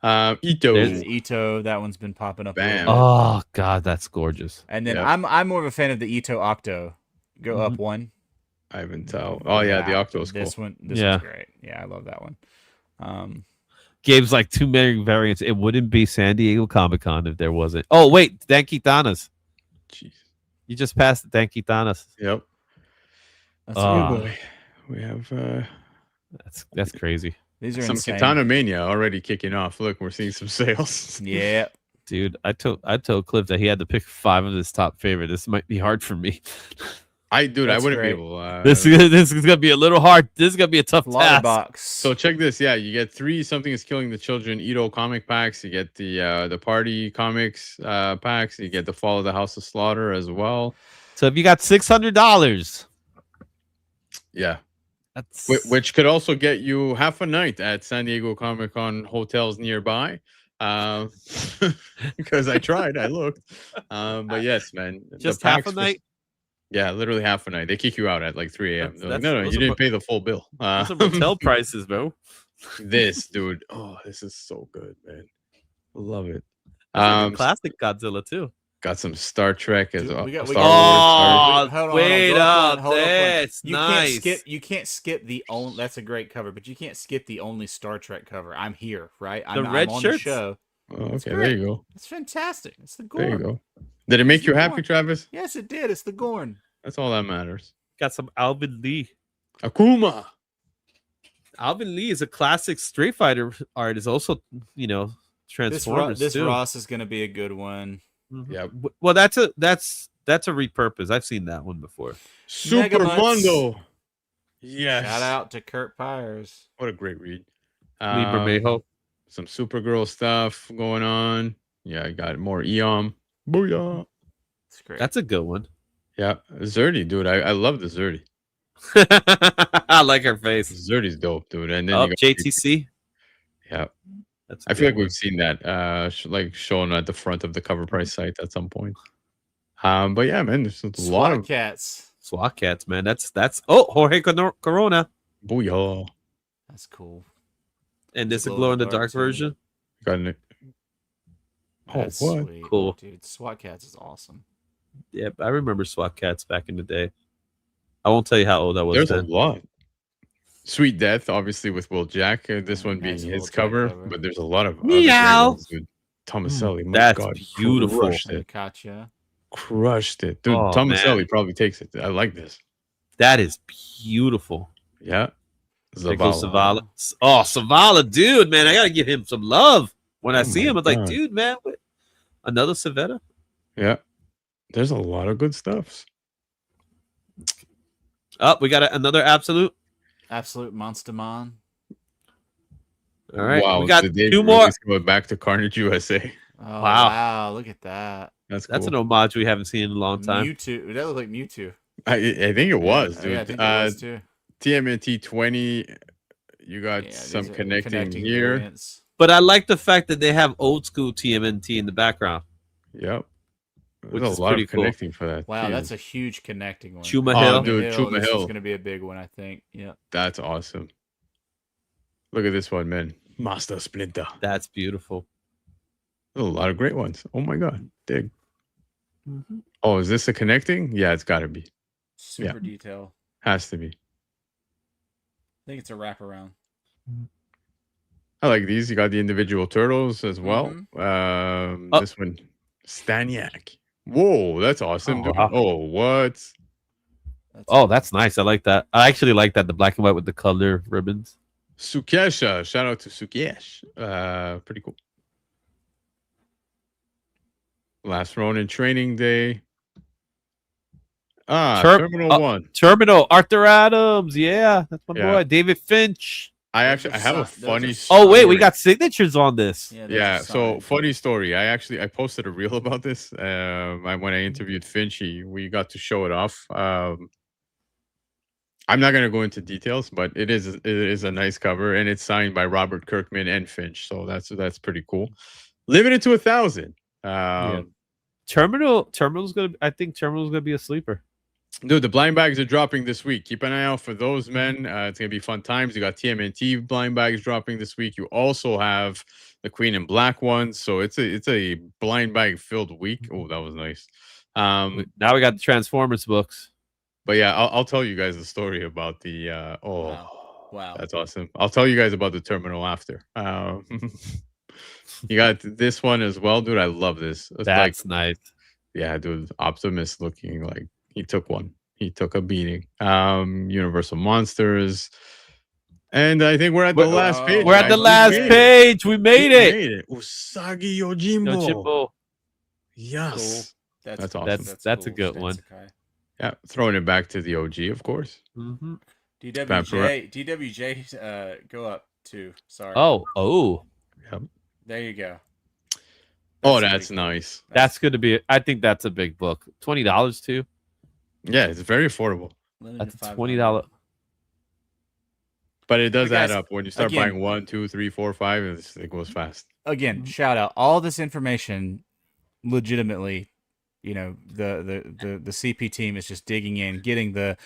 Ito. There's Ito, that one's been popping up. a Bam. little bit. Oh God, that's gorgeous. And then Yep. I'm more of a fan of the Ito Octo. Go up one. Ivan Tao. Oh yeah, the Octo's cool. This one's great. Yeah, I love that one. Gabe's like too many variants. It wouldn't be San Diego Comic Con if there wasn't. Oh wait, Dan Quitanas. Jeez. You just passed Dan Quitanas. Yep. That's Oh, Oh boy. We have That's crazy. These are some insane. Katana Mania already kicking off. Look, we're seeing some sales. Yeah. Dude, I told Cliff that he had to pick 5 of his top favorite. This might be hard for me. I That's wouldn't great. be able. This is gonna be a little hard. This is gonna be a tough Slaughter task. box. So check this. Yeah, you get 3 Something is Killing the Children Ito comic packs. You get the Party comics packs. You get the Fall of the House of Slaughter as well. So if you got $600, Yeah, that's which could also get you half a night at San Diego Comic Con hotels nearby. Because I tried, I looked. But yes, man, just the half packs a night. Yeah, literally half a night. They kick you out at like 3 a.m. They're like, no, those you are didn't pay the full bill. Those are motel prices, bro. This, dude. Oh, this is so good, man. Love it. Classic Godzilla too. Got some Star Trek as Dude, well. we got- Star Oh, Wars. Hold on, wait go up, hold up. that's You nice. You can't skip the only. That's a great cover, but you can't skip the only Star Trek cover. I'm here, right? I'm red on shirts? the show. Oh, That's okay, great. there you go. It's fantastic. It's the There you Gorn. go. Did it make It's you the happy, Gorn. Travis? Yes, it did. It's the Gorn. That's all that matters. Got some Alvin Lee. Akuma. Alvin Lee is a classic Street Fighter artist. Also, This, Transformers this too. Ross is going to be a good one. Mhm. Yeah. Well, that's a repurpose. I've seen that one before. Super Megamutts. Mondo. Yes. Shout out to Kurt Pyers. What a great read. Lee Bermejo. Some Supergirl stuff going on. Yeah, I got more Eom. Booyah. It's great. That's a good one. Yeah, Zerdy, dude. I love the Zerdy. I like her face. Zerdy's dope, dude. And then Oh, you got JTC. Yeah, That's I feel like we've seen that like shown at the front of the Cover Price site at some point. But yeah, man, there's a lot SWAT of cats. SWAT cats, man. That's Jorge Corona. booyah. That's cool. And this is a glow in the dark too. version. Got it. Oh, That's what? sweet. Cool. Dude, SWAT cats is awesome. Yeah, I remember SWAT cats back in the day. I won't tell you how old I was There's a then. lot. Sweet Death, obviously with Will Jack. This one being Nice his Will Jack cover, cover. but there's a lot of other Meow. great ones, dude. Tomaselli, my That's God, beautiful. crushed And it. Katya. Crushed it, dude. Oh, Tomaselli man. probably takes it. I like this. That is beautiful. Yeah, There goes Zavala. Zavala. Oh, Zavala, dude, man. I got to give him some love. When I Oh see my him, I'm like, God. dude, man, what? Another Savetta? Yeah, there's a lot of good stuffs. Oh, we got another absolute. Absolute Monster Man. All right. Wow, We got did they 2 more. release Go back to Carnage USA. Oh, Wow. wow. Look at that. That's cool. That's an homage we haven't seen in a long time. Mewtwo. That looked like Mewtwo. I think it was, dude. Yeah, I think it was too. TMNT 20. You got Yeah, some these are connecting here. variants. But I like the fact that they have old school TMNT in the background. Yep. Which There's is a lot pretty of cool. connecting for that. Wow, too. that's a huge connecting one. Chuma Oh, Hill. dude, Chuma This is Hill. going to be a big one, I think. Yeah. That's awesome. Look at this one, man. Master Splinter. That's beautiful. There's a lot of great ones. Oh my God. Dig. Oh, is this a connecting? Yeah, it's got to be. Super detail. Has to be. I think it's a wraparound. I like these. You got the individual turtles as well. Oh. This one, Staniak. Whoa, that's awesome, Oh, dude. wow. Oh, what? Oh, that's nice. I like that. I actually like that, the black and white with the color ribbons. Sukesha. Shout out to Sukesh. Pretty cool. Last Ronin Training Day. Terminal 1. Terminal, Arthur Adams. Yeah, that's my Yeah. boy. David Finch. I Those actually are I have a si- those funny. are Oh, wait, we story. got signatures on this. Yeah, those Yeah, are so signed. funny story. I posted a reel about this. When I interviewed Finchy, we got to show it off. I'm not gonna go into details, but it is a nice cover, and it's signed by Robert Kirkman and Finch. So that's pretty cool. Limited to 1,000. Terminal's gonna. I think Terminal's gonna be a sleeper. Dude, the blind bags are dropping this week. Keep an eye out for those, men. It's gonna be fun times. You got TMNT blind bags dropping this week. You also have the Queen in Black ones. So it's a blind bag filled week. Oh, that was nice. Now we got the Transformers books. But yeah, I'll tell you guys the story about the Wow. that's awesome. I'll tell you guys about the terminal after. You got this one as well, dude. I love this. It's That's nice. yeah, dude. Optimus looking like he took one. He took a beating. Universal Monsters. And I think we're at the last page. We're at the guys. last page. We made it. Usagi Yojimbo. Yojimbo. Yes. That's awesome. That's a good one. Yeah, throwing it back to the OG, of course. Mm-hmm. DWJ, go up too. Sorry. Oh. Yep. There you go. That's nice. That's going to be. I think that's a big book. $20 too. Yeah, it's very affordable. That's $20. But it does But guys, add up when you start buying 1, 2, 3, 4, 5, and it goes fast. Again, shout out all this information. Legitimately, you know, the CP team is just digging in, getting to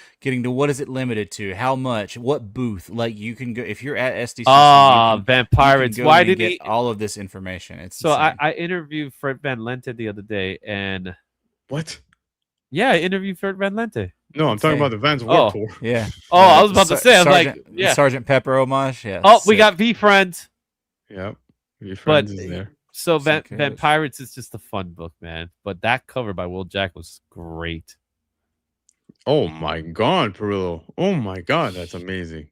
what is it limited to, how much, what booth. Like you can go if you're at SDCC. Vampirates. Why did he get all of this information? It's so insane. I interviewed Fred Van Lente the other day, and what? Yeah, I interviewed Fred Van Lente. No, I'm talking about the Vans Warped Tour. Yeah. I was about to say, I was like, yeah, Sergeant Pepper homage. Yeah. Oh, we got V Friends. Yep. V Friends is there. So Vampirates is just a fun book, man. But that cover by Will Jack was great. Oh my God, Perillo. Oh my God, that's amazing.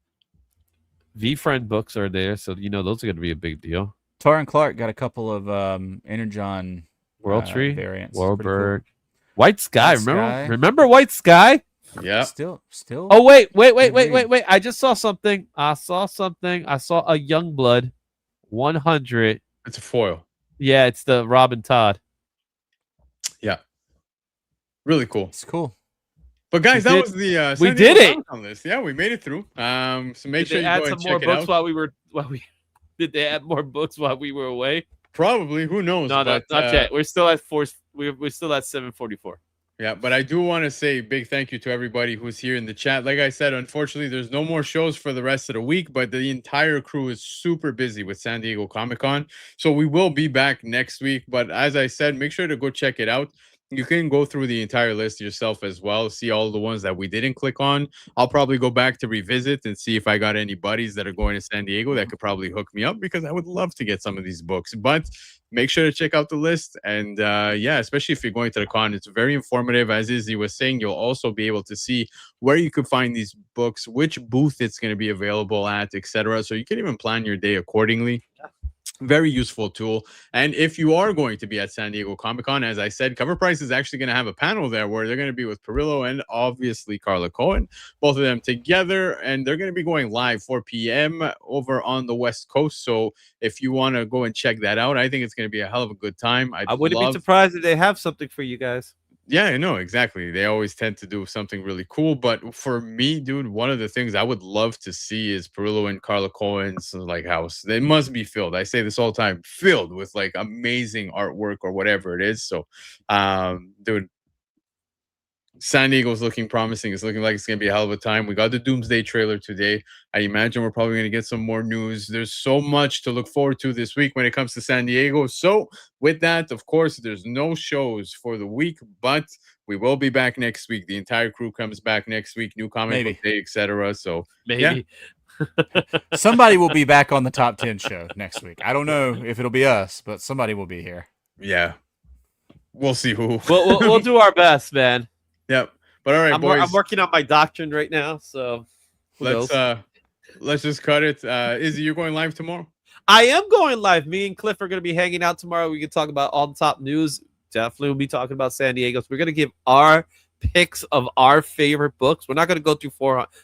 V Friend books are there, so you know those are going to be a big deal. Taran Clark got a couple of Energon World Tree variants. Warbird. Cool. White Sky, Sky. Remember White Sky? Yeah. Still. Oh wait. I just saw something. I saw a Youngblood 100. It's a foil. Yeah, it's the Robin Todd. Yeah. Really cool. It's cool. But guys, that was the we did it on list. Yeah, we made it through. So make sure you add go some and more check books it out. while we did they add more books while we were away? Probably. Who knows? No, not yet. We're still at we're still at 744. Yeah, but I do want to say a big thank you to everybody who's here in the chat. Like I said, unfortunately, there's no more shows for the rest of the week, but the entire crew is super busy with San Diego Comic-Con. So we will be back next week. But as I said, make sure to go check it out. You can go through the entire list yourself as well, see all the ones that we didn't click on. I'll probably go back to revisit and see if I got any buddies that are going to San Diego that could probably hook me up, because I would love to get some of these books. But make sure to check out the list. And yeah, especially if you're going to the con, it's very informative. As Izzy was saying, you'll also be able to see where you could find these books, which booth it's going to be available at, etc. So you can even plan your day accordingly. Very useful tool. And if you are going to be at San Diego Comic-Con, as I said, CovrPrice is actually going to have a panel there where they're going to be with Perillo and obviously Carla Cohen, both of them together, and they're going to be going live 4 p.m. over on the West Coast. So if you want to go and check that out, I think it's going to be a hell of a good time. I wouldn't be surprised if they have something for you guys. Yeah, I know, exactly. They always tend to do something really cool. But for me, dude, one of the things I would love to see is Perillo and Carla Cohen's like house. They must be filled. I say this all the time, filled with like amazing artwork or whatever it is. So, dude, San Diego's looking promising. It's looking like it's going to be a hell of a time. We got the Doomsday trailer today. I imagine we're probably going to get some more news. There's so much to look forward to this week when it comes to San Diego. So with that, of course, there's no shows for the week, but we will be back next week. The entire crew comes back next week. New comic book day, etc. So maybe. Yeah. Somebody will be back on the top 10 show next week. I don't know if it'll be us, but somebody will be here. Yeah. We'll see who. We'll do our best, man. Yep. But all right, boys. I'm working on my doctrine right now, so let's just cut it. Izzy, you're going live tomorrow? I am going live. Me and Cliff are going to be hanging out tomorrow. We can talk about all the top news. Definitely we'll be talking about San Diego. So we're going to give our picks of our favorite books. We're not going to go through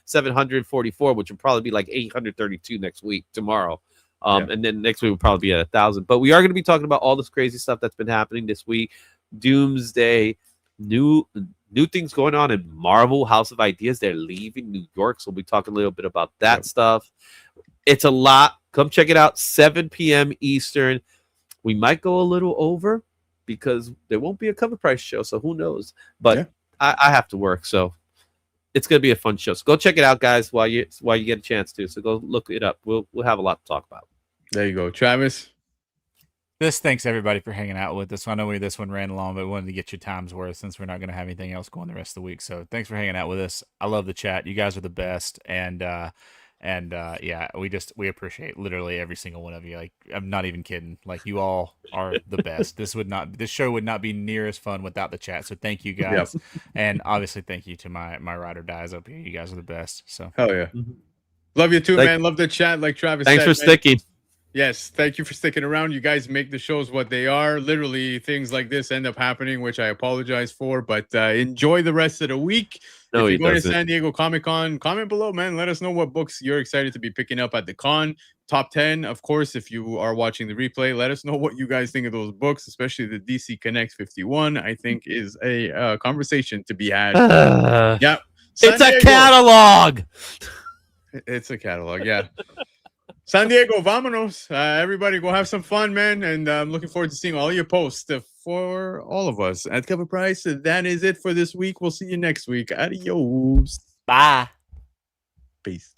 744, which will probably be like 832 next week, tomorrow. And then next week will probably be at 1,000. But we are going to be talking about all this crazy stuff that's been happening this week. Doomsday, new things going on in Marvel House of Ideas. They're leaving New York, so we'll be talking a little bit about that stuff. It's a lot. Come check it out, 7 p.m. Eastern. We might go a little over because there won't be a Cover Price show, so who knows? But I have to work, so it's gonna be a fun show. So go check it out, guys, while you get a chance to. So go look it up. We'll have a lot to talk about. There you go, Travis. Thanks everybody for hanging out with us. I know this one ran long, but we wanted to get your time's worth since we're not going to have anything else going the rest of the week. So thanks for hanging out with us. I love the chat. You guys are the best, and yeah, we appreciate literally every single one of you. Like, I'm not even kidding. Like, you all are the best. This show would not be near as fun without the chat. So thank you guys, and obviously thank you to my ride or dies up here. You guys are the best. So hell yeah. Love you too, Thank- man. Love the chat, like Travis Thanks said. for man. sticking. Yes, thank you for sticking around. You guys make the shows what they are. Literally, things like this end up happening, which I apologize for. But enjoy the rest of the week. No, if he you're going doesn't. to San Diego Comic-Con, comment below, man. Let us know what books you're excited to be picking up at the con. Top 10, of course, if you are watching the replay, let us know what you guys think of those books, especially the DC Connect 51. I think is a conversation to be had. Yeah. San It's a Diego. catalog. It's a catalog, yeah. San Diego, vámonos. Everybody go have some fun, man. And I'm looking forward to seeing all your posts for all of us at Cover Price. That is it for this week. We'll see you next week. Adios. Bye. Peace.